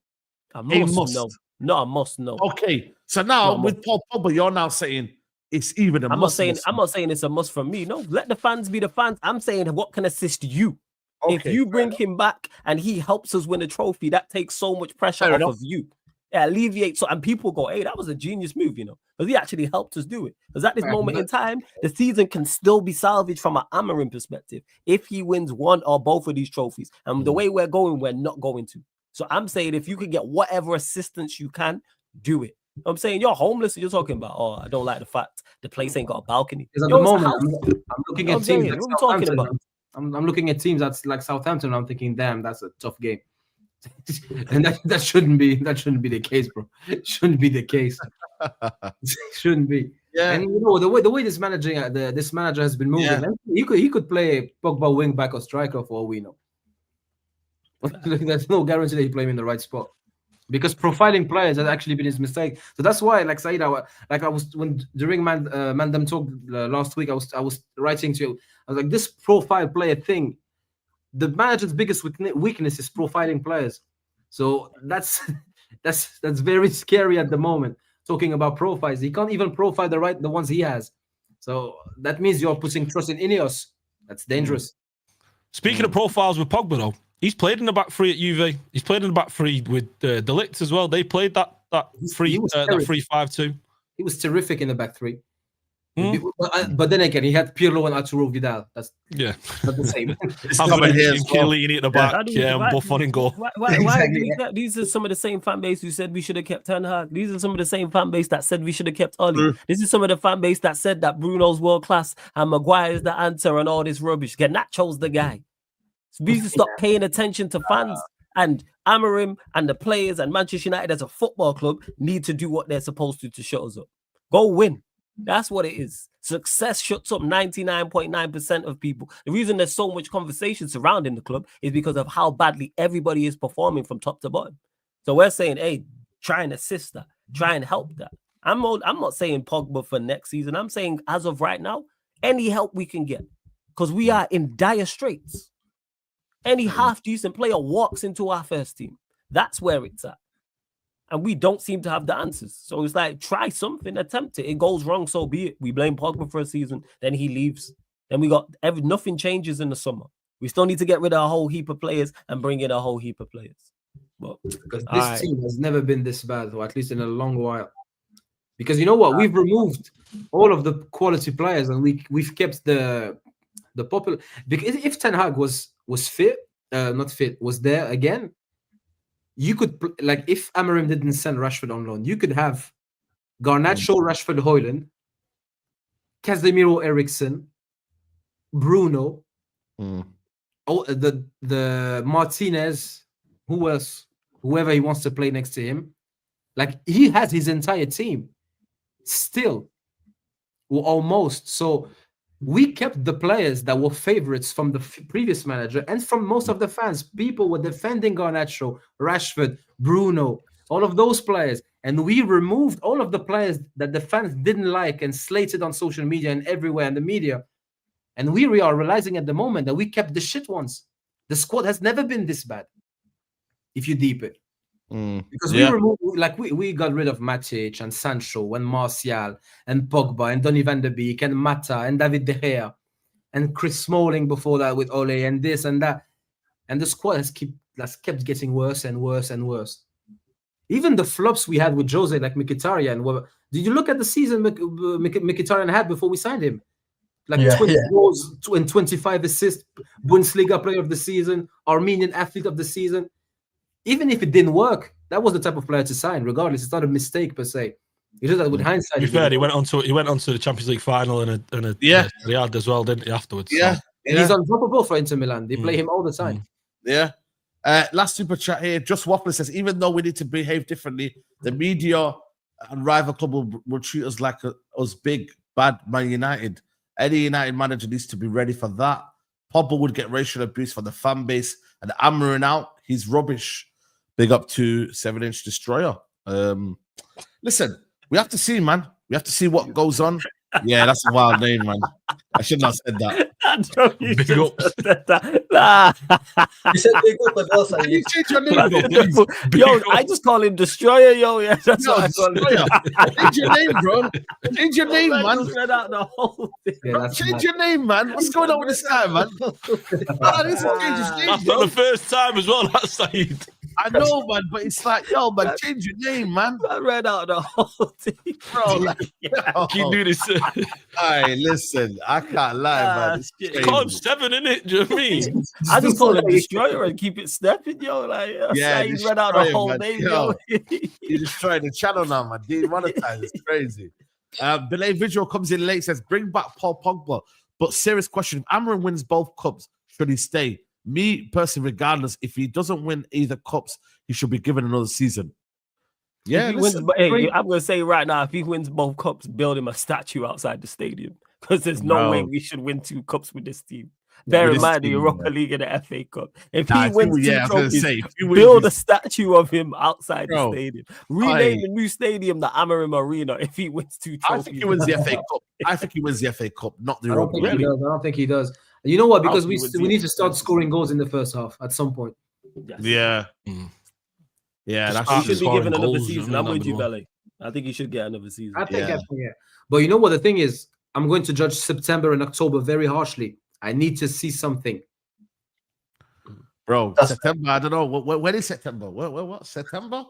A must. No. Not a must. No. Okay, so now with Paul Pogba, you're now saying it's even a must. I'm not saying it's a must for me. No, let the fans be the fans. I'm saying what can assist you. Okay, if you bring him back and he helps us win a trophy, that takes so much pressure off of you. It alleviates, so, and people go, hey, that was a genius move, you know, because he actually helped us do it. Because at this moment in time, the season can still be salvaged from an Amorim perspective if he wins one or both of these trophies. And the way we're going, we're not going to. So I'm saying if you can get whatever assistance you can, do it. I'm saying you're homeless and you're talking about, oh, I don't like the fact the place ain't got a balcony. Because at the moment, I'm looking at teams like what I'm talking about. I'm looking at teams that's like Southampton. I'm thinking, damn, that's a tough game. And that shouldn't be the case, bro. It shouldn't be the case. Shouldn't be. Yeah. And you know the way this manager has been moving, he could play Pogba wing back or striker for all we know. There's no guarantee that he play him in the right spot, because profiling players has actually been his mistake. So that's why, like Saeed, during Mandem talk last week, I was writing to you. I was like, this profile player thing, the manager's biggest weakness is profiling players. So that's very scary at the moment. Talking about profiles, he can't even profile the ones he has. So that means you're putting trust in Ineos. That's dangerous. Speaking of profiles with Pogba, though, he's played in the back three at Juve. He's played in the back three with De Ligt as well. They played that 3-5-2. He was terrific in the back three. But then again, he had Pirlo and Arturo Vidal. That's not the same. Chiellini at the back, and Buffon in goal. These are some of the same fan base who said we should have kept Ten Hag. These are some of the same fan base that said we should have kept Oli. This is some of the fan base that said that Bruno's world class and Maguire is the answer and all this rubbish. Garnacho's the guy. So we need to stop paying attention to fans. And Amorim and the players and Manchester United as a football club need to do what they're supposed to shut us up. Go win. That's what it is. Success shuts up 99.9% of people. The reason there's so much conversation surrounding the club is because of how badly everybody is performing from top to bottom. So we're saying, hey, try and assist that. Try and help that. I'm not saying Pogba for next season. I'm saying as of right now, any help we can get. Because we are in dire straits. Any half-decent player walks into our first team. That's where it's at. And we don't seem to have the answers. So it's like, try something, attempt it. It goes wrong, so be it. We blame Pogba for a season, then he leaves. Then we got nothing changes in the summer. We still need to get rid of a whole heap of players and bring in a whole heap of players. But because this team has never been this bad, or at least in a long while. Because you know what? We've removed all of the quality players and we've kept the popular. Because if Ten Hag was fit, was there again, you could, like, if Amorim didn't send Rashford on loan, you could have Garnacho, Rashford, Højlund, Casemiro, Eriksen, Bruno, the Martinez, who else? Whoever he wants to play next to him. Like, he has his entire team still, or almost. So we kept the players that were favorites from the previous manager and from most of the fans. People were defending Garnacho, Rashford, Bruno, all of those players. And we removed all of the players that the fans didn't like and slated on social media and everywhere in the media. And we are realizing at the moment that we kept the shit ones. The squad has never been this bad, if you deep it. Because we removed, like, we got rid of Matic and Sancho and Martial and Pogba and Donny van der Beek and Mata and David De Gea and Chris Smalling before that with Ole and this and that. And the squad has kept getting worse and worse and worse. Even the flops we had with Jose, like Mkhitaryan. Did you look at the season Mkhitaryan had before we signed him? Like 20 goals and 25 assists, Bundesliga player of the season, Armenian athlete of the season. Even if it didn't work, that was the type of player to sign. Regardless, it's not a mistake per se. It's just that with hindsight. To be fair, he went on to the Champions League final and a Riyadh as well, didn't he? Afterwards, and he's unstoppable for Inter Milan. They play him all the time. Last super chat here. Just Waffler says, even though we need to behave differently, the media and rival club will treat us like us big bad Man United. Any United manager needs to be ready for that. Pogba would get racial abuse from the fan base, and Amorim out. He's rubbish. Big up to 7-inch Destroyer. Listen, we have to see, man. We have to see what goes on. Yeah, that's a wild name, man. I should not have said that. Big up. You said big up, but also you change your name, yo, I just call him Destroyer, yo. Yeah, that's what I call him. Change your name, bro. Change your name, man. Just read out the whole thing. Change your name, man. What's going on with this guy, man? That's not the first time as well. That's Saeed. I know, man, but it's like, yo, man, change your name, man. I read out the whole thing, bro. Like, Keep doing this. Hey, listen, I can't lie, man. It's crazy. Call him 7, innit? Do you know what I mean? I just call him Destroyer and keep it stepping, yo. Like, yeah, he read out the whole man. name, yo. You destroyed the channel now, man. Demonetized. It's crazy. Belay Visual comes in late, says, bring back Paul Pogba. But serious question, if Amorim wins both cups, should he stay? Me, personally, regardless, if he doesn't win either cups, he should be given another season. Yeah, I'm going to say right now, if he wins both cups, build him a statue outside the stadium. Because there's no way we should win 2 cups with this team. Bear in mind the Europa League and the FA Cup. If he wins 2 trophies, build a statue of him outside the stadium. Rename the new stadium the Amorim Arena if he wins 2 trophies. I think he wins the FA Cup. I think he wins the FA Cup, not the Europa League. I don't think he does. You know what? Because we need to start scoring goals in the first half at some point. Yes. Yeah. Yeah, he should be given another season. I'm with you, Belly. I think he should get another season. I think, yeah. But you know what? The thing is, I'm going to judge September and October very harshly. I need to see something. Bro, September, I don't know. When is September? What? September?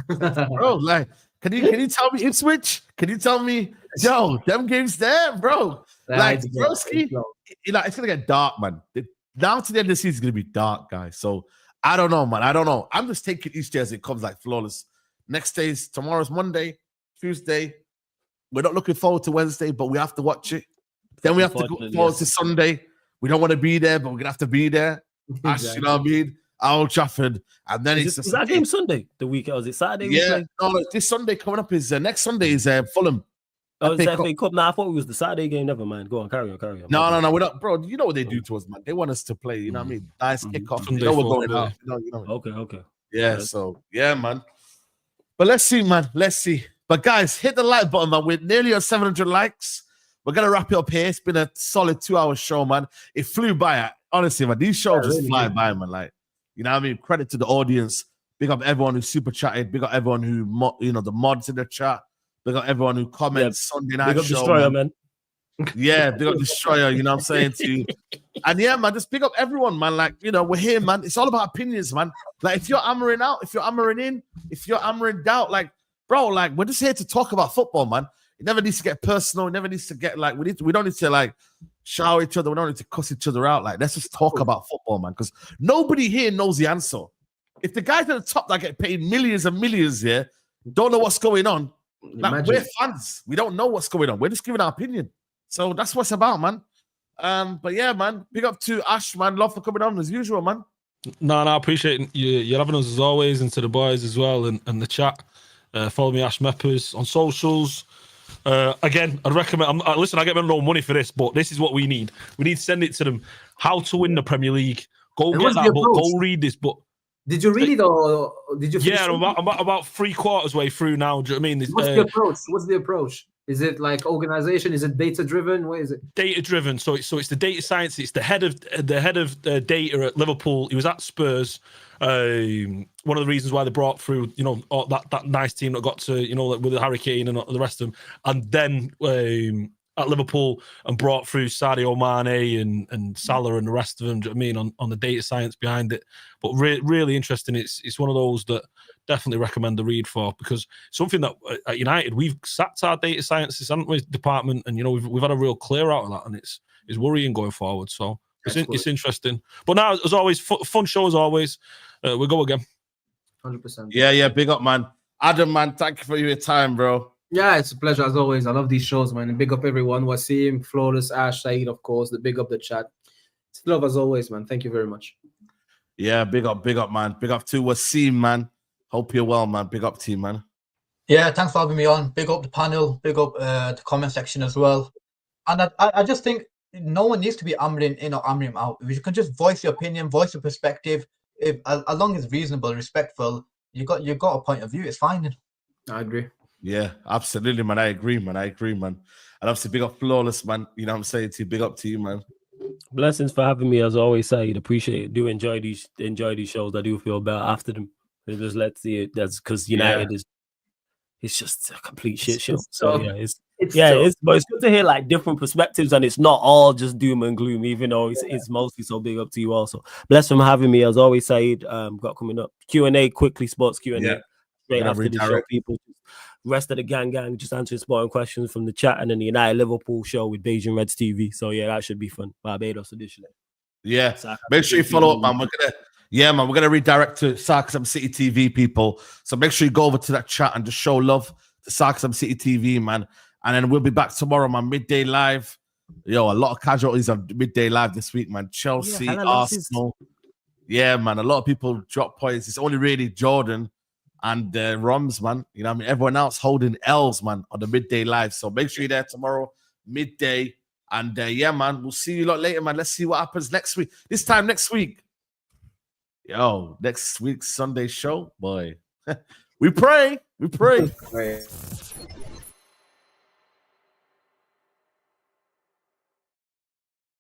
Bro, like, can you tell me Ipswich? Can you tell me, yo, them games there, bro? Like, broski, it's going to get dark, man. Now to the end of the season, it's going to be dark, guys. So, I don't know, man. I don't know. I'm just taking each day as it comes, like flawless. Next day's tomorrow's Monday, Tuesday. We're not looking forward to Wednesday, but we have to watch it. Then we have to go forward to Sunday. We don't want to be there, but we're gonna have to be there. Exactly. You know what I mean? Old Trafford, and then is that game Sunday? The weekend? Was it Saturday? Yeah, no. This Sunday coming up is next Sunday is Fulham. Oh, it's FA Cup. Nah, I thought it was the Saturday game. Never mind. Go on, carry on. No, we're not, bro. You know what they do to us, man. They want us to play. You know what I mean? Nice kickoff. You know we're going out. You know. Okay. Yeah. So yeah, man. But let's see, man. Let's see. But guys, hit the like button, man. We're nearly at 700 likes. We're gonna wrap it up here. It's been a solid 2-hour show, man. It flew by. Honestly, man, these shows just fly by, man. Like, you know what I mean? Credit to the audience. Big up everyone who super chatted. Big up everyone who, the mods in the chat. Big up everyone who comments Sunday night. Big up Destroyer, man. Yeah, big up Destroyer. You know what I'm saying to you? And yeah, man, just big up everyone, man. Like, we're here, man. It's all about opinions, man. Like, if you're Amorim out, if you're Amorim in, if you're Amorim out, like, bro, like, we're just here to talk about football, man. It never needs to get personal. It never needs to get like we don't need to like shower each other. We don't need to cuss each other out. Like, let's just talk about football, man. Because nobody here knows the answer. If the guys at the top that get paid millions and millions here don't know what's going on, like, we're fans. We don't know what's going on. We're just giving our opinion. So that's what it's about, man. But yeah, man. Big up to Ash, man. Love for coming on as usual, man. No, I appreciate you having us as always, and to the boys as well, and the chat. Follow me, Ash Meppers, on socials. Again, I'd recommend. Listen, I get no money for this, but this is what we need. We need to send it to them. How to win the Premier League. Go get that book. Go read this book. Did you read it or did you? Yeah, I'm about 3/4 way through now. Do you know what I mean? What's the approach? Is it like organization? Is it data driven? What is it? Data driven. So it's the data science. It's the head of data at Liverpool. He was at Spurs. One of the reasons why they brought through, that nice team that got to, like with the Hurricane and the rest of them, and then at Liverpool and brought through Sadio Mane and Salah and the rest of them. Do you know what I mean, on the data science behind it? But really interesting. It's one of those that definitely recommend the read for, because something that at United we've sacked our data sciences, haven't we, department, and we've had a real clear out of that, and it's worrying going forward. So it's interesting. But now, as always, fun show as always. We'll go again. 100%. Yeah. Big up, man. Adam, man, thank you for your time, bro. Yeah, it's a pleasure as always. I love these shows, man. And big up everyone. Wasim, Flawless, Ash, Saeed, of course. The big up the chat. It's love as always, man. Thank you very much. Yeah, big up, man. Big up to Wasim, man. Hope you're well, man. Big up to you, man. Yeah, thanks for having me on. Big up the panel. Big up the comment section as well. And I just think no one needs to be Amorim in or Amorim out. If you can just voice your opinion, voice your perspective, as long as it's reasonable, respectful, you got a point of view, it's fine. I agree. Yeah, absolutely, man. I agree, man. And obviously, big up Flawless, man. You know what I'm saying to you? Big up to you, man. Blessings for having me, as always, Saeed. Appreciate it. Do enjoy these shows. I do feel better after them. Just let's see it. That's because United is, it's just a complete shit show. So yeah, but it's good to hear like different perspectives, and it's not all just doom and gloom, even though it's mostly. So big up to you also. Bless from having me as always, Saeed. Got coming up Q&A quickly, sports Q&A straight after the show. People, rest of the gang, just answering sporting questions from the chat, and then the United Liverpool show with Beijing Reds TV. So yeah, that should be fun. Barbados edition. Yeah, make sure you follow up, man. We're gonna redirect to Sarcasm City TV people. So make sure you go over to that chat and just show love to Sarcasm City TV, man. And then we'll be back tomorrow, man. Midday live. Yo, a lot of casualties on midday live this week, man. Chelsea, Arsenal. Yeah, man. A lot of people drop points. It's only really Jordan and Roms, man. You know what I mean? Everyone else holding L's, man, on the midday live. So make sure you're there tomorrow, midday. And yeah, man, we'll see you a lot later, man. Let's see what happens next week. This time next week. Yo, next week's Sunday show, boy. We pray.